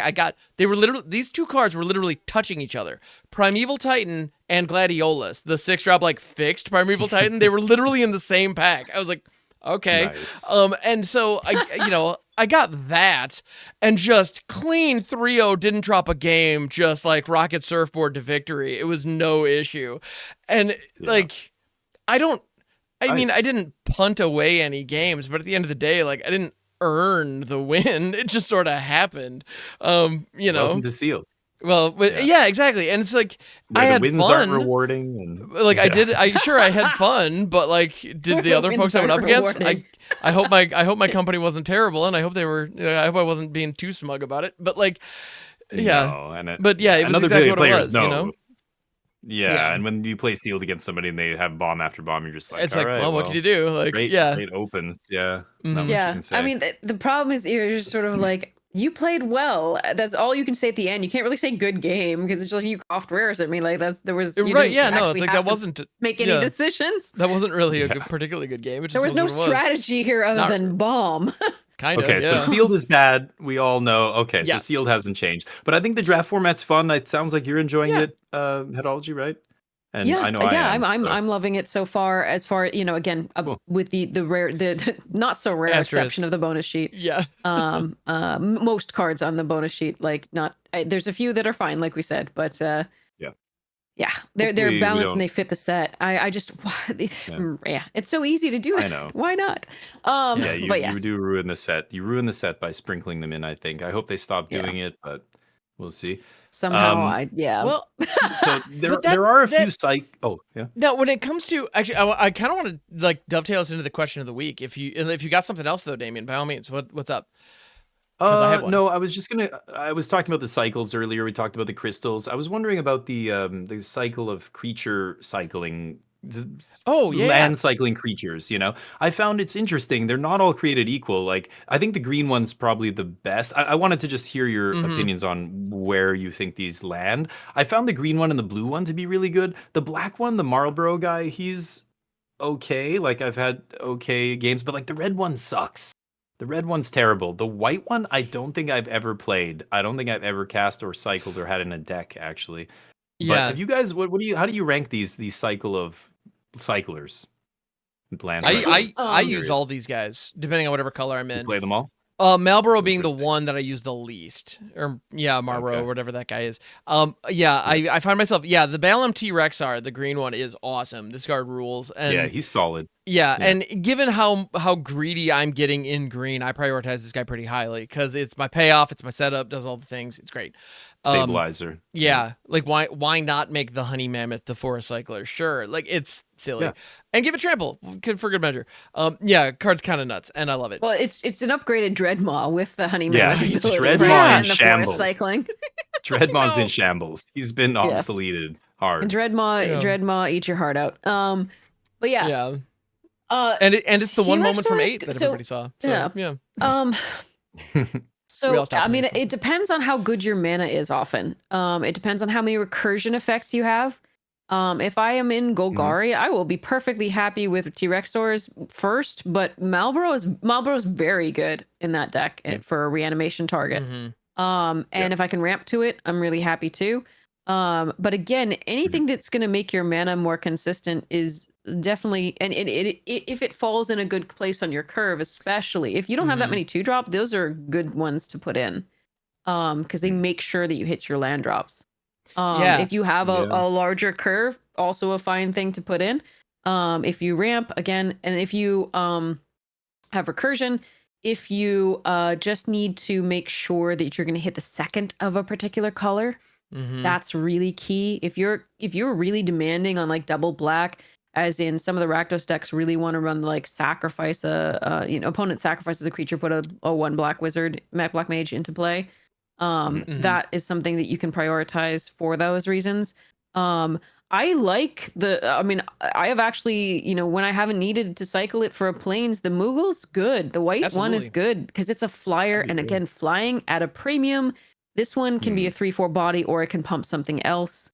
These two cards were literally touching each other. Primeval Titan and Gladiolus, the 6-drop like fixed Primeval Titan, they were literally in the same pack. I was like, okay. Nice. And so I got that and just clean 3-0, didn't drop a game, just like rocket surfboard to victory. It was no issue. And I mean, I didn't punt away any games, but at the end of the day, like I didn't earn the win. It just sort of happened. Welcome to Sealed. Well, but yeah, exactly. And it's like I had the wins fun. aren't rewarding, and like I had fun, but like did the other folks I went up against? I hope my company wasn't terrible, and I hope they were. I hope I wasn't being too smug about it. But like, yeah, no, but yeah, it was exactly what it was. Yeah, and when you play Sealed against somebody and they have bomb after bomb, you're just like, it's all like, right, well, what can you do? Like, great opens, not much you can say. I mean, the problem is you're just sort of like, you played well. That's all you can say at the end. You can't really say good game because it's just like you coughed rares at me. Like right? Yeah, no, it's like that wasn't make any decisions. That wasn't really a particularly good game. There was no strategy here other than bomb. Kind of. Okay, so Sealed is bad. We all know. Okay, so Sealed hasn't changed, but I think the draft format's fun. It sounds like you're enjoying it, Headology, right? And I know I'm loving it so far. As far again, cool. With the rare, the not so rare exception of the bonus sheet. Yeah. Most cards on the bonus sheet, like there's a few that are fine, like we said, but they're balanced and they fit the set. It's so easy to do that. I know. Why not? You do ruin the set. You ruin the set by sprinkling them in. I think. I hope they stop doing it, but we'll see. Somehow, Well, so there are a few Now, when it comes to actually, I kind of want to like dovetail us into the question of the week. If you got something else though, Damien, by all means, what's up? No, I was talking about the cycles earlier. We talked about the crystals. I was wondering about the cycle of creature cycling. Land cycling creatures, I found it's interesting. They're not all created equal. Like, I think the green one's probably the best. I wanted to just hear your opinions on where you think these land. I found the green one and the blue one to be really good. The black one, the Marlboro guy, he's okay. Like, I've had okay games, but like the red one sucks. The red one's terrible. The white one, I don't think I've ever played. I don't think I've ever cast or cycled or had in a deck, actually. But have you guys, how do you rank these cycle of cyclers? I use all these guys depending on whatever color I'm in. You play them all? Marlboro being the one that I use the least, or Marlboro, or whatever that guy is. I find myself, the Balaam T-Rexar, the green one, is awesome. This card rules. And he's solid. Yeah, and given how greedy I'm getting in green, I prioritize this guy pretty highly because it's my payoff, it's my setup, does all the things. It's great. Stabilizer. Like why not make the Honey Mammoth the Forest Cycler? Sure, like it's silly, and give it trample for good measure. Card's kind of nuts, and I love it. Well, it's an upgraded Dreadmaw with the Honey Mammoth. Yeah, it's Dreadmaw in shambles. Cycling. Dreadmaw's in shambles. He's been obsoleted hard. And Dreadmaw, eat your heart out. But yeah. And it's the one moment from 8 that everybody saw. So, So, I mean, it depends on how good your mana is often. It depends on how many recursion effects you have. If I am in Golgari, I will be perfectly happy with T-Rexors first, but Marlboro's very good in that deck for a reanimation target. And if I can ramp to it, I'm really happy too. But again, anything that's going to make your mana more consistent is definitely, and if it falls in a good place on your curve, especially if you don't have that many 2-drop, those are good ones to put in, because they make sure that you hit your land drops. If you have a larger curve, also a fine thing to put in. If you ramp again, and if you have recursion, if you just need to make sure that you're going to hit the second of a particular color, that's really key. If you're really demanding on like double black, as in some of the Rakdos decks really want to run like sacrifice opponent sacrifices a creature, put a 1 black wizard, black mage into play. That is something that you can prioritize for those reasons. I like I have actually, when I haven't needed to cycle it for a plains, the Moogle's good. The white one is good because it's a flyer, and again, flying at a premium. This one can be a 3/4 body, or it can pump something else.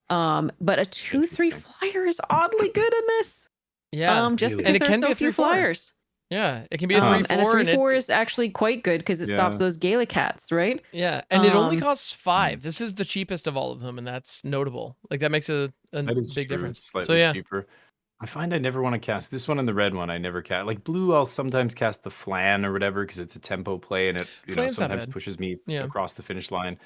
But a 2/3 flyer is oddly good in this. Yeah, just because there's so few flyers. Yeah, it can be a 3/4, and a 3/4 it, is actually quite good because it stops Yeah. those Gaelic cats, right? yeah, and it only Um, costs 5. This is the cheapest of all of them, and that's notable. Like that makes a That is big true. difference. It's So slightly yeah, cheaper. I find I never want to cast this one and the red one. I never cast like blue. I'll sometimes cast the flan or whatever because it's a tempo play and it Flan's not sometimes bad. pushes me Yeah. across the finish line.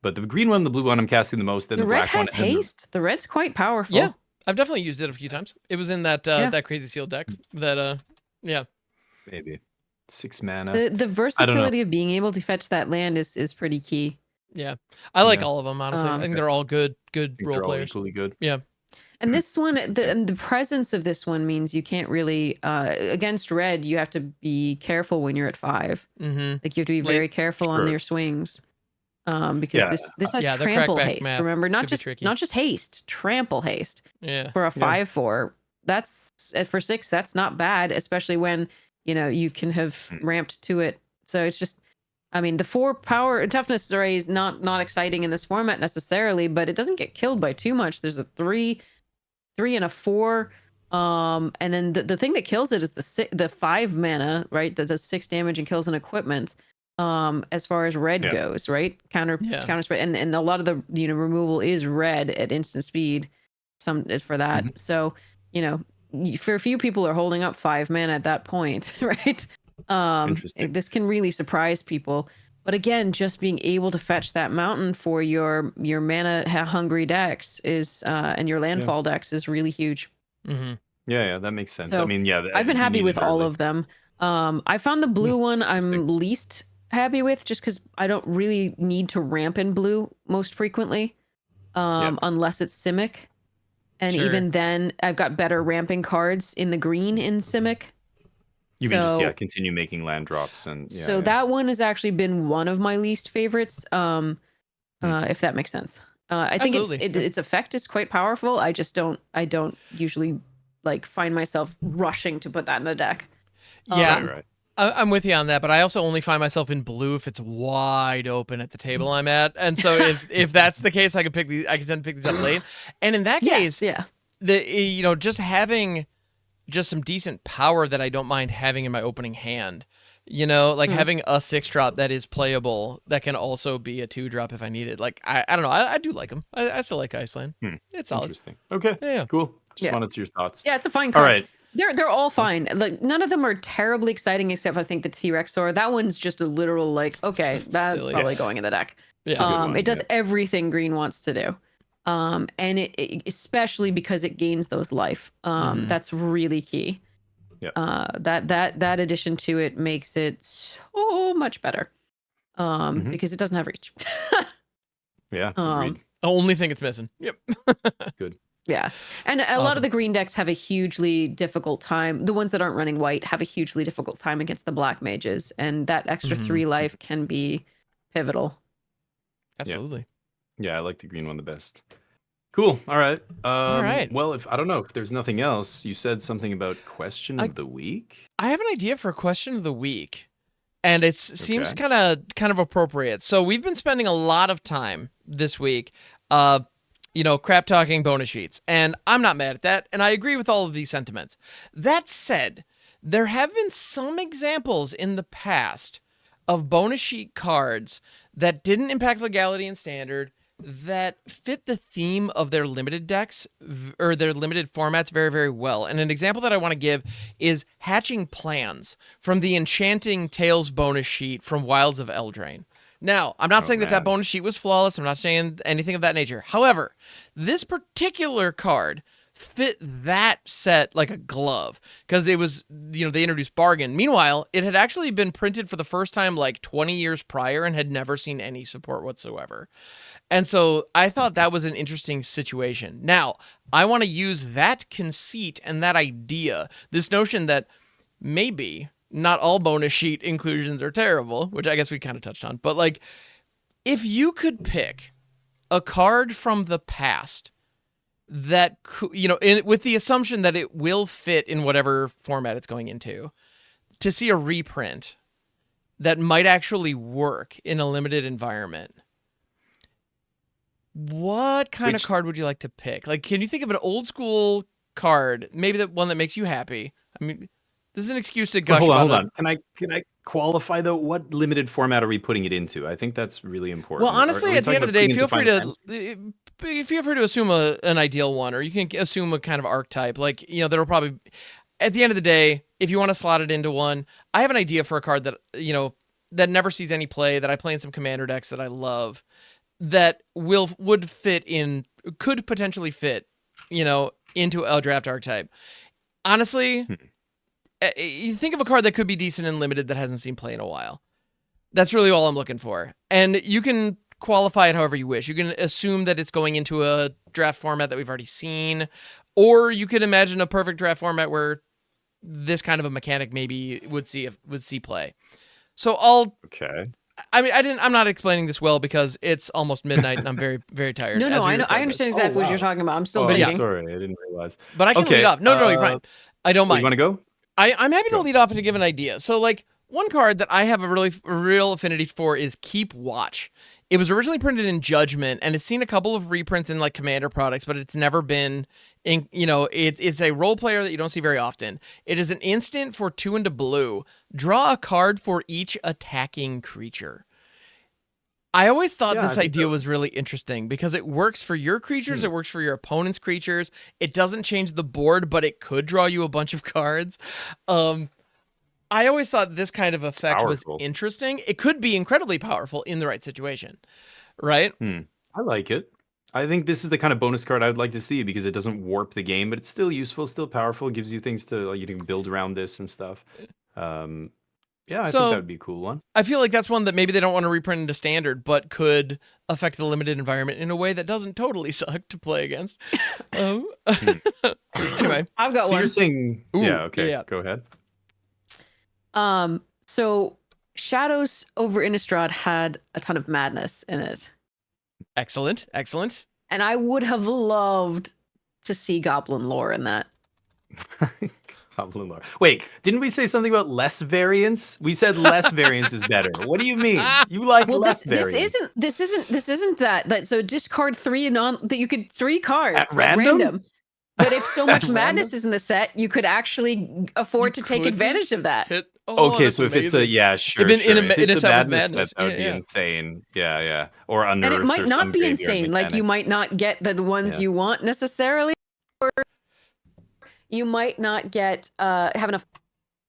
But the green one, the blue one, I'm casting the most. Then the the red black one, has and then the haste. The red's quite powerful. Yeah, I've definitely used it a few times. It was in that Yeah. that crazy seal deck that yeah. maybe 6 mana. The I don't know. versatility of being able to fetch that land is pretty key. Yeah. I like Yeah. all of them, honestly. I think Okay. they're all good I think role they're all players. equally good. Yeah. And this one, the presence of this one means you can't really against red. You have to be careful when you're at 5. Mm-hmm. Like you have to be Like- very careful on Sure. your swings, because Yeah. this has Yeah, the trample crackback haste. math Remember, could be tricky. not just haste, trample haste Yeah. for a Yeah. 5/4. That's for 6. That's not bad, especially when you can have ramped to it. So it's just, I mean, the 4 power toughness array is not exciting in this format necessarily, but it doesn't get killed by too much. There's a 3 and a 4. And then the thing that kills it is the 5 mana, right? That does 6 damage and kills an equipment. As far as red Yeah. goes, right? Counter spell, and a lot of the removal is red at instant speed. Some is for that. Mhm. So for a few people are holding up 5 mana at that point, right? Interesting. This can really surprise people. But again, just being able to fetch that mountain for your mana hungry decks is and your landfall decks is really huge. Mm-hmm. Yeah, that makes sense. So, I mean, yeah, I've been if you happy need with it all early. of them. I found the blue one I'm least happy with just because I don't really need to ramp in blue most frequently, unless it's Simic. And Sure. even then, I've got better ramping cards in the green in Simic. You can just continue making land drops and that one has actually been one of my least favorites. If that makes sense. I think its effect is quite powerful. I don't usually like find myself rushing to put that in the deck. Yeah. Right. I'm with you on that, but I also only find myself in blue if it's wide open at the table I'm at, and so if that's the case, I can tend to pick these up late. And in that case, just having just some decent power that I don't mind having in my opening hand, having a 6-drop that is playable that can also be a 2-drop if I need it. Like I don't know, I do like them. I still like Iceland. It's solid. Interesting. Okay. Yeah. Cool. Just wanted your thoughts. Yeah, it's a fine card. All right. They're all fine. Like none of them are terribly exciting except I think the T-Rex sword. That one's just a literal like, okay, that's Silly. probably going in the deck. Yeah. It does everything green wants to do. And it especially because it gains those life. That's really key. Yeah. That addition to it makes it so much better. Because it doesn't have reach. Yeah. Agreed. The only thing it's missing. Yep. Good. Yeah. And a lot of the green decks have a hugely difficult time. The ones that aren't running white have a hugely difficult time against the black mages. And that extra 3 life can be pivotal. Absolutely. Yeah, I like the green one the best. Cool. All right. All right. Well, I don't know if there's nothing else. You said something about question of the week. I have an idea for a question of the week, and it seems kind of appropriate. So we've been spending a lot of time this week, crap talking bonus sheets, and I'm not mad at that, and I agree with all of these sentiments. That said, there have been some examples in the past of bonus sheet cards that didn't impact legality and standard, that fit the theme of their limited decks or their limited formats very, very well. And an example that I want to give is Hatching Plans from the Enchanting Tales bonus sheet from Wilds of Eldraine. Now, I'm not saying that bonus sheet was flawless. I'm not saying anything of that nature. However, this particular card fit that set like a glove because it was, they introduced Bargain. Meanwhile, it had actually been printed for the first time like 20 years prior and had never seen any support whatsoever. And so I thought that was an interesting situation. Now, I want to use that conceit and that idea, this notion that maybe not all bonus sheet inclusions are terrible, which I guess we kind of touched on, but like if you could pick a card from the past that, with the assumption that it will fit in whatever format it's going into, to see a reprint that might actually work in a limited environment, what kind of card would you like to pick? Like, can you think of an old school card, maybe the one that makes you happy? I mean, This is an excuse to But gush hold on, about hold it. on. Can I qualify though? What limited format are we putting it into? I think that's really important. Well, honestly, Are we at the talking end of about the day, putting into feel free Final to Fantasy? feel free to assume an ideal one, or you can assume a kind of archetype. Like, there will probably, at the end of the day, if you want to slot it into one, I have an idea for a card that that never sees any play, that I play in some commander decks that I love, that would could potentially fit, into a draft archetype. Honestly, you think of a card that could be decent and limited that hasn't seen play in a while. That's really all I'm looking for. And you can qualify it however you wish. You can assume that it's going into a draft format that we've already seen, or you could imagine a perfect draft format where this kind of a mechanic maybe would see play. So Okay. I'm not explaining this well because it's almost midnight and I'm very, very tired. No, as we I know. I record this. understand Oh, exactly what you're wow. talking about. I'm still Oh, I'm thinking. sorry. I didn't realize. But I can lead Okay. off. No, you're fine. I don't You mind. want to go? I'm happy to Go. lead off and to give an idea. So, like, one card that I have a real affinity for is Keep Watch. It was originally printed in Judgment, and it's seen a couple of reprints in like Commander products, but it's never been in. It's a role player that you don't see very often. It is an instant for 2 and a blue. Draw a card for each attacking creature. I always thought this idea was really interesting because it works for your creatures, it works for your opponent's creatures. It doesn't change the board, but it could draw you a bunch of cards. I always thought this kind of effect was interesting. It could be incredibly powerful in the right situation, right? I like it. I think this is the kind of bonus card I would like to see because it doesn't warp the game, but it's still useful, still powerful. It gives you things to you can build around this and stuff. Yeah, I think that would be a cool one. I feel like that's one that maybe they don't want to reprint into standard, but could affect the limited environment in a way that doesn't totally suck to play against. Anyway, I've got so one. You're saying, yeah, okay, yeah. Go ahead. So Shadows over Innistrad had a ton of madness in it. Excellent. And I would have loved to see Goblin lore in that. Goblin lore. Wait, didn't we say something about less variance? We said less variance is better. What do you mean? You like less variance? This isn't that. So discard 3 that you could 3 cards at random. But if so much madness is in the set, you could actually afford to take advantage of that. Okay, so if it's a sure. If it's a madness set, that would be insane. Yeah. Or unnerved. And it might not be insane. Mechanic. Like you might not get the ones you want necessarily, or you might not get have enough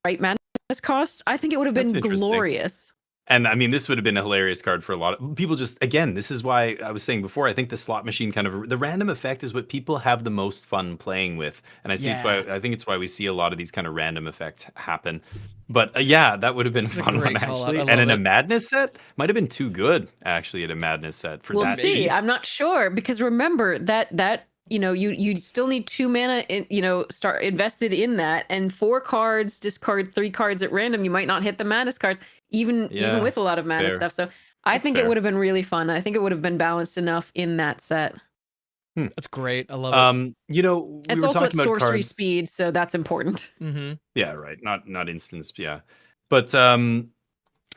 right madness cost. I think it would have been glorious. And I mean, this would have been a hilarious card for a lot of people. Just again, this is why I was saying before. I think the slot machine the random effect is what people have the most fun playing with, and I think it's why we see a lot of these kind of random effects happen. But that would have been a fun one actually. And in a madness set, might have been too good actually in a madness set for that. We'll see. I'm not sure because remember that. You still need 2 mana, start invested in that, and 4 cards, discard 3 cards at random. You might not hit the madness cards, even with a lot of mana stuff. So I think it would have been really fun. I think it would have been balanced enough in that set. That's great. I love it. It's also at sorcery speed, so that's important. Mm-hmm. Yeah, right. Not instance. Yeah, but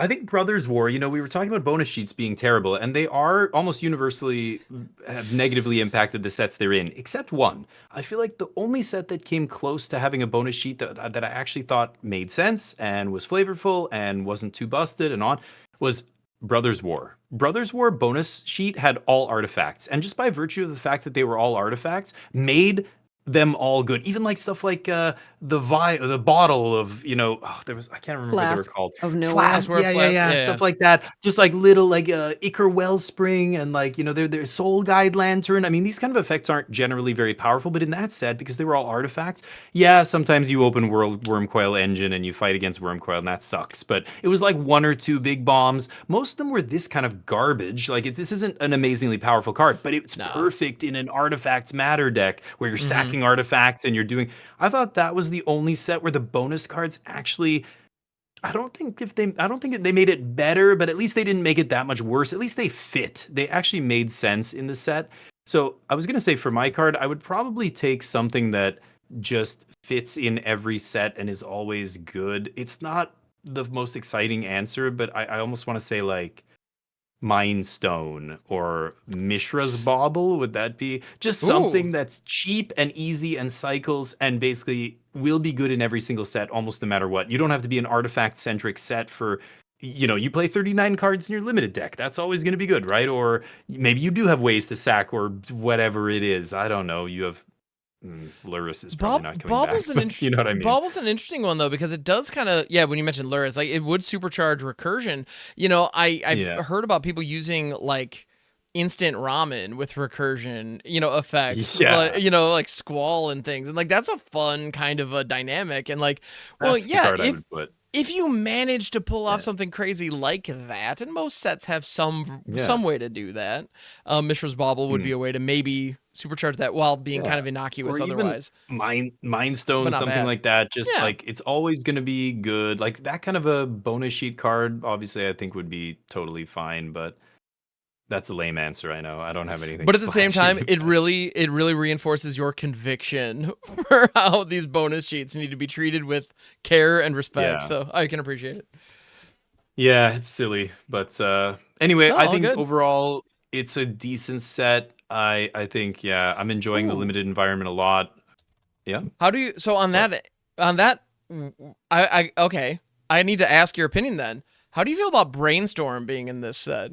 I think Brothers War, we were talking about bonus sheets being terrible, and they are almost universally have negatively impacted the sets they're in, except one. I feel like the only set that came close to having a bonus sheet that I actually thought made sense and was flavorful and wasn't too busted and on was Brothers War. Brothers War bonus sheet had all artifacts, and just by virtue of the fact that they were all artifacts, made them all good. Even like stuff like the bottle of I can't remember what they were called. Flask. Yeah, stuff like that. Just like little like Ichor Wellspring and like their Soul Guide Lantern. I mean, these kind of effects aren't generally very powerful, but in that set, because they were all artifacts, sometimes you open World Wormcoil Engine and you fight against Wormcoil, and that sucks. But it was like 1 or 2 big bombs. Most of them were this kind of garbage. Like this isn't an amazingly powerful card, but it's perfect in an Artifacts Matter deck where you're sacking artifacts and you're doing. I thought that was the only set where the bonus cards actually. I don't think they made it better, but at least they didn't make it that much worse. At least they fit. They actually made sense in the set. So I was gonna say for my card, I would probably take something that just fits in every set and is always good. It's not the most exciting answer, but I almost want to say like Mind Stone or Mishra's Bauble. Would that be just Ooh. something that's cheap and easy and cycles and basically will be good in every single set, almost no matter what? You don't have to be an artifact centric set for, you play 39 cards in your limited deck. That's always going to be good, right? Or maybe you do have ways to sack or whatever it is. I don't know. You have Luris is probably not coming back, but you know what I mean? Bauble's an interesting one though, because it does kind of, when you mentioned Luris, like it would supercharge recursion. I've Yeah. heard about people using like instant ramen with recursion, effects, Yeah. like Squall and things, and like that's a fun kind of a dynamic. And like, well, That's the yeah, card I would put. if you manage to pull off Yeah. something crazy like that, and most sets have some Yeah. way to do that, Mishra's Bauble would be a way to maybe supercharge that while being kind of innocuous Or even otherwise. Mind Stone, But not something bad. like that. Just Yeah. like it's always going to be good. Like that kind of a bonus sheet card, obviously, I think would be totally fine. But that's a lame answer. I know. I don't have anything. But at the same time, splashy. it really reinforces your conviction for how these bonus sheets need to be treated with care and respect. Yeah. So I can appreciate it. Yeah, it's silly, but anyway, No, I all think good. overall it's a decent set. I think I'm enjoying the Ooh. limited environment a lot. Yeah. How do you? So on that, okay. I need to ask your opinion then. How do you feel about Brainstorm being in this set?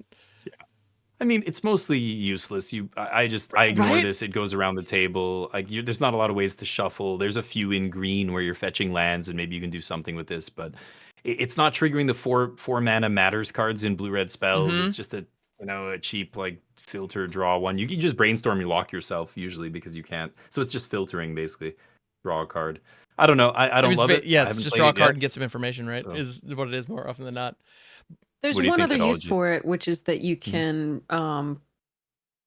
I mean, it's mostly useless. I ignore Right? this. It goes around the table. Like, there's not a lot of ways to shuffle. There's a few in green where you're fetching lands, and maybe you can do something with this. But it's not triggering the four mana matters cards in blue red spells. Mm-hmm. It's just a cheap like filter draw one. You can just brainstorm. You lock yourself usually because you can't. So it's just filtering basically. Draw a card. I don't know. I don't love it. Yeah, I it's haven't just played draw a it card yet. and get some information, right? So. Is what it is more often than not. There's What do you one think, other use Headology? for it, which is that you can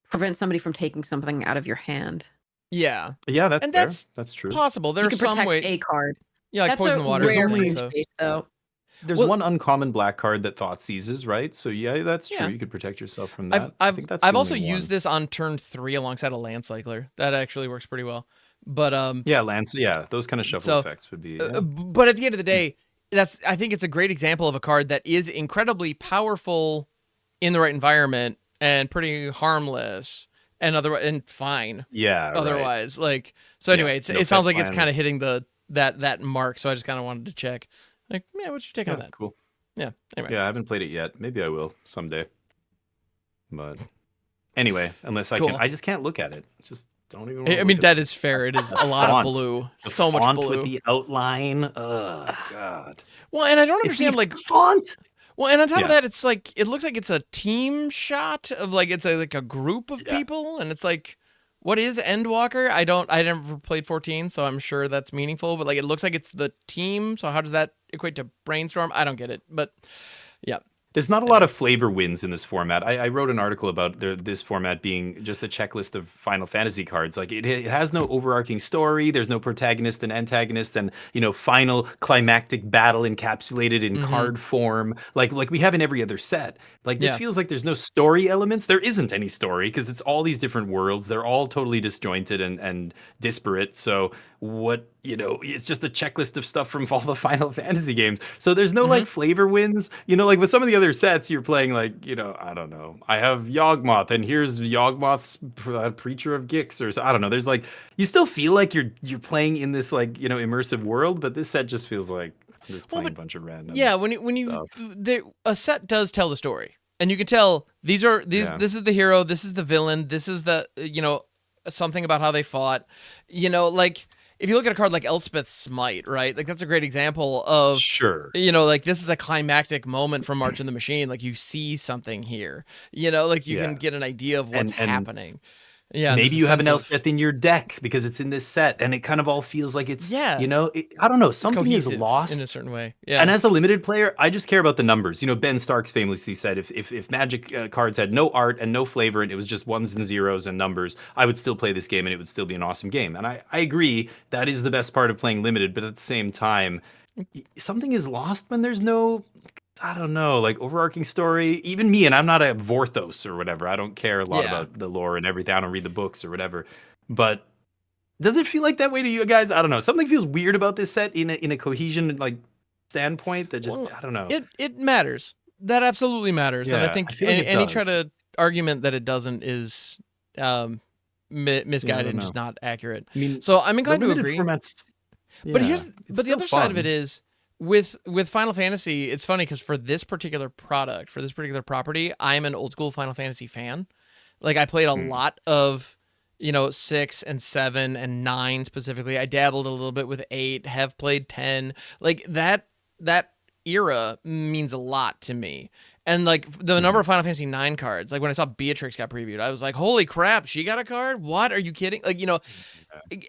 prevent somebody from taking something out of your hand. Yeah. Yeah, that's And fair. that's That's true. possible. You There's can some protect way. a card. Yeah, like That's Poison a the Water. rare only- fringe So. case, though. There's one uncommon black card that Thought seizes, right? So yeah, that's true. Yeah. You could protect yourself from that. I've I think that's I've the also only used one. this on turn 3 alongside a Land Cycler. That actually works pretty well. But Yeah, Lance. Yeah, those kind of shuffle So, effects would be. Yeah. but at the end of the day, I think it's a great example of a card that is incredibly powerful in the right environment and pretty harmless and fine. Yeah. Otherwise, like so. Yeah, Anyway, no it sounds fetch like it's lands. kind of hitting that mark. So I just kind of wanted to check. Like, yeah, what's your take Yeah, on that? cool. Yeah. Anyway. Yeah, I haven't played it yet. Maybe I will someday. But anyway, unless Cool. I just can't look at it. Just don't even. I mean, that is fair. It is a lot of blue. The So much font blue. with the outline. Oh God. Well, and I don't It's understand the like font. well, and on top of Yeah. that, it's like it looks like it's a team shot of like it's like a group of Yeah. people, and it's like, what is Endwalker? I never played 14, so I'm sure that's meaningful. But like, it looks like it's the team. So how does that equate to Brainstorm? I don't get it. But yeah, There's not a lot of flavor wins in this format. I wrote an article about this format being just a checklist of Final Fantasy cards. Like it has no overarching story. There's no protagonist and antagonist, and final climactic battle encapsulated in card form, like we have in every other set. Like this Yeah. feels like there's no story elements. There isn't any story because it's all these different worlds. They're all totally disjointed and disparate. So what it's just a checklist of stuff from all the Final Fantasy games. So there's no like flavor wins. Like with some of the other sets, you're playing like I don't know. I have Yawgmoth, and here's Yawgmoth's Preacher of Gix, or so, I don't know. There's like you still feel like you're playing in this like immersive world, but this set just feels like I'm just playing a bunch of random. Yeah, when you a set does tell the story, and you can tell this is the hero, this is the villain, this is the something about how they fought, like. If you look at a card like Elspeth's Smite, right? Like that's a great example of Sure. Like this is a climactic moment from March of the Machine. Like you see something here. Like you can get an idea of what's happening. Yeah. Maybe you have an Elspeth in your deck because it's in this set, and it kind of all feels like it's I don't know, something is lost in a certain way. Yeah. And as a limited player, I just care about the numbers. Ben Starks famously said if Magic cards had no art and no flavor and it was just ones and zeros and numbers, I would still play this game and it would still be an awesome game. And I agree that is the best part of playing limited, but at the same time, something is lost when there's no, I don't know, like overarching story. Even me, and I'm not a Vorthos or whatever. I don't care a lot about the lore and everything. I don't read the books or whatever. But does it feel like that way to you guys? I don't know. Something feels weird about this set in a cohesion like standpoint that just I don't know. It matters. That absolutely matters, and I Yeah, I think feel like it any does. argument that it doesn't is um, Yeah, I misguided don't and just know. not accurate. I mean, So I'm the inclined to limited agree. formats, yeah, it's But the still other side of it fun. is with Final Fantasy, it's funny because for this particular product, for this particular property, I'm an old school Final Fantasy fan. Like I played a Hmm. lot of, 6 and 7 and 9 specifically. I dabbled a little bit with 8, have played 10. Like that era means a lot to me. And like the number Hmm. of Final Fantasy 9 cards, like when I saw Beatrix got previewed, I was like, "Holy crap, she got a card? What? Are you kidding?" Like,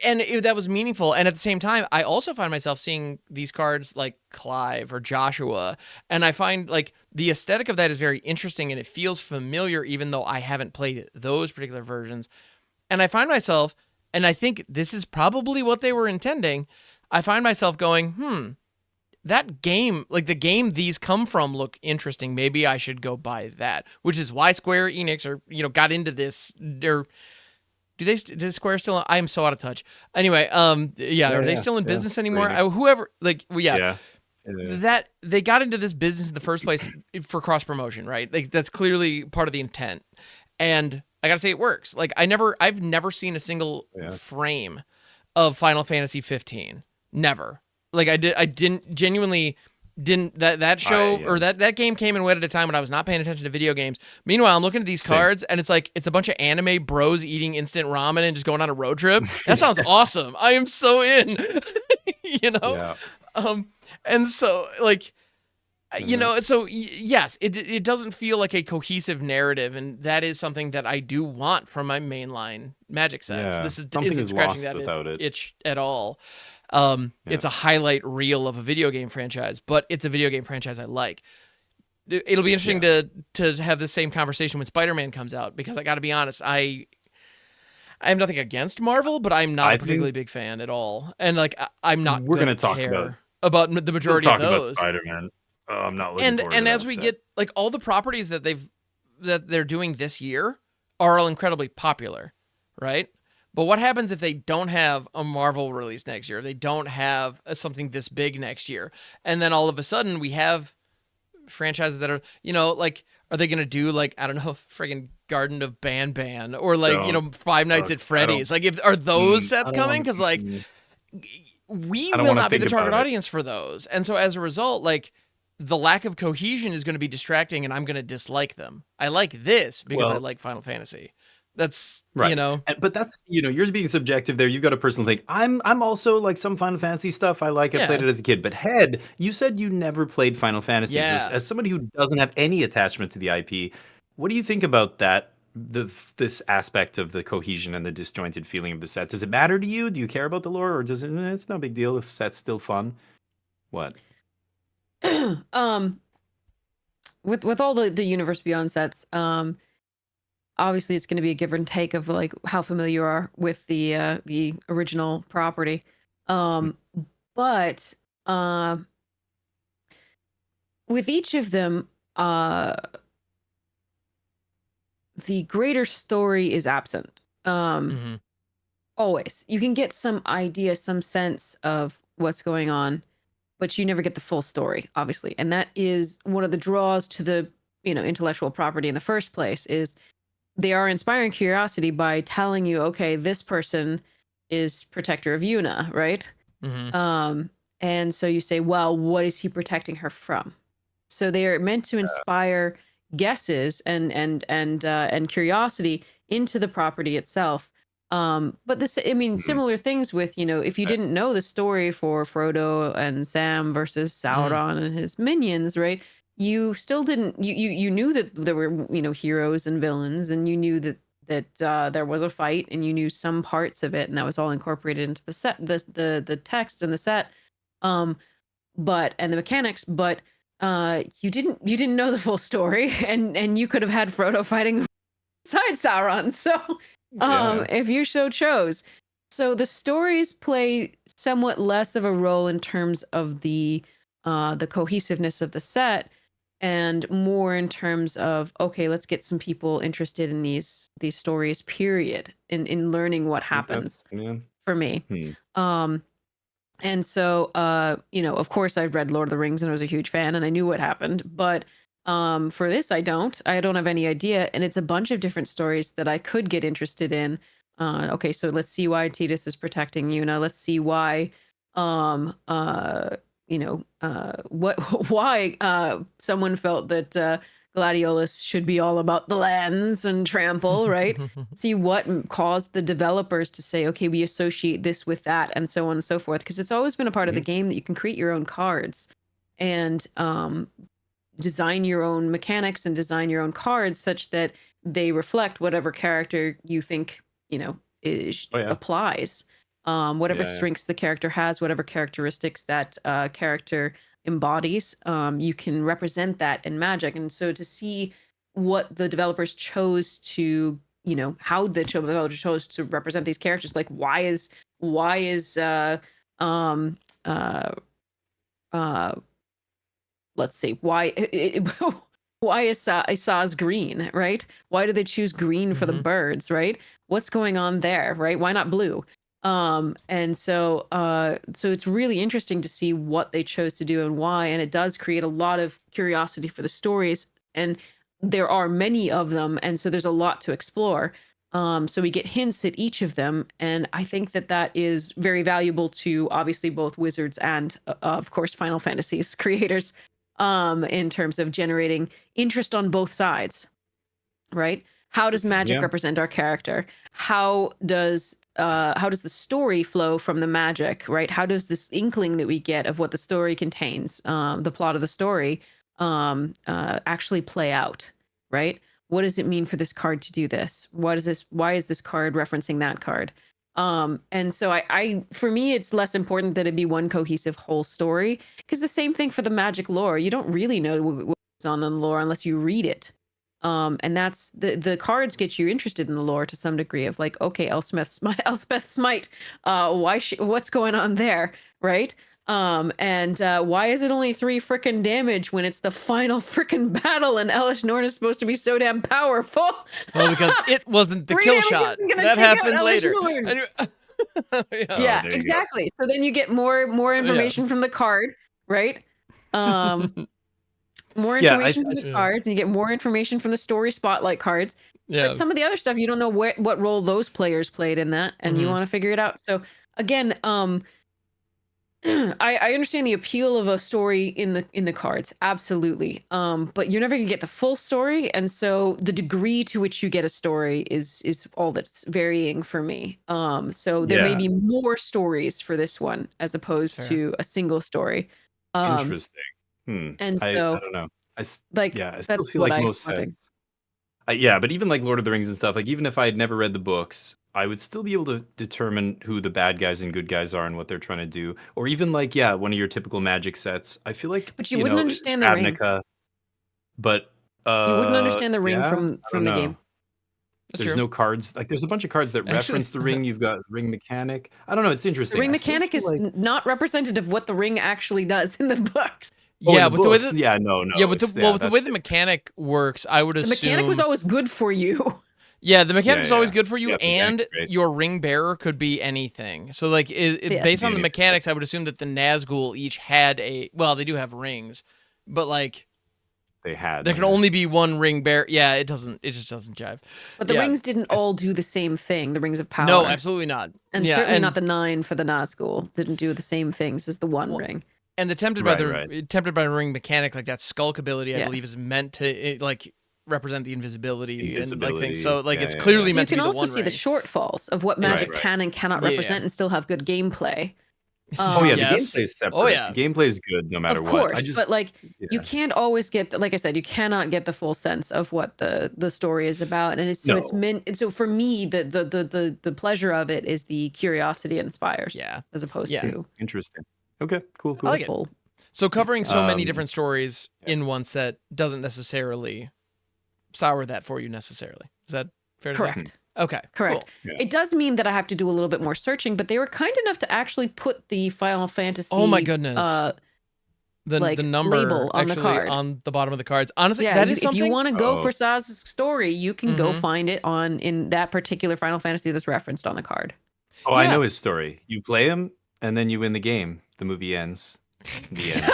and that was meaningful. And at the same time, I also find myself seeing these cards like Clive or Joshua, and I find like the aesthetic of that is very interesting and it feels familiar, even though I haven't played those particular versions. And I find myself, and I think this is probably what they were intending. I find myself going, that game, like the game these come from, look interesting. Maybe I should go buy that, which is why Square Enix got into this. Or does Square still? I am so out of touch. Anyway, yeah, Yeah, are they yeah, still in yeah. business Square anymore? Enix. Whoever, like, well, yeah, Yeah. Yeah. that they got into this business in the first place for cross promotion, right? Like that's clearly part of the intent, and I gotta say it works. Like I've never seen a single Yeah. frame of Final Fantasy 15. Never. Like I didn't genuinely didn't that show Yeah. or that game came and went at a time when I was not paying attention to video games. Meanwhile, I'm looking at these Same. cards and it's a bunch of anime bros eating instant ramen and just going on a road trip. That sounds awesome. I am so in. you know? Yeah. Um and so like Yeah. so yes, it doesn't feel like a cohesive narrative, and that is something that I do want from my mainline Magic sets. Yeah. This Something isn't is scratching lost that without it. itch at all. Yeah. It's a highlight reel of a video game franchise, but it's a video game franchise I like. It'll be interesting Yeah. to have the same conversation when Spider-Man comes out, because I got to be honest, I have nothing against Marvel, but I'm not a I particularly think big fan at all, and like I'm not we're gonna gonna talk about care about the we'll majority of talk about those. Spider-Man. Oh, I'm not looking And forward to as that we set. get like all the properties that they're doing this year are all incredibly popular, right? But what happens if they don't have a Marvel release next year? They don't have something this big next year, and then all of a sudden we have franchises that are, like, are they gonna do like, I don't know, friggin' Garden of Ban or like, Don't Five Nights look. at I don't. Freddy's? Like, if are those I sets don't coming? want. Because like we I don't will want to not be think the target about it. audience for those, and so as a result, like the lack of cohesion is going to be distracting, and I'm going to dislike them. I like this because I Well, like Final Fantasy. That's right. But that's, you're being subjective there. You've got a personal thing. I'm also like some Final Fantasy stuff I like. I played yeah, it as a kid. But Head, you said you never played Final Fantasy. So yeah. as somebody who doesn't have any attachment to the IP, what do you think about that? This aspect of the cohesion and the disjointed feeling of the set. Does it matter to you? Do you care about the lore, or does it? It's no big deal if the set's still fun. What? um with all the universe beyond sets, obviously it's going to be a give and take of like how familiar you are with the original property, Mm. um but with each of them, the greater story is absent. Hmm. Always you can get some idea, some sense of what's going on, but you never get the full story, obviously. And that is one of the draws to the, intellectual property in the first place, is they are inspiring curiosity by telling you, okay, this person is protector of Yuna, right? Hmm. And so you say, well, what is he protecting her from? So they are meant to inspire guesses and curiosity into the property itself. But this, I mean, Mhm. similar things with, if you didn't know the story for Frodo and Sam versus Hmm. Sauron and his minions, right? You still didn't, you knew that there were, heroes and villains, and you knew that there was a fight, and you knew some parts of it, and that was all incorporated into the set, the text and the set, um, but and the mechanics, but you didn't know the full story, and you could have had Frodo fighting beside Sauron. So Yeah. if you so chose. So the stories play somewhat less of a role in terms of the cohesiveness of the set, and more in terms of, okay, let's get some people interested in these stories, period, in learning what I think that's happens yeah. for me. Hmm. Um and so of course I've read Lord of the Rings and I was a huge fan and I knew what happened, but For this, I don't have any idea, and it's a bunch of different stories that I could get interested in. Okay, so let's see why Tidus is protecting Yuna. Let's see why, um, uh, what why someone felt that Gladiolus should be all about the lands and trample, right? See what caused the developers to say, okay, we associate this with that, and so on and so forth. Because it's always been a part of the game that you can create your own cards and design your own mechanics and design your own cards such that they reflect whatever character you think applies. Whatever strengths the character has, whatever characteristics that character embodies, you can represent that in Magic. And so to see what the developers chose to, how the developers chose to represent these characters, like why is let's see, why why is Saz green, right? Why did they choose green for the birds, right? What's going on there, right? Why not blue? And so it's really interesting to see what they chose to do and why, and it does create a lot of curiosity for the stories, and there are many of them, and so there's a lot to explore. So we get hints at each of them, and I think that is very valuable to obviously both Wizards and of course Final Fantasy's creators, in terms of generating interest on both sides, right? How does magic represent our character? How does the story flow from the magic, right? How does this inkling that we get of what the story contains, the plot of the story, actually play out, right? What does it mean for this card to do this? Why is this card referencing that card? And so I for me, it's less important that it be one cohesive whole story, because the same thing for the magic lore. You don't really know what's on the lore unless you read it. And that's the cards get you interested in the lore to some degree of like, okay, Elspeth Smite, what's going on there, right? And why is it only 3 frickin' damage when it's the final frickin' battle and Elish Norn is supposed to be so damn powerful? Well, because it wasn't the kill shot. That happened later. Yeah, exactly. So then you get more information from the card, right? More information from the cards, and you get more information from the story spotlight cards. Yeah. But some of the other stuff, you don't know what role those players played in that, and you want to figure it out. So again, I understand the appeal of a story in the cards, absolutely. But you're never gonna get the full story, and so the degree to which you get a story is all that's varying for me. So there may be more stories for this one as opposed to a single story. Interesting. And so I don't know. I still feel like most sets. But even like Lord of the Rings and stuff, like even if I had never read the books, I would still be able to determine who the bad guys and good guys are and what they're trying to do. Or even like, one of your typical Magic sets. I feel like, but you wouldn't understand the ring. But you wouldn't understand the ring from the game. There's no cards. Like there's a bunch of cards that reference the ring. You've got ring mechanic. I don't know. It's interesting. The ring mechanic is not representative of what the ring actually does in the books. With the way the way the mechanic works, I would assume the mechanic was always good for you. Yeah, the mechanic was always good for you, and your ring bearer could be anything. So, like, based on the mechanics, I would assume that the Nazgul each had they do have rings, but like there can only be one ring bearer. Yeah, it just doesn't jive. But the rings didn't all do the same thing. The rings of power. No, absolutely not. And certainly not the 9 for the Nazgul didn't do the same things as the one ring. And the tempted by the ring mechanic, like that skulk ability, I believe is meant to like represent the invisibility and like things. So like it's clearly meant to be the one ring. You can also see the shortfalls of what Magic can and cannot represent and still have good gameplay. The gameplay is separate. The gameplay is good no matter what. Of course, but like you can't always get, like I said, you cannot get the full sense of what the story is about, and it's meant. And so for me, the pleasure of it is the curiosity it inspires. As opposed to interesting. Okay, cool. I like it. So covering so many different stories in one set doesn't necessarily sour that for you necessarily. Is that fair to say? Correct. Okay, correct. Cool. It does mean that I have to do a little bit more searching, but they were kind enough to actually put the Final Fantasy. Oh my goodness. The number label on the card on the bottom of the cards. Honestly, that is something. If you want to go for Saz's story, you can go find it in that particular Final Fantasy that's referenced on the card. Oh, I know his story. You play him, and then you win the game. The movie ends. The end.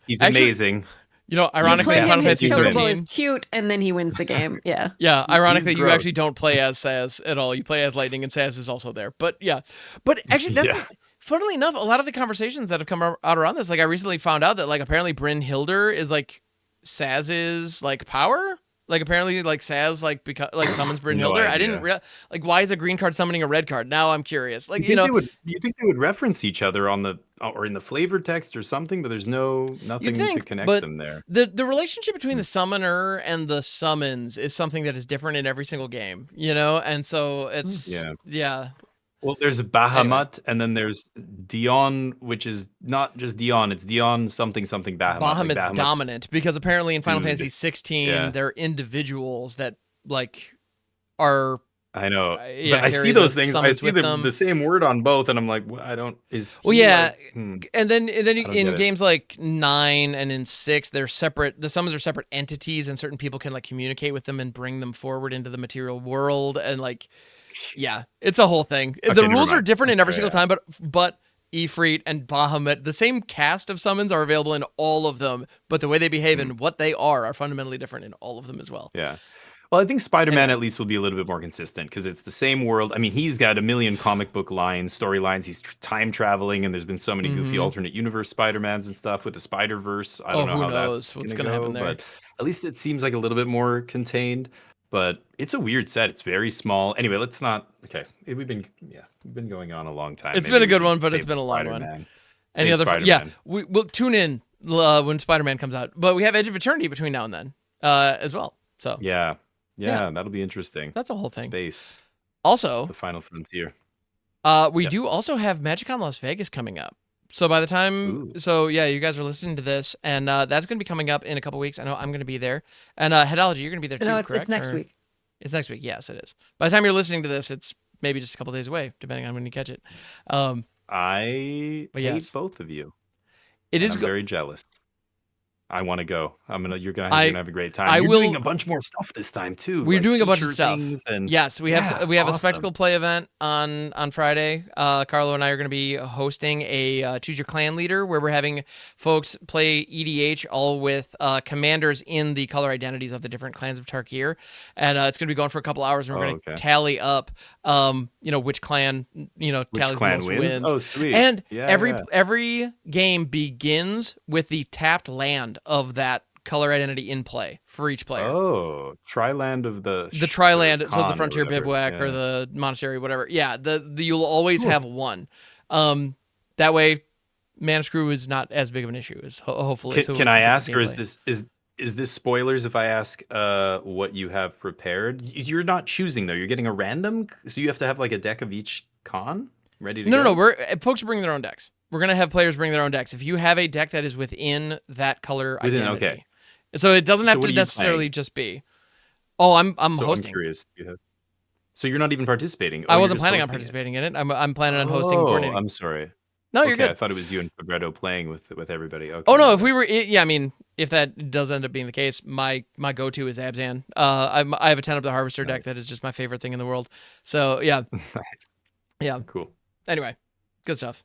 He's amazing. You know, You ironically, play in him, Final his Fantasy chocobo 13. is cute, and then he wins the game. Yeah. Yeah, ironically, He's you actually gross. don't play as Saz at all. You play as Lightning, and Saz is also there. But yeah, but actually, that's Yeah. funnily enough, a lot of the conversations that have come out around this, like I recently found out that like apparently Brynhildr is like Saz's like power. Like apparently, like Saz like summons No Brynhildr. I didn't idea. like why is a green card summoning a red card? Now I'm curious. Like You think they would reference each other on the or in the flavor text or something, but there's you'd nothing to think, connect but them there. the relationship between Hmm. the summoner and the summons is something that is different in every single game, you know, and so it's Yeah. Well, there's Bahamut, and then there's Dion, which is not just Dion, it's Dion something something Bahamut. Like Bahamut's Bahamut's dominant because apparently in Final dude. Fantasy 16 Yeah. they're individuals that like are I know, yeah, but I carry see the those things. I summons see with them. the same word on both, and I'm like, I don't. Is Well, he, yeah, like, and then I don't in get it. games like 9 and in 6, they're separate. The summons are separate entities, and certain people can like communicate with them and bring them forward into the material world. And like, yeah, it's a whole thing. Okay, The never rules are mind. different I'm in every sorry single I time, but Ifrit and Bahamut, the same cast of summons are available in all of them, but the way they behave and what they are fundamentally different in all of them as well. Yeah. Well, I think Spider-Man Anyway. at least will be a little bit more consistent because it's the same world. I mean, he's got a million comic book lines, storylines. He's time traveling, and there's been so many goofy alternate universe Spider-Mans and stuff with the Spider-Verse. I don't know who how knows that's what's gonna gonna happen go, there. but at least it seems like a little bit more contained. But it's a weird set. It's very small. Anyway, let's not. Okay, we've been going on a long time. It's Maybe been a we good should one, but it's save been a long one. Spider-Man. Any Save other? Yeah, Spider-Man. we'll tune in when Spider-Man comes out. But we have Edge of Eternity between now and then as well. So Yeah, Yeah. that'll be interesting. that's a whole thing. Space, Also, the final frontier. we Yep. do also have MagicCon Las Vegas coming up. So by the time, Ooh. so yeah, you guys are listening to this, and that's going to be coming up in a couple weeks. I know I'm going to be there, and Headology, you're going to be there too. No, it's correct? next Or- week. It's next week. Yes, it is. By the time you're listening to this, it's maybe just a couple days away, depending on when you catch it. I But hate yes. both of you. It and is I'm good. very jealous. I want to go. You're gonna have a great time. I You're doing will- a bunch more stuff this time too. We're like doing a bunch of feature stuff. things and Yes, we have a awesome. spectacle play event on Friday. Carlo and I are going to be hosting a choose your clan leader where we're having folks play EDH all with commanders in the color identities of the different clans of Tarkir, and it's going to be going for a couple hours, and we're going to tally up, which clan Which tallies clan the most wins? wins. Oh, sweet. And Yeah, every game begins with the tapped land of that color identity in play for each player. Oh, Triland of the Triland, so the Khan or Frontier whatever. Bivouac or Yeah. the Monastery, whatever. Yeah, you'll always Cool. have one. That way, Mana Screw is not as big of an issue. Is hopefully. Can I ask, or is this spoilers if I ask what you have prepared? You're not choosing though. You're getting a random, so you have to have like a deck of each con ready to go. No. Folks are bringing their own decks. We're gonna have players bring their own decks. If you have a deck that is within that color identity, okay. So it doesn't have what to are you necessarily playing? just be. Oh, I'm So hosting. I'm curious. So you're not even participating. I you're wasn't just planning on hosting it. participating in it. I'm planning on hosting and coordinating. I'm sorry. No, you're Okay, I good. thought it was you and Fabretto playing with everybody. Okay. Oh no, if we were, yeah, I mean, if that does end up being the case, my go-to is Abzan. I have a 10 of the Harvester deck Nice. that is just my favorite thing in the world. So yeah, Nice. yeah. Cool. Anyway, good stuff.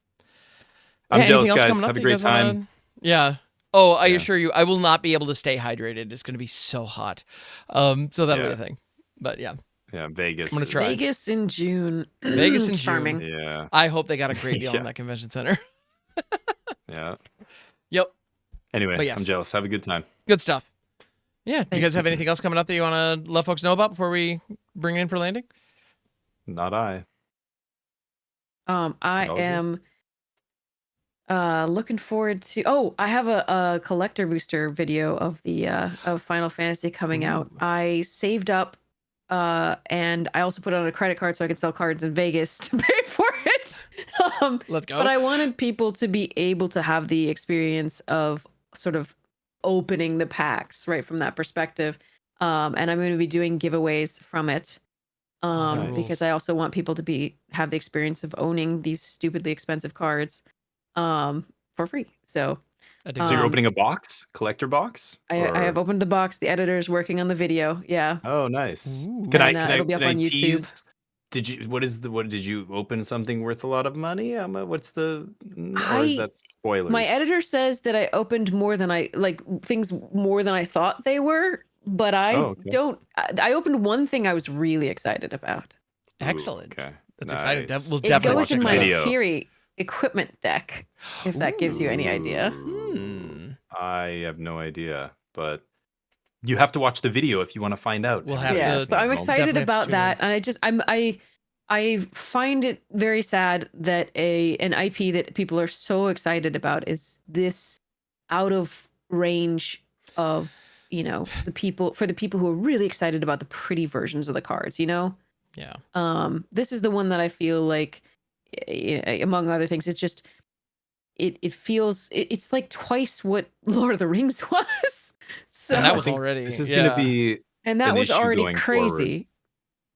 I'm Yeah, jealous, anything else guys. coming up Have a that you great guys wanna- time. Yeah. Oh, I Yeah. assure you, I will not be able to stay hydrated. It's going to be so hot. So that'll be Yeah. a thing. But yeah, Yeah, Vegas. I'm gonna try. Vegas in June. Vegas in Charming. June. Yeah, I hope they got a great deal Yeah. in that convention center. yeah. Yep. Anyway, But yes. I'm jealous. Have a good time. Good stuff. Yeah. Do you Thank guys have you. anything else coming up that you want to let folks know about before we bring it in for landing? Not I. I Technology? am looking forward to. Oh, I have a collector booster video of the of Final Fantasy coming out. Ooh. I saved up, and I also put it on a credit card so I could sell cards in Vegas to pay for it. Let's go. But I wanted people to be able to have the experience of sort of opening the packs right from that perspective. And I'm going to be doing giveaways from it. Nice. Because I also want people to have the experience of owning these stupidly expensive cards for free. So I dig So it. you're opening a box, collector box? I have opened the box. The editor's working on the video. Yeah. Oh, nice. Ooh. Can I And, it'll be up can I on YouTube. tease? What did you open something worth a lot of money? What's the or is I that My spoilers? editor says that I opened more than I like things more than I thought they were, but I Oh, okay. don't. I opened one thing I was really excited about. Ooh, Excellent. okay. That's exciting. Nice. We'll It definitely goes Watch check in the that my out. video. Kiri equipment deck, if that gives you any idea. Ooh. Hmm. I have no idea, but you have to watch the video if you want to find out, We'll have everybody Yeah, to so listening at I'm home. excited definitely have to about tune in. that, and I find it very sad that an IP that people are so excited about is this out of range of the people who are really excited about the pretty versions of the cards. Yeah. This is the one that I feel like, among other things, it's just it feels it's like twice what Lord of the Rings was. And that I So, was think already, this is going to yeah. be and that an was issue already going forward. crazy.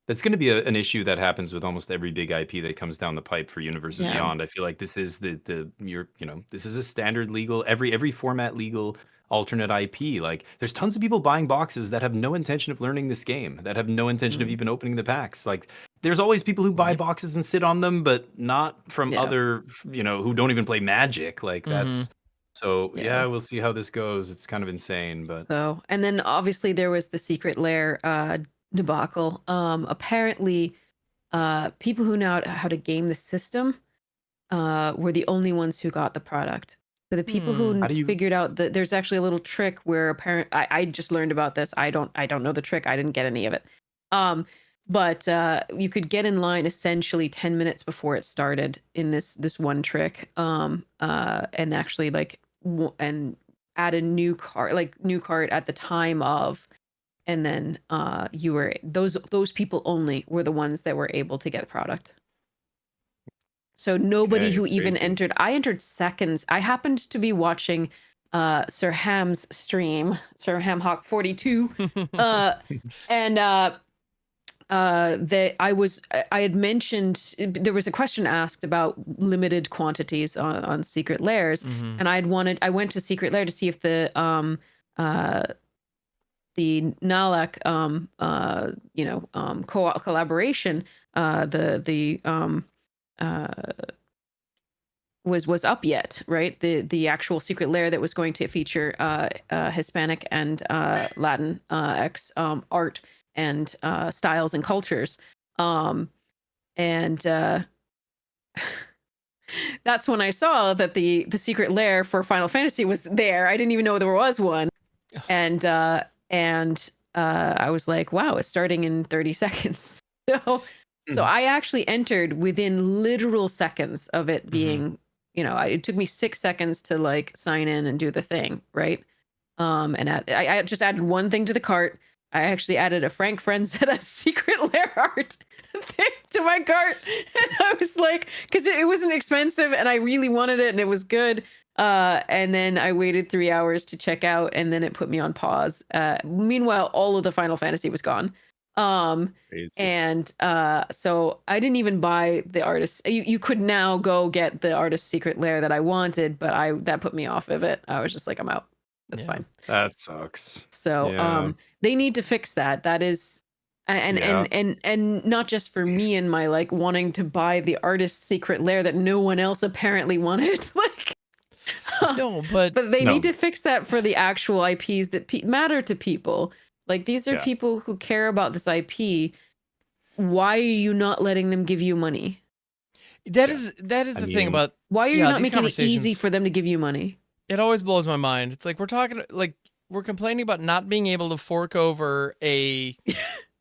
That's going to be an issue that happens with almost every big IP that comes down the pipe for Universes Yeah. Beyond. I feel like this is this is a standard legal every format legal alternate IP. Like there's tons of people buying boxes that have no intention of learning this game, that have no intention of Mm. even opening the packs. Like there's always people who buy Yep. boxes and sit on them, but not from Yeah. other who don't even play Magic. Like Mm-hmm. that's so Yeah. yeah, we'll see how this goes. It's kind of insane, but So, and then obviously there was the secret lair debacle. Apparently, people who know how to game the system were the only ones who got the product. So the people how who do you figured out that there's actually a little trick where I just learned about this. I don't know the trick. I didn't get any of it. But you could get in line essentially 10 minutes before it started in this one trick. And actually and add a new card at the time of, and then you were those people only were the ones that were able to get the product. So nobody okay, who even crazy. entered, I entered seconds. I happened to be watching Sir Ham's stream, Sir Ham Hawk 42. And that I had mentioned there was a question asked about limited quantities on secret lairs, Mm-hmm. and I went to secret lair to see if uh the Nalak collaboration the was up yet, right? The actual secret lair that was going to feature Hispanic and Latin X art and styles and cultures. And that's when I saw that the secret lair for Final Fantasy was there. I didn't even know there was one. And I was like, wow, it's starting in 30 seconds. So I actually entered within literal seconds of it being, it took me 6 seconds to like sign in and do the thing, right? And I just added one thing to the cart. I actually added a Frank Frazetta secret lair art thing to my cart. And I was like, because it wasn't expensive and I really wanted it and it was good. And then I waited 3 hours to check out and then it put me on pause. Meanwhile, all of the Final Fantasy was gone. Crazy. And so I didn't even buy the artist. You could now go get the artist secret lair that I wanted, but that put me off of it. I was just like, I'm out. That's fine. That sucks. So Yeah. they need to fix that. That is and not just for me and my like wanting to buy the artist secret lair that no one else apparently wanted. Like No, but they No. need to fix that for the actual IPs that matter to people. Like these are Yeah. people who care about this IP. Why are you not letting them give you money? that Yeah. is I the thing mean, about Why are you yeah, not these making it easy conversations. for them to give you money? It always blows my mind. It's like we're complaining about not being able to fork over a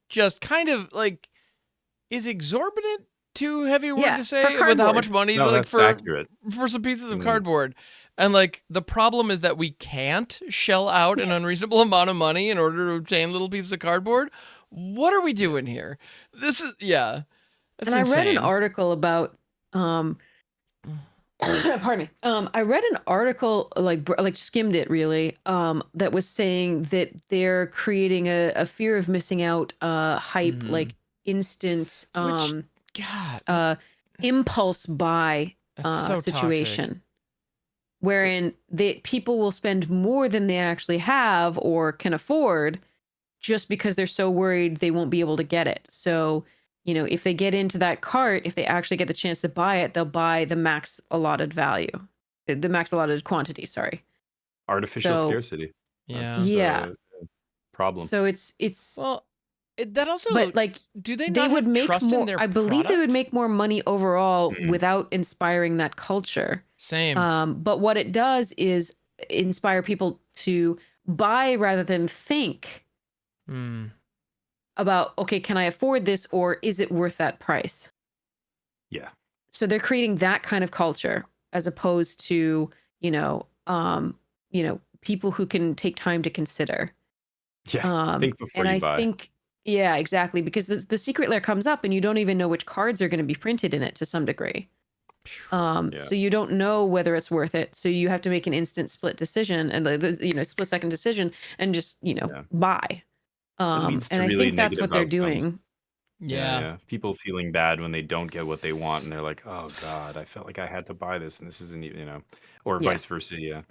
just kind of like is exorbitant too heavy a word Yeah, to for say with how cardboard. much money no, like that's accurate. for some pieces of Mm. cardboard. And like the problem is that we can't shell out an unreasonable amount of money in order to obtain little pieces of cardboard. What are we doing here? This is that's And I read an insane. article about pardon me. I read an article like skimmed it really that was saying that they're creating a fear of missing out hype Mhm. like instant Which God, impulse buy that's so situation wherein people will spend more than they actually have or can afford just because they're so worried they won't be able to get it. So if they get into that cart, if they actually get the chance to buy it, they'll buy the max allotted value, the max allotted quantity. Sorry. Artificial So scarcity. Yeah. That's yeah, a problem. so it's Well, that also, but like do they they not would have make trust in more. their I believe they would product? make more money overall Mm. without inspiring that culture. Same. But what it does is inspire people to buy rather than think Hmm. about, okay, can I afford this, or is it worth that price? Yeah. So they're creating that kind of culture as opposed to, people who can take time to consider. Yeah. Think before And you I buy. think, yeah, exactly, because the secret layer comes up and you don't even know which cards are going to be printed in it to some degree. Yeah. So you don't know whether it's worth it. So you have to make an instant split decision and split second decision and just, Yeah. buy. It leads And to I really think that's negative what they're outcomes. doing. Yeah, Yeah. people feeling bad when they don't get what they want, and they're like, "Oh God, I felt like I had to buy this, and this isn't even," or Yeah. vice versa. Yeah,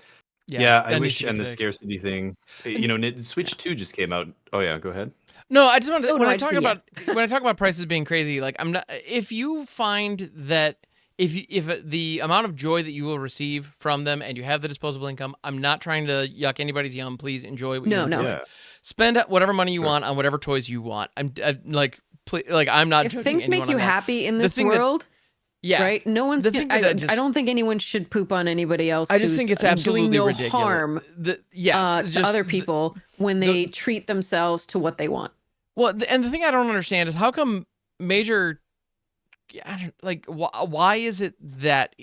Yeah. yeah. I That needs to wish, get and the fixed. scarcity thing. And Switch 2 just came out. Oh yeah, go ahead. no, I just wanted to, Oh no, I just said yeah. when I talk about prices being crazy, like I'm not. If you find that if the amount of joy that you will receive from them and you have the disposable income, I'm not trying to yuck anybody's yum. Please enjoy what you No, no. enjoy. Yeah, Spend whatever money you sure. want on whatever toys you want. I'm not If judging things anyone make you on that. happy in The this thing that world, yeah, right? No one's the gonna, thing that I don't think anyone should poop on anybody else I just who's think it's doing absolutely no ridiculous. harm Yes, it's to just other people when they treat themselves to what they want. well, and the thing I don't understand is how come major, I don't, like, why is it that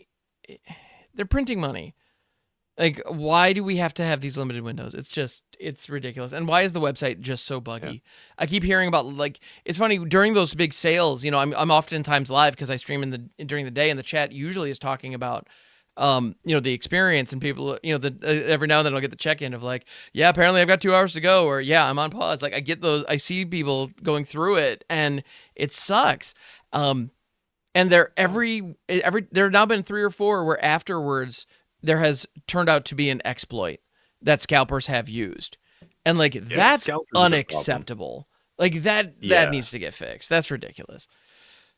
they're printing money? Like, why do we have to have these limited windows? It's ridiculous. And why is the website just so Yeah. buggy? I keep hearing about, like, it's funny during those big sales. I'm oftentimes live because I stream during the day, and the chat usually is talking about, the experience, and people, every now and then I'll get the check in of like, yeah, apparently I've got 2 hours to go, or yeah, I'm on pause. Like, I see people going through it, and it sucks. And there have now been 3 or 4 where afterwards there has turned out to be an exploit that scalpers have used. And like Yeah, that's scalpers are the problem. unacceptable. Like that Yeah. needs to get fixed. That's ridiculous.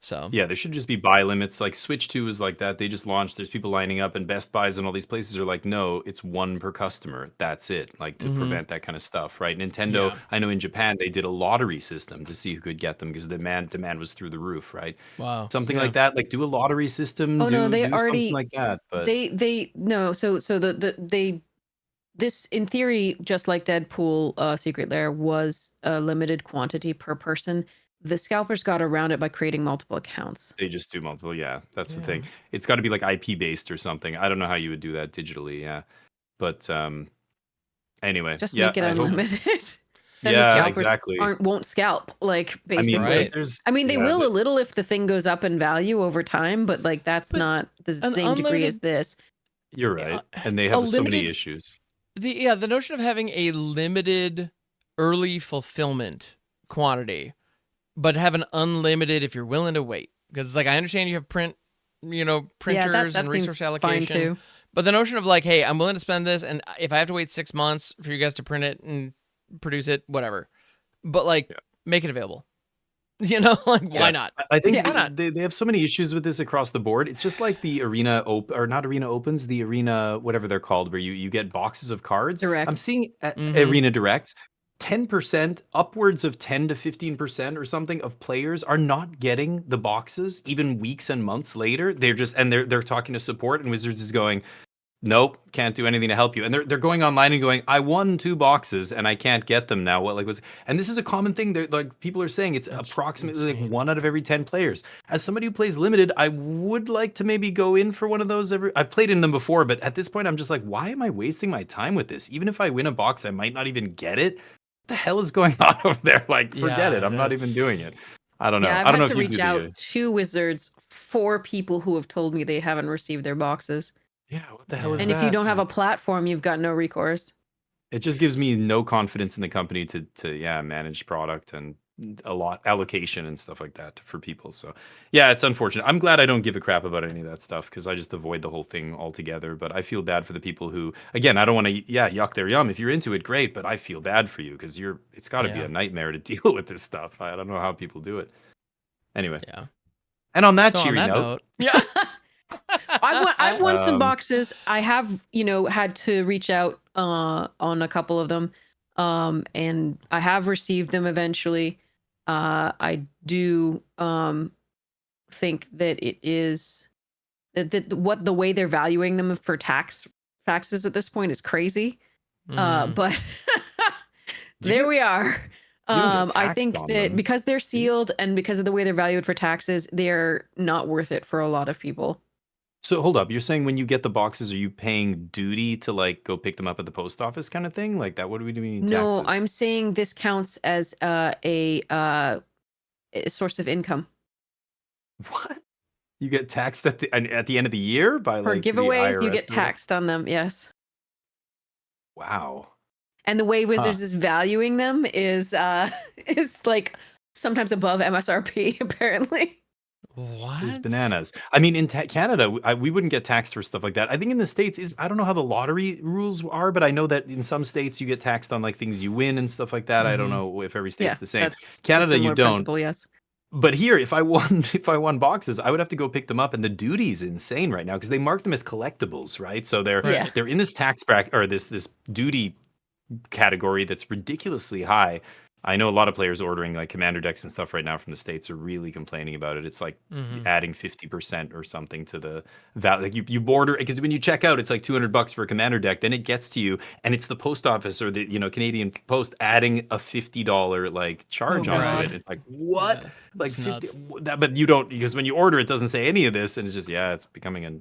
So Yeah, there should just be buy limits. Like Switch 2 is like that. They just launched. There's people lining up, and Best Buys and all these places are like, no, it's one per customer. That's it. Like to prevent that kind of stuff, right? Nintendo, yeah. I know in Japan they did a lottery system to see who could get them because the demand was through the roof, right? Wow. Something Yeah. like that. Like do a lottery system. Oh no, Do they something already like that. But they no. So this in theory, just like Deadpool, Secret Lair was a limited quantity per person. The scalpers got around it by creating multiple accounts. they just do multiple. Yeah, that's the Yeah. thing. It's got to be like IP based or something. I don't know how you would do that digitally. Yeah, but anyway, Just yeah. make it I hope. unlimited. Then the Yeah, scalpers exactly. won't scalp, like I mean, basically. Right. there's I mean, they yeah, will a there's little if the thing goes up in value over time, but like that's But not the an same degree as unlimited this. You're uh, right, and they a have so many limited issues. the notion of having a limited early fulfillment quantity, but have an unlimited if you're willing to wait. Because it's like I understand you have Yeah, printers that and seems resource fine allocation. too. But the notion of like, hey, I'm willing to spend this, and if I have to wait 6 months for you guys to print it and produce it, whatever. But like, Yeah. make it available. Like why Yeah. not? I think Yeah. Why not? they have so many issues with this across the board. It's just like the arena or not arena opens, the arena whatever they're called, where you get boxes of cards. I'm Direct. seeing at Mhm. arena directs, 10%, upwards of 10 to 15% or something of players are not getting the boxes even weeks and months later. They're talking to support, and Wizards is going, nope, can't do anything to help you. And they're going online and going, I won 2 boxes and I can't get them now. What like was and this is a common thing. They're like people are saying it's That's approximately like insane. 1 out of every 10 players. As somebody who plays limited, I would like to maybe go in for one of those I've played in them before, but at this point I'm just like, why am I wasting my time with this? Even if I win a box, I might not even get it. What the hell is going on over there? Like, forget Yeah, it. I'm not even doing it. I don't know. Yeah, I've I don't know had if to you do reach out to Wizards for people who have told me they haven't received their boxes. yeah, what the hell is And Yeah. if you that? don't have a platform, you've got no recourse. It just gives me no confidence in the company to manage product and a lot allocation and stuff like that for people. So yeah, it's unfortunate. I'm glad I don't give a crap about any of that stuff because I just avoid the whole thing altogether. But I feel bad for the people who, again, I don't want to yuck their yum. If you're into it, great. But I feel bad for you because it's got to be Yeah. a nightmare to deal with this stuff. I don't know how people do it. Anyway, Yeah. and on that So on cheery that note, note, yeah. I've won some Um, boxes. I have, had to reach out on a couple of them. And I have received them eventually. I do think that it is that what the way they're valuing them for taxes at this point is crazy. Mm. But Do you there get- we are. you don't get I taxed think on that them, because they're do you? sealed and because of the way they're valued for taxes, they're not worth it for a lot of people. So hold up, you're saying when you get the boxes, are you paying duty to like go pick them up at the post office kind of thing? Like that? What do we do mean No, taxes? I'm saying this counts as a source of income. What? You get taxed at the end of the year by For like the giveaways, you IRS get or whatever? taxed on them, yes. Wow. And the way Huh. Wizards is valuing them is is like sometimes above MSRP, apparently. What? Is bananas. I mean, in Canada, we wouldn't get taxed for stuff like that. I think in the States I don't know how the lottery rules are, but I know that in some states you get taxed on like things you win and stuff like that. I don't Mhm. know if every state's Yeah, the same. that's a Canada, you similar don't. principle, yes. But here, if I won if I won boxes, I would have to go pick them up, and the duty is insane right now because they mark them as collectibles, right? So Yeah. Right. they're in this tax bracket or this duty category that's ridiculously high. I know a lot of players ordering like commander decks and stuff right now from the States are really complaining about it. It's like Mhm. adding 50% or something to the value. Like you border because when you check out, it's like $200 for a commander deck. Then it gets to you, and it's the post office or the Canadian Post adding a $50 like charge Oh, onto God. it. It's like what? Yeah, Like it's 50 nuts. that, but you don't because when you order, it doesn't say any of this, and it's just it's becoming a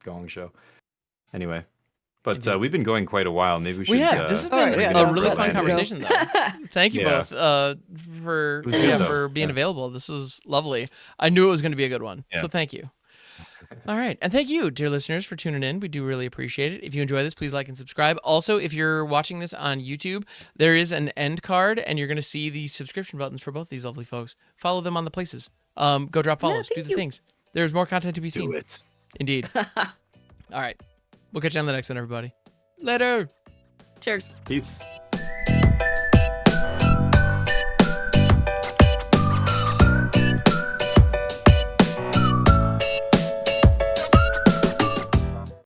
gong show. Anyway. But Indeed. we've been going quite a while. Maybe we We should. have. This has All been right, yeah, a no, really let fun people go. conversation, though. Thank you Yeah. both for It was good, though. for being Yeah. available. This was lovely. I knew it was going to be a good one. Yeah. So thank you. All right. And thank you, dear listeners, for tuning in. We do really appreciate it. If you enjoy this, please like and subscribe. Also, if you're watching this on YouTube, there is an end card, and you're going to see the subscription buttons for both these lovely folks. Follow them on the places. Go drop follows. Do thank the you. things. There's more content to be seen. Do it. Indeed. All right. We'll catch you on the next one, everybody. Later. Cheers. Peace.